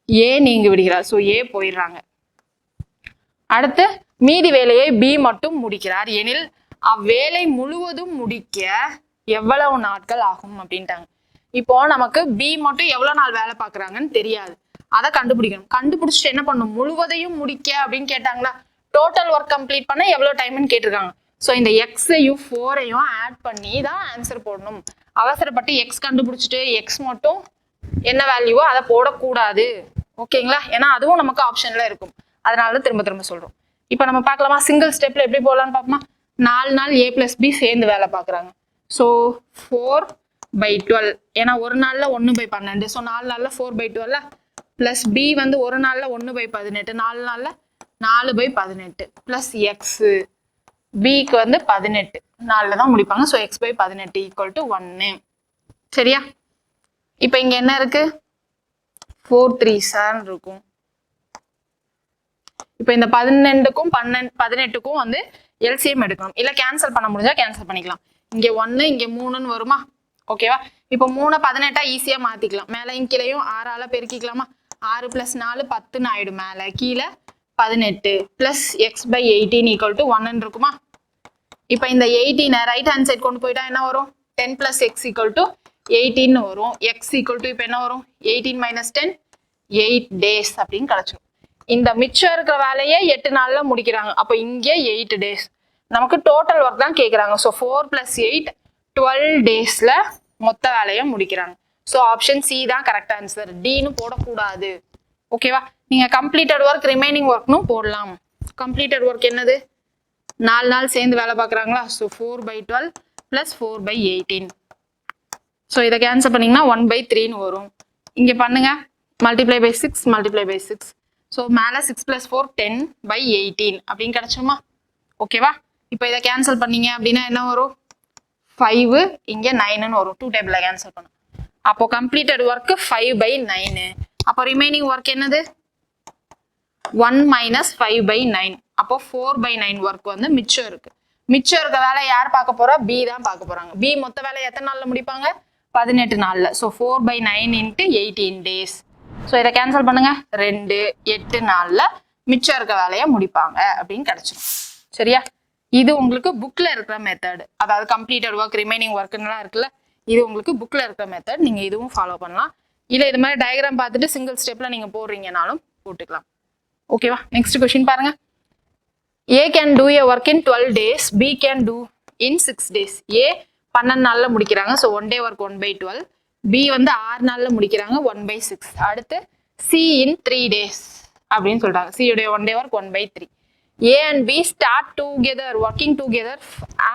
ஏ நீங்கி விடுகிறார். ஸோ ஏ போயிடுறாங்க. அடுத்து மீதி வேலையை பி மட்டும் முடிக்கிறார் எனில் அவ்வேலை முழுவதும் முடிக்க எவ்வளவு நாட்கள் ஆகும் அப்படின்ட்டாங்க. இப்போ நமக்கு பி மட்டும் எவ்வளவு நாள் வேலை பார்க்கறாங்கன்னு தெரியாது, அதை கண்டுபிடிக்கணும். கண்டுபிடிச்சிட்டு என்ன பண்ணணும், முழுவதையும் முடிக்க அப்படின்னு கேட்டாங்களா, டோட்டல் ஒர்க் கம்ப்ளீட் பண்ண எவ்வளவு டைம்னு கேட்டிருக்காங்க. ஸோ இந்த எக்ஸையும் 4ஐயும் ஆட் பண்ணி தான் ஆன்சர் போடணும். அவசரப்பட்டு எக்ஸ் கண்டுபிடிச்சிட்டு எக்ஸ் மட்டும் என்ன வேல்யூவோ அதை போடக்கூடாது. ஓகேங்களா? ஏன்னா அதுவும் நமக்கு ஆப்ஷன்ல இருக்கும். அதனால திரும்ப திரும்ப சொல்றோம். இப்போ நம்ம பார்க்கலாமா, சிங்கிள் ஸ்டெப்ல எப்படி போடலாம்னு பார்ப்போமா. 4 நாள் A + B சேர்ந்து வேலை பார்க்குறாங்க. ஸோ 4/12, ஏன்னா ஒரு நாள்ல 1/12. ஸோ 4 நாள்ல 4/12 பிளஸ் பி வந்து ஒரு நாள்ல 1/18, 4 நாள்ல 4/18 பிளஸ் எக்ஸ், பிக்கு வந்து 18 நாள்ல தான் முடிப்பாங்க. So x/18 = 1. சரியா? இப்போ இங்க என்ன இருக்கு, 4 3s இருக்கும். இப்போ இந்த 12க்கும் 18க்கும் வந்து எல்சிஎம் எடுக்கணும், இல்ல கேன்சல் பண்ண முடிஞ்சா கேன்சல் பண்ணிக்கலாம். இங்க 1 இங்க 3ன்னு வருமா. ஓகேவா? இப்போ 3 18 ஈஸியா மாத்திக்கலாம். மேலையும் கீழையும் 6ஆல பெருக்கிக்கலாமா. 6 + 4 10ன்னு ஆயிடும். மேல கீழே 18 பிளஸ் x/18 = 1ன்னு இருக்குமா. இப்போ இந்த 18 ரைட் ஹேண்ட் சைட் கொண்டு போயிட்டா என்ன வரும், 10 + x = 18 வரும். x = இப்போ என்ன வரும், 18 - 10 8 days அப்படின்னு கிடைச்சிடும். இந்த மிச்சம் இருக்கிற வேலையை 8 நாள்ல முடிக்கிறாங்க. அப்போ இங்கே 8 days. நமக்கு டோட்டல் ஒர்க் தான் கேட்குறாங்க. ஸோ 4 + 8 12 daysல மொத்த வேலையை முடிக்கிறாங்க. ஸோ ஆப்ஷன் சி தான் கரெக்ட் ஆன்சர். டின்னு போடக்கூடாது. ஓகேவா? நீங்க கம்ப்ளீட்டட் ஒர்க் ரிமைனிங் ஒர்க்னு போடலாம். கம்ப்ளீட்டட் ஒர்க் என்னது, 4 நாள் சேர்ந்து வேலை பார்க்குறாங்களா. ஸோ 4/12 + 4/18. ஸோ இதை கேன்சல் பண்ணீங்கன்னா 1/3ன்னு வரும். இங்க பண்ணுங்க, multiply by 6 multiply by 6. So மேலே 6 + 4 10/18 அப்படின்னு கிடைச்சிருமா. ஓகேவா? இப்போ இதை கேன்சல் பண்ணீங்க அப்படின்னா என்ன வரும், 5 இங்கே 9ன்னு வரும். 2 டேபிள்ல கேன்சல் பண்ணும். அப்போ கம்ப்ளீட்டட் ஒர்க் 5/9. அப்போ ரிமைனிங் ஒர்க் என்னது, 1 - 5/9. அப்போ 4/9 ஒர்க் வந்து மிச்சம் இருக்கு. மிச்சம் இருக்க வேலை யார் பார்க்க போறா, பி தான் பார்க்க போறாங்க. பி மொத்த வேலை எத்தனை நாள்ல முடிப்பாங்க, 18 நாள்ல. So 4/9 × 18 days. ஸோ இதை கேன்சல் பண்ணுங்க, 2 8 நாள்ல மிச்சம் இருக்க வேலையை முடிப்பாங்க அப்படின்னு கிடைச்சிடும். சரியா? இது உங்களுக்கு புக்ல இருக்கிற மெத்தட், அதாவது கம்ப்ளீட்டட் ஒர்க் ரிமைனிங் ஒர்க்லாம் இருக்குல்ல, இது உங்களுக்கு புக்ல இருக்கிற மெத்தட். நீங்க இதுவும் ஃபாலோ பண்ணலாம். இல்ல இது மாதிரி டயக்ராம் பார்த்துட்டு சிங்கிள் ஸ்டெப்ல நீங்க போடுறீங்கனாலும் போட்டுக்கலாம். ஓகேவா? நெக்ஸ்ட் क्वेश्चन பாருங்க. A can do a work in 12 days, B can do in 6 days. A 12 நாள்ல முடிக்கிறாங்க. So 1 day work 1/12. B வந்து 6 நாள்ல முடிக்கிறாங்க 1/6. அடுத்து C in 3 days அப்படின்னு சொல்றாங்க. C உடைய 1 day work 1/3. A and B start together working together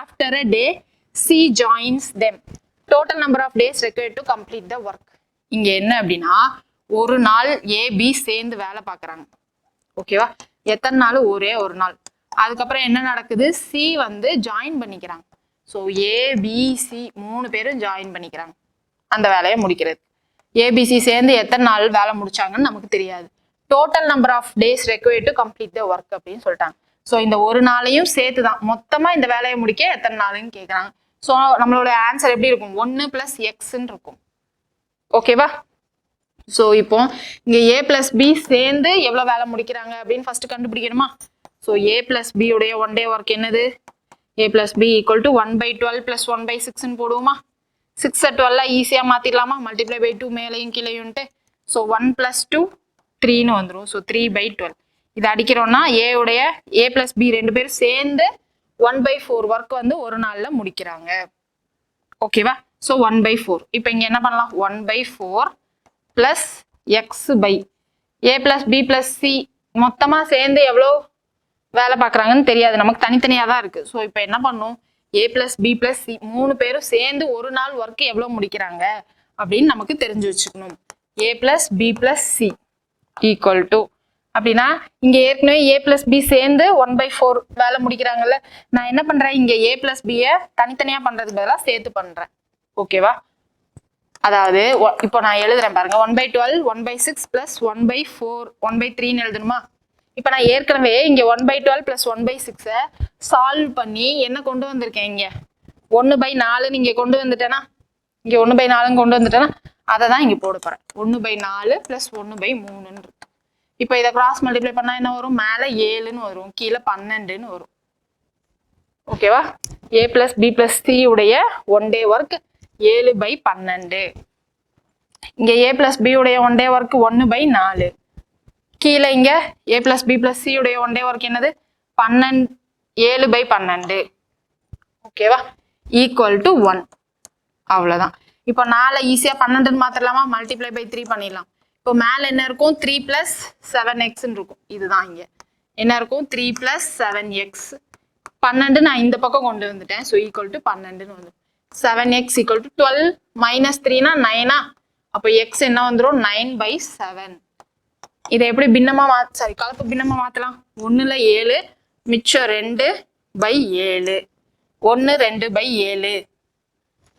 after a day C joins them. Total number of days required to complete the work. இங்க என்ன அப்படின்னா ஒரு நாள் A B சேர்ந்து வேலை பார்க்கறாங்க. ஓகேவா? எத்தனை நாள்? ஒரே ஒரு நாள். அதுக்கப்புறம் என்ன நடக்குது? C வந்து ஜாயின் பண்ணிக்கிறாங்க. ஸோ A B C 3 பேரும் ஜாயின் பண்ணிக்கிறாங்க அந்த வேலையை முடிக்கிறது. ABC சேர்ந்து எத்தனை நாள் வேலை முடிச்சாங்கன்னு நமக்கு தெரியாது. Total number of days required to complete the work அப்படின்னு சொல்லிட்டாங்க. ஸோ இந்த ஒரு நாளையும் சேர்த்து தான் மொத்தமா இந்த வேலையை முடிக்க எத்தனை நாளுன்னு கேட்குறாங்க. ஸோ நம்மளோட ஆன்சர் எப்படி இருக்கும்? 1 + Xன்னு இருக்கும். ஓகேவா? ஸோ இப்போ இங்க A + B சேர்ந்து எவ்வளவு வேலை முடிக்கிறாங்க அப்படின்னு ஃபர்ஸ்ட் கண்டுபிடிக்கணுமா? ஸோ A + B உடைய 1 day ஒர்க் என்னது? A + B = 1/12 + 1/6 போடுவோமா? 6 12 ஈஸியா மாத்திடலாமா? மல்டிப்ளை பை 2 மேலையும் கீழையும்ட்டு. ஸோ 1 + 2 3ன்னு வந்துடும். ஸோ 3/12 இது அடிக்கிறோம்னா A உடைய A + B 2 பேரும் சேர்ந்து 1/4 ஒர்க் வந்து ஒரு நாள்ல முடிக்கிறாங்க. ஓகேவா? ஸோ 1/4. இப்போ இங்க என்ன பண்ணலாம்? 1/4 + X by A + B + C மொத்தமா சேர்ந்து எவ்வளோ வேலை பார்க்குறாங்கன்னு தெரியாது, நமக்கு தனித்தனியா தான் இருக்கு. ஸோ இப்போ என்ன பண்ணும்? A + B + C 3 பேரும் சேர்ந்து ஒரு நாள் ஒர்க் எவ்வளவு முடிக்கிறாங்க அப்படின்னு நமக்கு தெரிஞ்சு வச்சுக்கணும். A + B + C = அப்படின்னா இங்க ஏற்கனவே A + B சேர்ந்து 1/4 வேலை முடிக்கிறாங்கல்ல. நான் என்ன பண்றேன்? இங்க A + B தனித்தனியா பண்றதுக்கு பதிலாக சேர்த்து பண்றேன். ஓகேவா? அதாவது இப்போ நான் எழுதுறேன் பாருங்க. 1/12 1/6 + 1/4 1/3ன்னு எழுதணுமா? இப்போ நான் ஏற்கனவே இங்க 1/12 + 1/6 சால்வ் பண்ணி என்ன கொண்டு வந்திருக்கேன்? இங்க 1/4 இங்க கொண்டு வந்துட்டேன்னா, இங்க 1/4 கொண்டு வந்துட்டேன்னா அதை தான் இங்க போட போறேன். 1/4 + 1/3 இருக்கு. இப்போ இதை கிராஸ் மல்டிப்ளை பண்ணா என்ன வரும்? மேல 7ன்னு வரும், கீழே 12ன்னு வரும். ஓகேவா? A + B + C உடைய 1 day ஒர்க் 7/12. இங்க A + B உடைய 1 day ஒர்க் 1/4. கீழே இங்க A + B + C உடைய 1 day ஒர்க் என்னது? 7/12. ஓகேவா? = 1. அவ்வளவுதான். இப்போ 4 ஈஸியா 12ன்னு மாத்திரலாமா? மல்டிப்ளை பை 3 பண்ணிடலாம். இப்போ மேல என்ன இருக்கும்? 3 + 7x இருக்கும். இதுதான் இங்க என்ன இருக்கும்? 3 + 7x. 12 நான் இந்த பக்கம் கொண்டு வந்துட்டேன். ஸோ = 12ன்னு வந்து 7x = 12 - 3னா 9. அப்போ x என்ன வந்துடும்? 9/7. இதை எப்படி பின்னமா கலப்பு பின்னமா மாத்தலாம்? 1ல 7 மிச்சம் 2/7 1 2/7.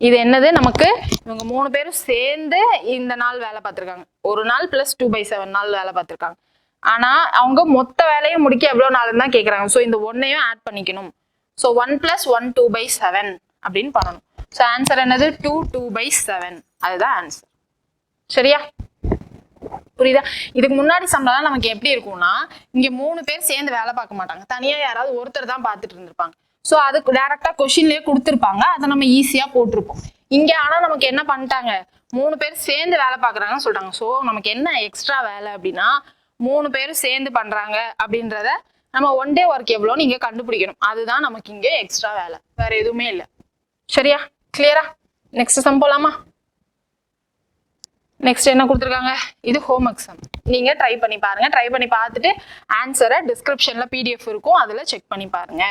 இது என்னது? நமக்கு இவங்க 3 பேரும் சேர்ந்து இந்த நாள் வேலை பார்த்திருக்காங்க. ஒரு நாள் + 2/7 நாள் வேலை பார்த்திருக்காங்க. ஆனா அவங்க மொத்த வேலையை முடிக்க எவ்வளவு நாள் தான் கேட்கறாங்க. ஸோ இந்த 1ஐயும் ஆட் பண்ணிக்கணும். ஸோ 1 + 1 2/7 அப்படின்னு பண்ணணும். ஸோ ஆன்சர் என்னது? 2 2/7. அதுதான் ஆன்சர். சரியா? புரியுதா? இதுக்கு முன்னாடி சம்பளம் நமக்கு எப்படி இருக்கும்னா, இங்க 3 பேர் சேர்ந்து வேலை பார்க்க மாட்டாங்க, தனியா யாராவது ஒருத்தர் தான் பார்த்துட்டு இருந்திருப்பாங்க. ஸோ அதுக்கு டைரக்டா கொஸ்டின்லயே கொடுத்துருப்பாங்க, அதை நம்ம ஈஸியா போட்டிருப்போம். இங்க ஆனா நமக்கு என்ன பண்ணிட்டாங்க? 3 பேர் சேர்ந்து வேலை பார்க்குறாங்கன்னு சொல்றாங்க. ஸோ நமக்கு என்ன எக்ஸ்ட்ரா வேலை அப்படின்னா, 3 பேரும் சேர்ந்து பண்றாங்க அப்படின்றத நம்ம 1 day ஒர்க் எவ்வளோன்னு இங்க கண்டுபிடிக்கணும். அதுதான் நமக்கு இங்க எக்ஸ்ட்ரா வேலை, வேற எதுவுமே இல்லை. சரியா? கிளியரா? நெக்ஸ்ட் சம் போலாமா? நெக்ஸ்ட் என்ன கொடுத்துருக்காங்க? இது ஹோம்ஒர்க் சம். நீங்க ட்ரை பண்ணி பாருங்க. ட்ரை பண்ணி பார்த்துட்டு ஆன்சரை டிஸ்கிரிப்ஷன்ல PDF இருக்கும், அதுல செக் பண்ணி பாருங்க.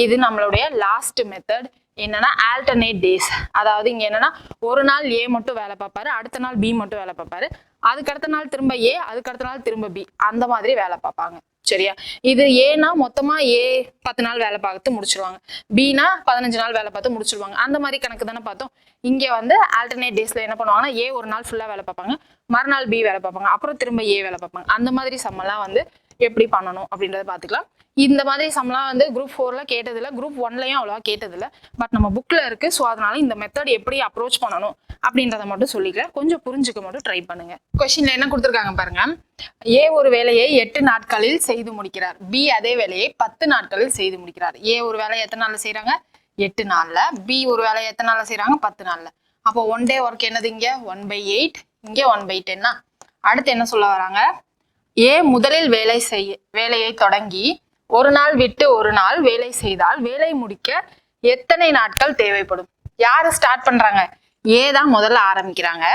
இது நம்மளுடைய லாஸ்ட் மெத்தட். என்னன்னா ஆல்டர்னேட் டேஸ். அதாவது இங்க என்னன்னா ஒரு நாள் A மட்டும் வேலை பார்ப்பாரு, அடுத்த நாள் B மட்டும் வேலை பார்ப்பாரு, அதுக்கு அடுத்த நாள் திரும்ப A, அதுக்கு அடுத்த நாள் திரும்ப B, அந்த மாதிரி வேலை பார்ப்பாங்க. சரியா? இது ஏனா மொத்தமா A 10 நாள் வேலை பார்த்து முடிச்சிருவாங்க, Bனா 15 நாள் வேலை பார்த்து முடிச்சிருவாங்க. அந்த மாதிரி கணக்கு தானே பார்த்தோம். இங்க வந்து ஆல்டர்னேட் டேஸ்ல என்ன பண்ணுவாங்கன்னா, A ஒரு நாள் ஃபுல்லா வேலை பார்ப்பாங்க, மறுநாள் B வேலை பார்ப்பாங்க, அப்புறம் திரும்ப A வேலை பார்ப்பாங்க. அந்த மாதிரி சம்மெல்லாம் வந்து எப்படி பண்ணணும் அப்படின்றத பார்த்துக்கலாம். இந்த மாதிரி சம்லாம் வந்து குரூப் 4ல கேட்டதில்லை, குரூப் 1லயும் அவ்வளவா கேட்டதில்லை. பட் நம்ம புக்ல இருக்கு. ஸோ அதனால இந்த மெத்தட் எப்படி அப்ரோச் பண்ணணும் அப்படின்றத மட்டும் சொல்லிக்கலாம். கொஞ்சம் புரிஞ்சுக்க மட்டும் ட்ரை பண்ணுங்க. கொஸ்டின்ல என்ன கொடுத்துருக்காங்க பாருங்க. A ஒரு வேலையை 8 நாட்களில் செய்து முடிக்கிறார், B அதே வேலையை 10 நாட்களில் செய்து முடிக்கிறார். A ஒரு வேலையை எத்தனை நாள்ல செய்யறாங்க? 8 நாள்ல. B ஒரு வேலையை எத்தனை நாள்ல செய்யறாங்க? 10 நாள்ல. அப்போ 1 day ஒர்க் என்னது? இங்க 1/8, இங்க 1/10. அடுத்து என்ன சொல்ல வராங்க? A முதலில் வேலையை தொடங்கி ஒரு நாள் விட்டு ஒரு நாள் வேலை செய்தால் வேலை முடிக்க எத்தனை நாட்கள் தேவைப்படும்? யாரு ஸ்டார்ட் பண்றாங்க? A தான் முதல்ல ஆரம்பிக்கிறாங்க.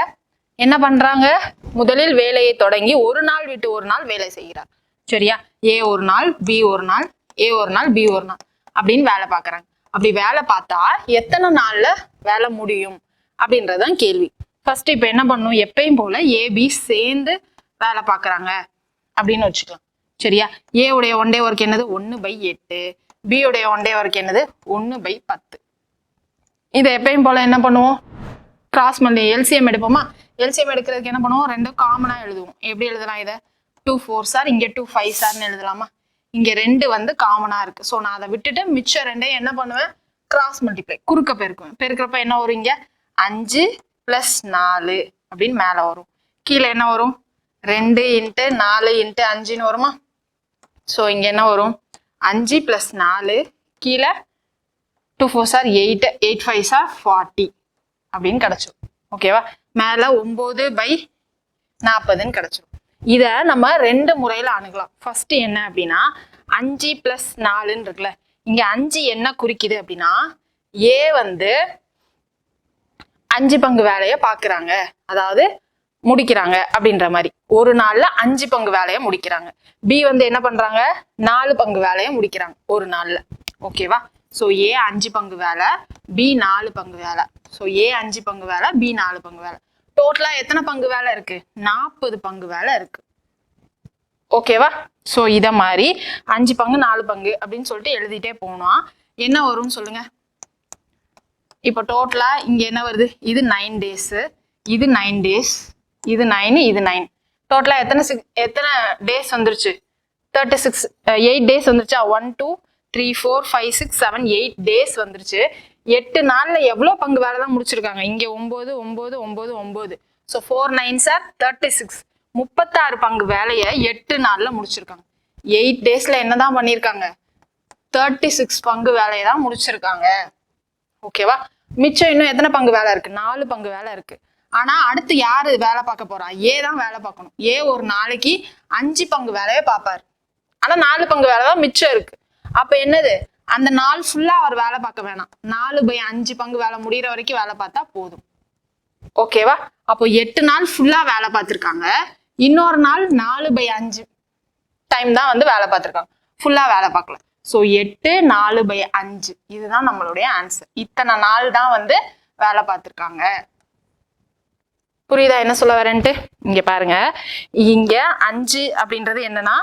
என்ன பண்றாங்க? முதலில் வேலையை தொடங்கி ஒரு நாள் விட்டு ஒரு நாள் வேலை செய்கிறார். சரியா? ஏ ஒரு நாள், பி ஒரு நாள், ஏ ஒரு நாள், பி ஒரு நாள் அப்படின்னு வேலை பார்க்கறாங்க. அப்படி வேலை பார்த்தா எத்தனை நாள்ல வேலை முடியும் அப்படின்றதான் கேள்வி. ஃபர்ஸ்ட் இப்ப என்ன பண்ணும்? எப்பயும் போல ஏபி சேர்ந்து வேலை பார்க்கறாங்க அப்படின்னு வச்சுக்கலாம். சரியா? ஏ உடைய ஒன் டே ஒர்க் என்னது? 1/8. பி உடைய ஒன் டே ஒர்க் என்னது? 1/10. இதை எப்பயும் போல என்ன பண்ணுவோம்? கிராஸ் பண்ணி எல்சிஎம் எடுப்போமா? எல்சிஎம் எடுக்கிறதுக்கு என்ன பண்ணுவோம்? ரெண்டும் காமனா எழுதுவோம். எப்படி எழுதலாம் இதை? 2 4 சார், இங்க 2 5 சார்னு எழுதலாமா? இங்க 2 வந்து காமனா இருக்கு. ஸோ நான் அதை விட்டுட்டு மிச்சம் ரெண்டையும் என்ன பண்ணுவேன்? கிராஸ் மல்டிப்ளை, குறுக்க பெருக்குவேன். பெருக்கிறப்ப என்ன வரும்? இங்க 5 + 4 அப்படின்னு மேல வரும். கீழே என்ன வரும்? 2 × 4 × 5ன்னு வருமா? ஸோ இங்க என்ன வரும்? 5 + 4 கீழே 2 4 சார் 8, 8 5 சார் 40 அப்படின்னு கிடைச்சிடும். ஓகேவா? மேல 9/40ன்னு கிடைச்சிடும். இத நம்ம 2 முறையில அணுகலாம். ஃபர்ஸ்ட் என்ன அப்படின்னா 5 + 4ன்னு இருக்குல்ல, இங்க 5 என்ன குறிக்குது அப்படின்னா ஏ வந்து 5 பங்கு வேலையை பாக்குறாங்க, அதாவது முடிக்கிறாங்க அப்படின்ற மாதிரி. ஒரு நாள்ல 5 பங்கு வேலையை முடிக்கிறாங்க. பி வந்து என்ன பண்றாங்க? 4 பங்கு வேலையை முடிக்கிறாங்க ஒரு நாள்ல. ஓகேவா? ஸோ ஏ 5 பங்கு வேலை, பி 4 பங்கு வேலை. ஸோ ஏ 5 பங்கு வேலை, பி 4 பங்கு வேலை. டோட்டலா எத்தனை பங்கு வேலை இருக்கு? 40 பங்கு வேலை இருக்கு. ஓகேவா? ஸோ இத மாதிரி 5 பங்கு 4 பங்கு அப்படின்னு சொல்லிட்டு எழுதிட்டே போனா என்ன வரும்னு சொல்லுங்க. இப்போ டோட்டலா இங்க என்ன வருது? இது 9 days, இது 9 days, இது 9, இது 9. டோட்டலா எத்தனை டேஸ் வந்துருச்சு? 36 8 days வந்துருச்சா? 1 2 3 4 5 6 7 8 days வந்துருச்சு. 8 நாள்ல எவ்வளவு பங்கு வேலை தான் முடிச்சிருக்காங்க? இங்க 9 9 9 9. So 4 9s are 36. 36 பங்கு வேலையை 8 நாள்ல முடிச்சிருக்காங்க. 8 daysல என்னதான் பண்ணிருக்காங்க? 36 பங்கு வேலையை தான் முடிச்சிருக்காங்க. ஓகேவா? மிச்சம் இன்னும் எத்தனை பங்கு வேலை இருக்கு? 4 பங்கு வேலை இருக்கு. ஆனா அடுத்து யாரு வேலை பார்க்க போறா? ஏ தான் வேலை பார்க்கணும். ஏ ஒரு நாளைக்கு 5 பங்கு வேலையை பார்ப்பாரு. ஆனா 4 பங்கு வேலை தான் மிச்சம் இருக்கு. அப்ப என்னது? அந்த நாள் ஃபுல்லா அவர் வேலை பார்க்க வேணாம். 4/5 பங்கு வேலை முடிகிற வரைக்கும் வேலை பார்த்தா போதும். ஓகேவா? அப்போ 8 நாள் ஃபுல்லா வேலை பார்த்திருக்காங்க. இன்னொரு நாள் 4/5 டைம் தான் வந்து வேலை பார்த்திருக்காங்க. ஃபுல்லா வேலை பார்க்கல. ஸோ 8 4/5 இதுதான் நம்மளுடைய ஆன்சர். இத்தனை நாள் தான் வந்து வேலை பார்த்திருக்காங்க. புரியுதா என்ன சொல்ல வரேன்ட்டு? இங்க பாருங்க, இங்க 5 அப்படின்றது என்னன்னா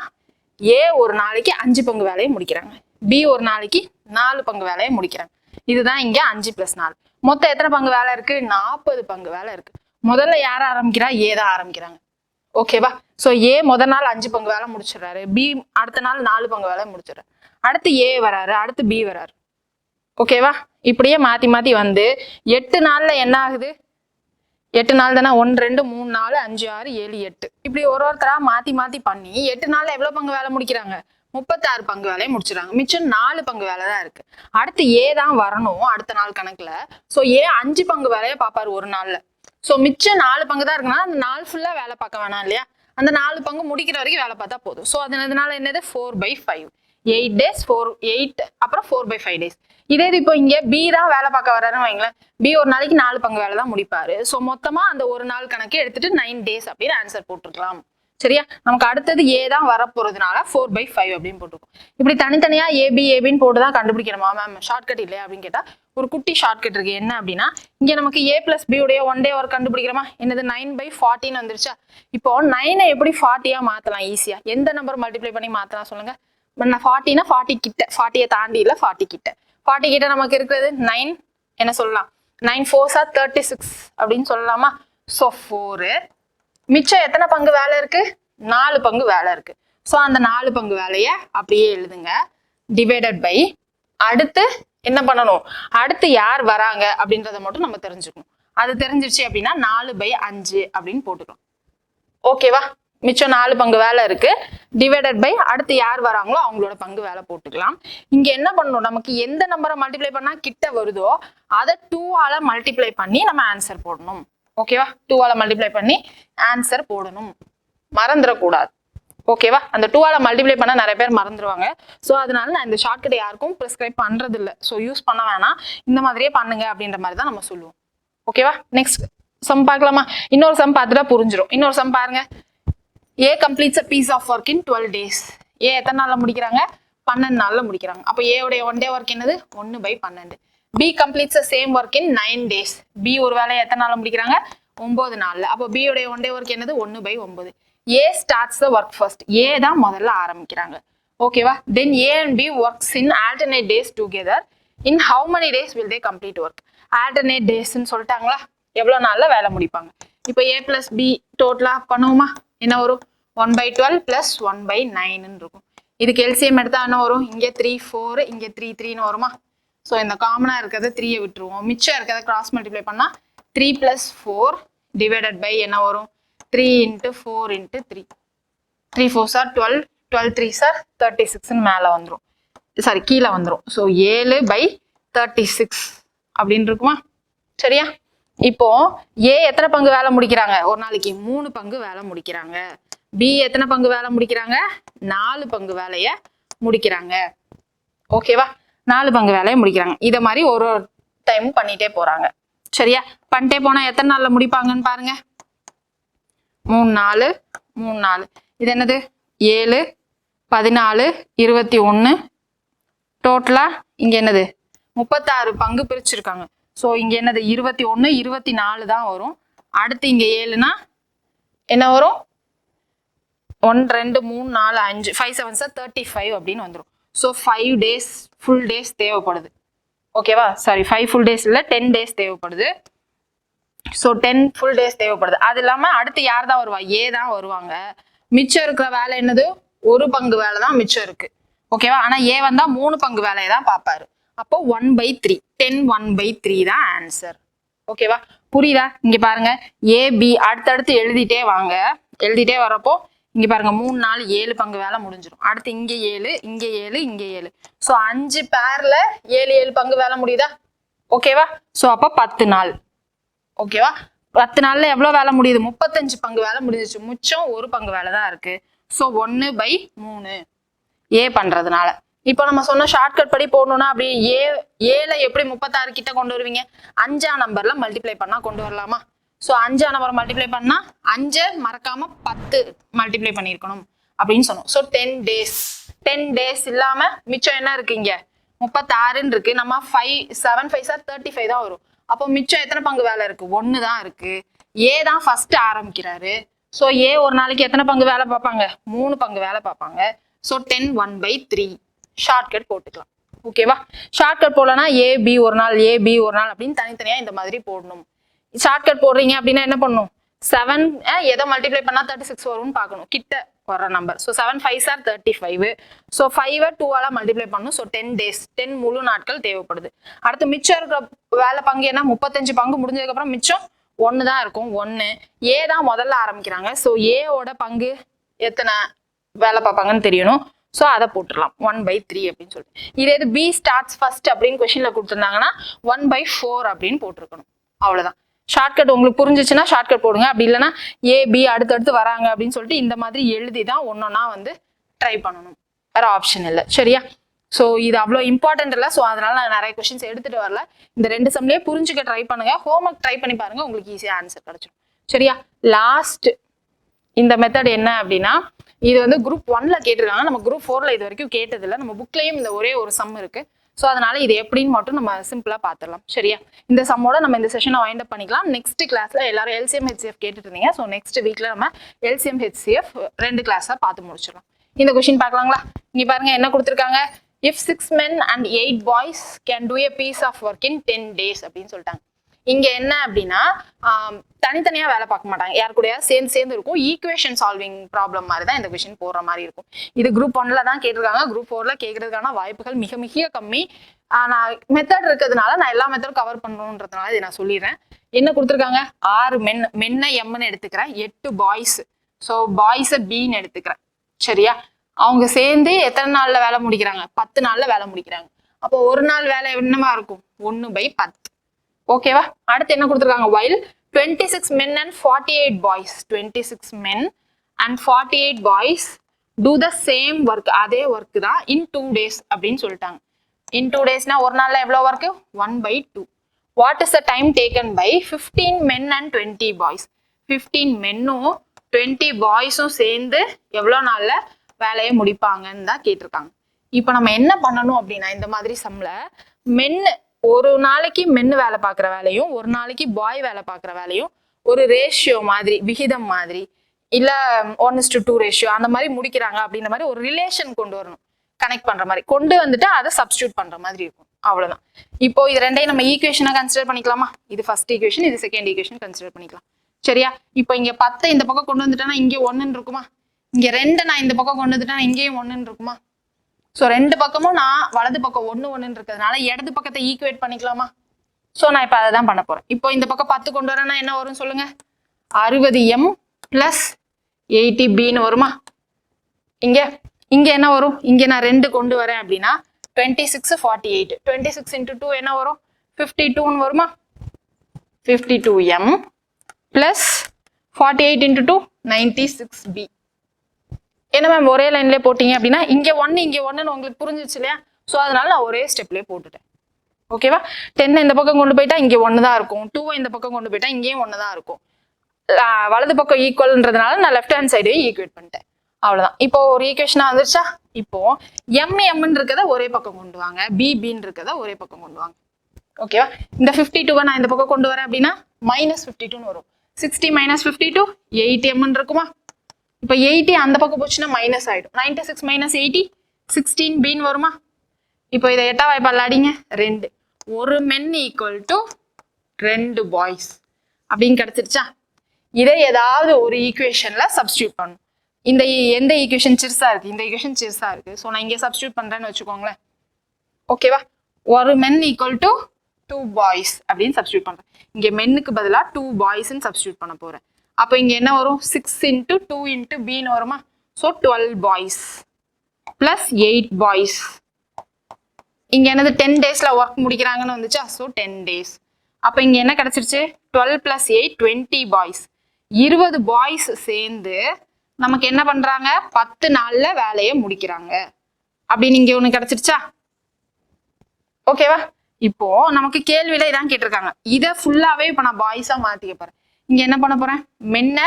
ஏ ஒரு நாளைக்கு 5 பங்கு வேலையை முடிக்கிறாங்க, பி ஒரு நாளைக்கு 4 பங்கு வேலையை முடிக்கிறாங்க. இதுதான் இங்க 5 + 4. மொத்தம் எத்தனை பங்கு வேலை இருக்கு? 40 பங்கு வேலை இருக்கு. முதல்ல யார ஆரம்பிக்கிறா? ஏ தான் ஆரம்பிக்கிறாங்க. ஓகேவா? ஸோ ஏ முதல் நாள் 5 பங்கு வேலை முடிச்சிடறாரு, பி அடுத்த நாள் 4 பங்கு வேலை முடிச்சிடறாரு, அடுத்து ஏ வராரு, அடுத்து பி வராரு. ஓகேவா? இப்படியே மாத்தி மாத்தி வந்து 8 நாள்ல என்ன ஆகுது? 8 நாள் தானே, 1 2 3 4 5 6 7 8 இப்படி ஒருத்தரா மாத்தி மாத்தி பண்ணி 8 நாள்ல எவ்வளவு பங்கு வேலை முடிக்கிறாங்க? 36 பங்கு வேலையை முடிச்சிடறாங்க. மிச்சம் 4 பங்கு வேலை தான் இருக்கு. அடுத்து ஏ தான் வரணும் அடுத்த நாள் கணக்குல. ஸோ ஏ 5 பங்கு வேலையை பார்ப்பாரு ஒரு நாள்ல. ஸோ மிச்சம் 4 பங்கு தான் இருக்குன்னா அந்த நாள் ஃபுல்லா வேலை பார்க்க வேணாம் இல்லையா? அந்த 4 பங்கு முடிக்கிற வரைக்கும் வேலை பார்த்தா போதும். ஸோ அதனால என்னது? 4/5. 8 days 8 அப்புறம் 4/5 days. இதே இது இப்போ இங்க பி தான் வேலை பார்க்க வர்றாருன்னு வைங்களேன். பி ஒரு நாளைக்கு 4 பங்கு வேலை தான் முடிப்பாரு. ஸோ மொத்தமா அந்த ஒரு நாள் கணக்கு எடுத்துட்டு 9 days அப்படின்னு ஆன்சர் போட்டுருக்கலாம். சரியா? நமக்கு அடுத்தது ஏ தான் வரப்போறதுனால 4/5 அப்படின்னு போட்டுருக்கோம். இப்படி தனித்தனியா ஏபின்னு போட்டுதான் கண்டுபிடிக்கணுமா மேம்? ஷார்ட்கட் இல்லையா அப்படின்னு கேட்டா ஒரு குட்டி ஷார்ட்கட் இருக்கு. என்ன அப்படின்னா இங்க நமக்கு ஏ பிளஸ் பி உடைய ஒன் டே ஒர்க் கண்டுபிடிக்கிறோமா? என்னது 9/40 வந்துருச்சா? இப்போ 9 எப்படி 40 மாத்தலாம் ஈஸியா? எந்த நம்பர் மல்டிப்ளை பண்ணி மாத்தலாம் சொல்லுங்க? 40னா 40 கிட்ட, 40 தாண்டி இல்ல 40 கிட்ட. 40 கிட்ட நமக்கு இருக்கிறது 9 என்ன சொல்லலாம்? 9 4s are 36 அப்படின்னு சொல்லலாமா? ஸோ 4 மிச்சம் எத்தனை பங்கு வேலை இருக்கு? 4 பங்கு வேலை இருக்கு. ஸோ அந்த 4 பங்கு வேலையை அப்படியே எழுதுங்க, டிவைடட் பை அடுத்து என்ன பண்ணணும்? அடுத்து யார் வராங்க அப்படின்றத மட்டும் நம்ம தெரிஞ்சுக்கணும். அது தெரிஞ்சிருச்சு அப்படின்னா 4/5 அப்படின்னு போட்டுக்கலாம். ஓகேவா? மிச்சம் 4 பங்கு வேலை இருக்கு, டிவைடட் பை அடுத்து யார் வராங்களோ அவங்களோட பங்கு வேலை போட்டுக்கலாம். இங்க என்ன பண்ணணும்? நமக்கு எந்த நம்பரை மல்டிப்ளை பண்ணா கிட்ட வருதோ அதை 2ஆல மல்டிப்ளை பண்ணி நம்ம ஆன்சர் போடணும். ஓகேவா? 2ஆல மல்டிப்ளை பண்ணி ஆன்சர் போடணும், மறந்துடக்கூடாது. ஓகேவா? அந்த 2ஆல மல்டிப்ளை பண்ணா நிறைய பேர் மறந்துடுவாங்க. ஸோ அதனால நான் இந்த ஷார்ட்கட் யாருக்கும் ப்ரிஸ்கிரைப் பண்றது இல்லை. ஸோ யூஸ் பண்ண வேணாம், இந்த மாதிரியே பண்ணுங்க அப்படின்ற மாதிரி தான் நம்ம சொல்லுவோம். ஓகேவா? நெக்ஸ்ட் சம் பார்க்கலாமா? இன்னொரு சம் பார்த்துட்டா புரிஞ்சிடும். இன்னொரு சம் பாருங்க. A completes a piece of work in 12 days. A எத்தனை நாள்ல முடிக்கிறாங்க? 12 நாள்ல முடிக்கிறாங்க. அப்போ A உடைய 1 day work என்னது? 1/12. B completes the same work in 9 days. B ஒரு வேலையை எத்தனை நாள்ல முடிக்கிறாங்க? 9 நாள்ல. அப்போ B உடைய 1 day work என்னது? 1/9. A starts the work first. A தான் முதல்ல ஆரம்பிக்கிறாங்க. ஓகேவா? Then A and B works in alternate days together. In how many days will they complete work? Alternate days ன்னு சொல்லிட்டாங்களா? எவ்வளவு நாள்ல வேலை முடிப்பாங்க? இப்போ A plus B டோட்டலா பண்ணுவோமா? என்ன வரும்? 1/12 plus 1/9 இருக்கும். இதுக்கு LCM எடுத்தா என்ன வரும்? இங்க 3 4 இங்க 3 3 வருமா? சோ இந்த காமனா இருக்கிறத 3 விட்டுருவோம். மிச்சம் இருக்கிறத கிராஸ் மல்டிப்ளை பண்ணா 3 plus 4 divided by என்ன வரும்? 3 into 4 into 3. 3 4s are 12, 12 3s are 36 ன்னு மேல வந்துரும். சாரி கீழே வந்துரும். சோ 7/36 அப்படின்னு இருக்குமா? சரியா? இப்போ A எத்தனை பங்கு வேலை முடிக்கிறாங்க? ஒரு நாளைக்கு 3 பங்கு வேலை முடிக்கிறாங்க. B எத்தனை பங்கு வேலை முடிக்கிறாங்க? 4 பங்கு வேலைய முடிக்கிறாங்க. ஓகேவா? 4 பங்கு வேலையை முடிக்கிறாங்க. இத மாதிரி ஒரு டைம் பண்ணிட்டே போறாங்க. சரியா? பண்ணிட்டே போனா எத்தனை நாள்ல முடிப்பாங்கன்னு பாருங்க. 3 நாள் 3 நாள். இது என்னது? 7 14 21. டோட்டலா இங்க என்னது? 36 பங்கு பிரிச்சிருக்காங்க. சோ இங்க என்னது? 21 24 தான் வரும். அடுத்து இங்க 7னா என்ன வரும்? 1 2 3 4 5 5 7s 35 அப்படின்னு வந்துரும். சோ 5 days full days தேவைப்படுது. ஓகேவா? சாரி 5 full days இல்ல 10 days தேவைப்படுது. சோ 10 full days தேவைப்படுது. அது இல்லாம அடுத்து யார் தான் வருவா? A தான் வருவாங்க. மிச்சம் இருக்கிற வேலை என்னது? ஒரு பங்கு வேலை தான் மிச்சம் இருக்கு. ஓகேவா? ஆனா A வந்தா 3 பங்கு வேலையை தான் பாப்பாரு. அப்போ 1/3 10 1/3 தான் ஆன்சர். ஓகேவா? புரியுதா? இங்க பாருங்க A B அடுத்தடுத்து எழுதிட்டே வாங்க. எழுதிட்டே வரப்போ இங்க பாருங்க 3 நாள் 7 பங்கு வேலை முடிஞ்சிடும். அடுத்து இங்க 7 இங்க 7 இங்க 7. சோ 5 பேர்ல 7 7 பங்கு வேலை முடியுதா? ஓகேவா? சோ அப்ப 10 நாள். ஓகேவா? 10 நாள்ல எவ்வளவு வேலை முடியுது? 35 பங்கு வேலை முடிஞ்சிச்சு. மிச்சம் ஒரு பங்கு வேலை தான் இருக்கு. சோ 1/3 A பண்றதுனால. இப்போ நம்ம சொன்ன ஷார்ட்கட் படி போடணும்னா அப்படி ஏல எப்படி 36 கிட்ட கொண்டு வருவீங்க? 5ஆம் நம்பர்ல மல்டிப்ளை பண்ணா கொண்டு வரலாமா? சோ 5ஆம் நம்பர் மல்டிப்ளை பண்ணா 5 மறக்காம 10 மல்டிப்ளை பண்ணிருக்கணும் அப்படின்னு சொன்னோம். சோ 10 days 10 days இல்லாம மிச்சம் என்ன இருக்கு? இங்க 36 இருக்கு. நம்ம 5 7 5s 35 தான் வரும். அப்போ மிச்சம் எத்தனை பங்கு வேலை இருக்கு? 1 தான் இருக்கு. A தான் ஃபர்ஸ்ட் ஆரம்பிக்கிறாரு. சோ A ஒரு நாளைக்கு எத்தனை பங்கு வேலை பார்ப்பாங்க? 3 பங்கு வேலை பார்ப்பாங்க. சோ 10 1/3 ஷார்ட்கட் போட்டுக்கலாம். ஓகேவா? ஷார்ட்கட் போடலன்னா AB ஒரு நாள் AB ஒரு நாள் அப்படின்னு தனித்தனியா இந்த மாதிரி போடணும். ஷார்ட்கட் போடுறீங்க அப்படின்னா என்ன பண்ணணும்? 7 எதை மல்டிப்ளை பண்ணா 36 வரும்னு பார்க்கணும். கிட்ட வர நம்பர். So 7 5s 35. ஸோ 5 2ஆல மல்டிப்ளை பண்ணணும். ஸோ 10 days 10 முழு நாட்கள் தேவைப்படுது. அடுத்து மிச்சம் இருக்கிற வேலை பங்கு என்ன? 35 பங்கு முடிஞ்சதுக்கு அப்புறம் மிச்சம் 1 தான் இருக்கும். 1 A தான் முதல்ல ஆரம்பிக்கிறாங்க. ஸோ Aவோட பங்கு எத்தனை வேலை பார்ப்பாங்கன்னு தெரியணும். ஸோ அதை போட்டுடலாம் 1/3 அப்படின்னு சொல்லிட்டு. இதே இது B ஸ்டார்ட்ஸ் ஃபர்ஸ்ட் அப்படின்னு கொஸ்டின்ல கொடுத்துருந்தாங்கன்னா 1/4 அப்படின்னு போட்டிருக்கணும். அவ்வளவுதான். ஷார்ட்கட் உங்களுக்கு புரிஞ்சிச்சுன்னா ஷார்ட்கட் போடுங்க. அப்படி இல்லைன்னா A B அடுத்தடுத்து வராங்க அப்படின்னு சொல்லிட்டு இந்த மாதிரி எழுதி தான் ஒன்னொன்னா வந்து ட்ரை பண்ணணும். வேற ஆப்ஷன் இல்லை. சரியா? ஸோ இது அவ்வளோ இம்பார்ட்டன்ட் இல்லை. ஸோ அதனால நான் நிறைய கொஸ்டின்ஸ் எடுத்துட்டு வரல. இந்த 2 சம்லேயே புரிஞ்சுக்க ட்ரை பண்ணுங்க. ஹோம்ஒர்க் ட்ரை பண்ணி பாருங்க. உங்களுக்கு ஈஸியாக ஆன்சர் கிடைச்சிடும். சரியா? லாஸ்ட் இந்த மெத்தட் என்ன அப்படின்னா இது வந்து குரூப் 1ல கேட்டிருக்காங்க. நம்ம குரூப் 4ல இது வரைக்கும் கேட்டதில்லை. நம்ம புக்லயும் இந்த ஒரே ஒரு சம் இருக்கு. ஸோ அதனால இது எப்படின்னு மட்டும் நம்ம சிம்பிளா பார்த்துடலாம். சரியா? இந்த சம்மோட நம்ம இந்த செஷனை வைண்ட் அப் பண்ணிக்கலாம். நெக்ஸ்ட் கிளாஸ்ல எல்லாரும் LCM HCF கேட்டுட்டு இருந்தீங்க. ஸோ நெக்ஸ்ட் வீக்ல நம்ம LCM HCF 2 கிளாஸா பார்த்து முடிச்சிடலாம். இந்த கொஸ்டின் பார்க்கலாங்களா? இங்க பாருங்க என்ன கொடுத்துருக்காங்க. If 6 men and 8 boys can do a piece of work in 10 days அப்படின்னு சொல்லிட்டாங்க. இங்க என்ன அப்படின்னா தனித்தனியா வேலை பார்க்க மாட்டாங்க. யாரு கூட சேர்ந்து இருக்கும். ஈக்குவேஷன் சால்விங் ப்ராப்ளம் மாதிரி தான் இந்த கொஸ்டின் போடுற மாதிரி இருக்கும். இது குரூப் 1ல தான் கேட்டிருக்காங்க. குரூப் 4ல கேட்கறதுக்கான வாய்ப்புகள் மிக மிக கம்மி. நான் மெத்தட் இருக்கிறதுனால நான் எல்லா மெத்தடும் கவர் பண்ணணுன்றதுனால இதை நான் சொல்லிடுறேன். என்ன கொடுத்துருக்காங்க? 6 மென்னை எம்னு எடுத்துக்கிறேன். 8 பாய்ஸ். ஸோ பாய்ஸை பின்னு எடுத்துக்கிறேன். சரியா? அவங்க சேர்ந்து எத்தனை நாள்ல வேலை முடிக்கிறாங்க? 10 நாள்ல வேலை முடிக்கிறாங்க. அப்போ ஒரு நாள் வேலை என்னவா இருக்கும்? 1/10. ஓகேவா? அடுத்து என்ன கொடுத்துருக்காங்க? while 26 men and 48 boys 26 men and 48 boys do the same work அதே ஒர்க் தான் in 2 days அப்படின்னு சொல்லிட்டாங்க. in 2 daysனா ஒரு நாள்ல எவ்வளவு work? 1/2. What is the time taken by 15 men and 20 boys? 15 மென்னும் 20 பாய்ஸும் சேர்ந்து எவ்வளோ நாள்ல வேலையை முடிப்பாங்கன்னு தான் கேட்டிருக்காங்க. இப்போ நம்ம என்ன பண்ணணும் அப்படின்னா இந்த மாதிரி சம்ல மென்னு ஒரு நாளைக்கு மென்னு வேலை பார்க்குற வேலையும் ஒரு நாளைக்கு பாய் வேலை பார்க்குற வேலையும் ஒரு ரேஷியோ மாதிரி விகிதம் மாதிரி இல்ல 1:2 ரேஷியோ அந்த மாதிரி முடிக்கிறாங்க அப்படின்ற மாதிரி ஒரு ரிலேஷன் கொண்டு வரணும். கனெக்ட் பண்ற மாதிரி கொண்டு வந்துட்டு அதை சப்ஸ்டியூட் பண்ற மாதிரி இருக்கும். அவ்வளவுதான். இப்போ இது ரெண்டையும் நம்ம ஈக்குவேஷனா கன்சிடர் பண்ணிக்கலாமா? இது ஃபர்ஸ்ட் ஈக்குவேஷன், இது செகண்ட் ஈக்குவேஷன் கன்சிடர் பண்ணிக்கலாம். சரியா? இப்போ இங்க 10 இந்த பக்கம் கொண்டு வந்துட்டேன்னா இங்கே 1 இருக்குமா? இங்க 2 நான் இந்த பக்கம் கொண்டு வந்துட்டேன்னா இங்கேயும் 1 இருக்குமா? ஸோ ரெண்டு பக்கமும் நான் வலது பக்கம் 1 இருக்கிறதுனால இடது பக்கத்தை ஈக்குவேட் பண்ணிக்கலாமா? ஸோ நான் இப்போ அதை தான் பண்ண போறேன். இப்போ இந்த பக்கம் 10 கொண்டு வரேன்னா என்ன வரும் சொல்லுங்க? 60m + 80bன்னு வருமா? இங்க இங்க என்ன வரும்? இங்க நான் 2 கொண்டு வரேன் அப்படின்னா 26 48 26 × 2 என்ன வரும்? 52ன்னு வருமா? 52m + 48 × 2 96b. என்ன மேம் ஒரே லைன்லேயே போட்டீங்க அப்படின்னா இங்க 1 இங்க 1ன்னு உங்களுக்கு புரிஞ்சிச்சு இல்லையா? ஸோ அதனால நான் ஒரே ஸ்டெப்லேயே போட்டுட்டேன். ஓகேவா? 10 இந்த பக்கம் கொண்டு போயிட்டா இங்க 1 தான் இருக்கும். 2 இந்த பக்கம் கொண்டு போயிட்டா இங்கேயும் 1 தான் இருக்கும். வலது பக்கம் ஈக்குவல்ன்றதுனால நான் லெஃப்ட் ஹேண்ட் சைடையும் ஈக்குவேட் பண்ணிட்டேன். அவ்வளவுதான். இப்போ ஒரு ஈக்குவேஷனா வந்துருச்சா? இப்போ எம்னு இருக்கத ஒரே பக்கம் கொண்டு வாங்க, பின்னு இருக்கத ஒரே பக்கம் கொண்டு வாங்க. ஓகேவா? இந்த 52 நான் இந்த பக்கம் கொண்டு வரேன் அப்படின்னா -52ன்னு வரும். 60 - 52 8m இருக்குமா? இப்போ 80 அந்த பக்கம் போச்சுன்னா மைனஸ் ஆயிடும். 96 - 80 16bன்னு வருமா? இப்போ இதை 8ஆ வாய்ப்பால் அடிங்க. 2 ஒரு men = 2 பாய்ஸ் அப்படின்னு கிடைச்சிருச்சா? இதை ஏதாவது ஒரு ஈக்குவேஷன்ல சப்ஸ்டியூட் பண்ணணும். இந்த எந்த ஈக்குவேஷன் சிறுசா இருக்கு? இந்த ஈக்குவேஷன் சிறுசா இருக்கு. ஸோ நான் இங்கே சப்ஸ்டியூட் பண்றேன்னு வச்சுக்கோங்களேன். ஓகேவா? ஒரு men = 2 பாய்ஸ் அப்படின்னு சப்ஸ்டியூட் பண்றேன். இங்க மென்னுக்கு பதிலாக 2 பாய்ஸ்ன்னு சப்ஸ்டியூட் பண்ண போறேன். அப்போ இங்க என்ன வரும்? 6 × 2 × bன்னு வருமா? So 12 boys + 8 boys. இங்க என்னது 10 டேஸ்ல ஒர்க் முடிக்கிறாங்கன்னு வந்துச்சா? So 10 days. அப்போ இங்க என்ன கிடைச்சிருச்சு? 12 + 8 20 பாய்ஸ். 20 பாய்ஸ் சேர்ந்து நமக்கு என்ன பண்றாங்க? 10 நாள்ல வேலையை முடிக்கிறாங்க அப்படின்னு இங்க ஒண்ணு கிடைச்சிருச்சா? ஓகேவா? இப்போ நமக்கு கேள்வியில இதான் கேட்டிருக்காங்க. இதை ஃபுல்லாவே இப்ப நான் பாய்ஸா மாத்திக்க போறேன். இங்க என்ன பண்ண போறேன்? மென்ன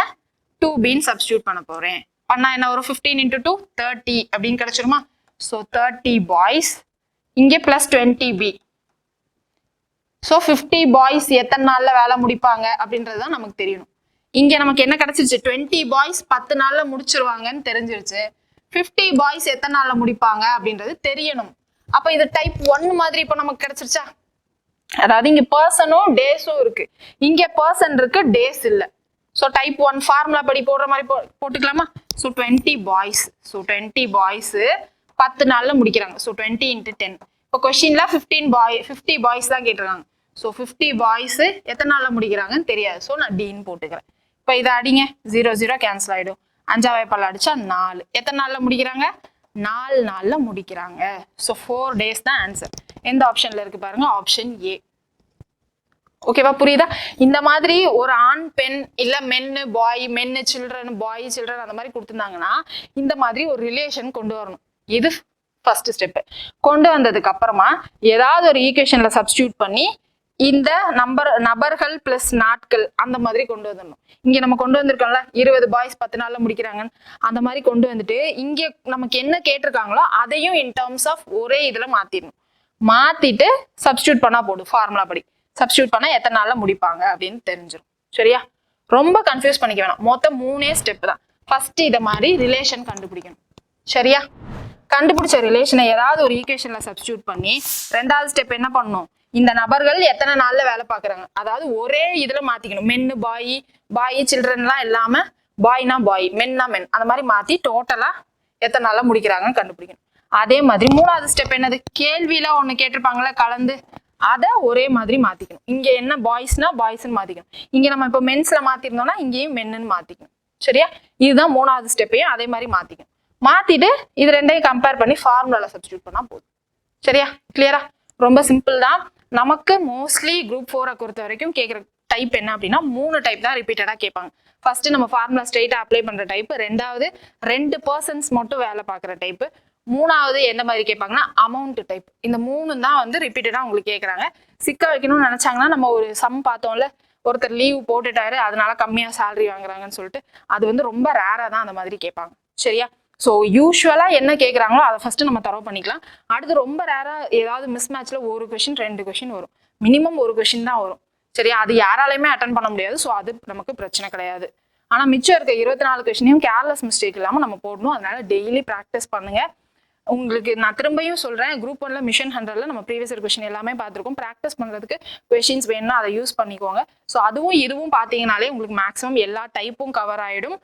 2bன்னு சப்ஸ்டியூட் பண்ண போறேன். பண்ணா என்ன வரும்? 15 × 2 30 அப்படின்னு கிடைச்சிருமா? ஸோ 30 பாய்ஸ் இங்கே +20b. ஸோ 50 பாய்ஸ் எத்தனை நாள்ல வேலை முடிப்பாங்க அப்படின்றதுதான் நமக்கு தெரியணும். இங்க நமக்கு என்ன கிடைச்சிருச்சு? 20 பாய்ஸ் 10 நாள்ல முடிச்சிருவாங்கன்னு தெரிஞ்சிருச்சு. 50 பாய்ஸ் எத்தனை நாள்ல முடிப்பாங்க அப்படின்றது தெரியணும். அப்ப இது டைப் 1 மாதிரி இப்ப நமக்கு கிடைச்சிருச்சா? அதாவது இங்க பர்சனும் டேஸும் இருக்கு, இங்க பர்சன் இருக்கு, டேஸ் இல்ல. ஸோ டைப் 1 ஃபார்முலா படி போடுற மாதிரி போட்டுக்கலாமா? So 20 boys. ஸோ 20 பாய்ஸ் 10 நாள்ல முடிக்கிறாங்க. ஸோ 20 × 10. இப்போ கொஸ்டின்ல 50 பாய்ஸ் தான் கேட்டிருக்காங்க. ஸோ 50 பாய்ஸ் எத்தனை நாள்ல முடிக்கிறாங்கன்னு தெரியாது. ஸோ நான் டின்னு போட்டுக்கிறேன். இப்போ இதை அடிங்க. 0 0 கேன்சல் ஆயிடும். 5ஆ வாய்ப்பால் அடிச்சா 4. எத்தனை நாள்ல முடிக்கிறாங்க? 4 நாள்ல முடிக்கிறாங்க. ஸோ 4 டேஸ் தான் ஆன்சர். எந்த ஆப்ஷன்ல இருக்கு பாருங்க? Option A. ஓகேவா? புரியுதா? இந்த மாதிரி ஒரு ஆண் பெண் இல்ல மென்னு பாய், மென்னு சில்ட்ரன், பாய் சில்ட்ரன் அந்த மாதிரி கொடுத்துருந்தாங்கன்னா இந்த மாதிரி ஒரு ரிலேஷன் கொண்டு வரணும். இது ஃபர்ஸ்ட் ஸ்டெப். கொண்டு வந்ததுக்கு அப்புறமா ஏதாவது ஒரு ஈக்குவேஷன்ல சப்ஸ்டியூட் பண்ணி இந்த நபர்கள் + நாட்கள் அந்த மாதிரி கொண்டு வந்துடணும். இங்க நம்ம கொண்டு வந்திருக்கோம்ல 20 பாய்ஸ் 10 நாள்ல முடிக்கிறாங்கன்னு, அந்த மாதிரி கொண்டு வந்துட்டு இங்க நமக்கு என்ன கேட்டிருக்காங்களோ அதையும் இன் டர்ம்ஸ் ஆஃப் ஒரே இதுல மாத்திடணும். மாத்திட்டு சப்ஸ்டியூட் பண்ணா போடும். ஃபார்முலா படி சப்ஸ்டியூட் பண்ணா எத்தனை நாள்ல முடிப்பாங்க அப்படின்னு தெரிஞ்சிடும். சரியா? ரொம்ப கன்ஃபியூஸ் பண்ணிக்க வேணாம். மொத்தம் 3 ஸ்டெப் தான். ஃபர்ஸ்ட் இத மாதிரி ரிலேஷன் கண்டுபிடிக்கணும். சரியா? கண்டுபிடிச்ச ரிலேஷனை ஏதாவது ஒரு ஈக்குவேஷன்ல சப்ஸ்டியூட் பண்ணி ரெண்டாவது ஸ்டெப் என்ன பண்ணணும்? இந்த நபர்கள் எத்தனை நாள்ல வேலை பார்க்குறாங்க, அதாவது ஒரே இதுல மாத்திக்கணும். மென்னு பாய் சில்ட்ரன்லாம் இல்லாம பாய்னா பாய், மென்னா மென் அந்த மாதிரி மாத்தி டோட்டலா எத்தனை நாள்ல முடிக்கிறாங்கன்னு கண்டுபிடிக்கணும். அதே மாதிரி மூணாவது ஸ்டெப் என்னது? கேள்வியில ஒண்ணு கேட்டிருப்பாங்களா கலந்து, அதை ஒரே மாதிரி மாத்திக்கணும். இங்க என்ன பாய்ஸ்னா பாய்ஸ்ன்னு மாத்திக்கணும். இங்க நம்ம இப்போ மென்ஸ்ல மாத்திருந்தோம்னா இங்கேயும் மென்னு மாத்திக்கணும். சரியா? இதுதான் மூணாவது ஸ்டெப்பையும் அதே மாதிரி மாத்திக்கணும். மாத்திட்டு இது ரெண்டையும் கம்பேர் பண்ணி ஃபார்முலால சப்ஸ்டியூட் பண்ணா போதும். சரியா? கிளியரா? ரொம்ப சிம்பிள் தான். நமக்கு மோஸ்ட்லி குரூப் 4 பொறுத்த வரைக்கும் கேட்குற டைப் என்ன அப்படின்னா 3 டைப் தான் ரிப்பீட்டடா கேட்பாங்க. ஃபர்ஸ்ட் நம்ம ஃபார்முலா ஸ்ட்ரெயிட்டா அப்ளை பண்ற டைப், ரெண்டாவது 2 பர்சன்ஸ் மட்டும் வேலை பார்க்குற டைப், மூணாவது எந்த மாதிரி கேட்பாங்கன்னா அமௌண்ட் டைப். இந்த மூணு தான் வந்து ரிப்பீட்டடாக உங்களுக்கு கேட்குறாங்க. சிக்க வைக்கணும்னு நினச்சாங்கன்னா நம்ம ஒரு சம் பார்த்தோம்ல, ஒருத்தர் லீவ் போட்டுட்டாரு அதனால கம்மியாக சேலரி வாங்குறாங்கன்னு சொல்லிட்டு, அது வந்து ரொம்ப ரேராக தான் அந்த மாதிரி கேட்பாங்க. சரியா? ஸோ யூஸ்வலாக என்ன கேட்குறாங்களோ அதை ஃபர்ஸ்ட் நம்ம தரவு பண்ணிக்கலாம். அடுத்து ரொம்ப ரேராக ஏதாவது மிஸ் மேட்ச்ல ஒரு கொஷின் 2 கொஷின் வரும், மினிமம் ஒரு கொஷின் தான் வரும். சரியா? அது யாராலையுமே அட்டன் பண்ண முடியாது. ஸோ அது நமக்கு பிரச்சனை கிடையாது. ஆனால் மிச்சம் இருக்க 24 கொஷினையும் கேர்லெஸ் மிஸ்டேக் இல்லாமல் நம்ம போடணும். அதனால டெய்லி ப்ராக்டிஸ் பண்ணுங்க. உங்களுக்கு நான் திரும்பியும் சொல்றேன், குரூப் 1ல மிஷன் 100ல நம்ம ப்ரீவியஸ் கொஸ்டின் எல்லாமே பார்த்துருக்கோம். ப்ராக்டிஸ் பண்றதுக்கு கொஸ்டின்ஸ் வேணும்னா அதை யூஸ் பண்ணிக்கோங்க. ஸோ அதுவும் இதுவும் பார்த்தீங்கனாலே உங்களுக்கு மேக்ஸிமம் எல்லா டைப்பும் கவர் ஆயிடும்,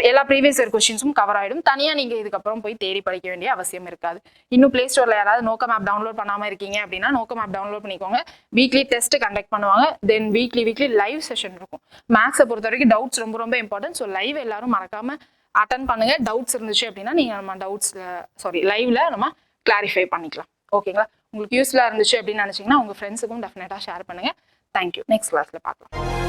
எல்லா ப்ரீவியஸ் இயர் கொஸ்டின்ஸும் கவர் ஆயிடும். தனியாக நீங்க இதுக்கப்புறம் போய் தேடி படிக்க வேண்டிய அவசியம் இருக்காது. இன்னும் பிளே ஸ்டோர்ல யாராவது நோக்கம் ஆப் டவுன்லோட் பண்ணாம இருக்கீங்க அப்படின்னா நோக்கம் ஆப் டவுன்லோட் பண்ணிக்கோங்க. வீக்லி டெஸ்ட் கண்டக்ட் பண்ணுவாங்க. தென் வீக்லி லைவ் செஷன் இருக்கும். மேக்ஸை பொறுத்த வரைக்கும் டவுட்ஸ் ரொம்ப ரொம்ப இம்பார்ட்டன்ட். ஸோ லைவ் எல்லாரும் மறக்காம அட்டன் பண்ணுங்க. டவுட்ஸ் இருந்துச்சு அப்படின்னா நீங்க நம்ம லைவ்ல நம்ம கிளாரிஃபை பண்ணிக்கலாம். ஓகேங்களா? உங்களுக்கு யூஸ்ஃபுல்லா இருந்துச்சு அப்படின்னு நினைச்சீங்கன்னா உங்க ஃப்ரெண்ட்ஸுக்கும் டெஃபினட்டா ஷேர் பண்ணுங்க. தேங்க்யூ. நெக்ஸ்ட் கிளாஸ்ல பார்க்கலாம்.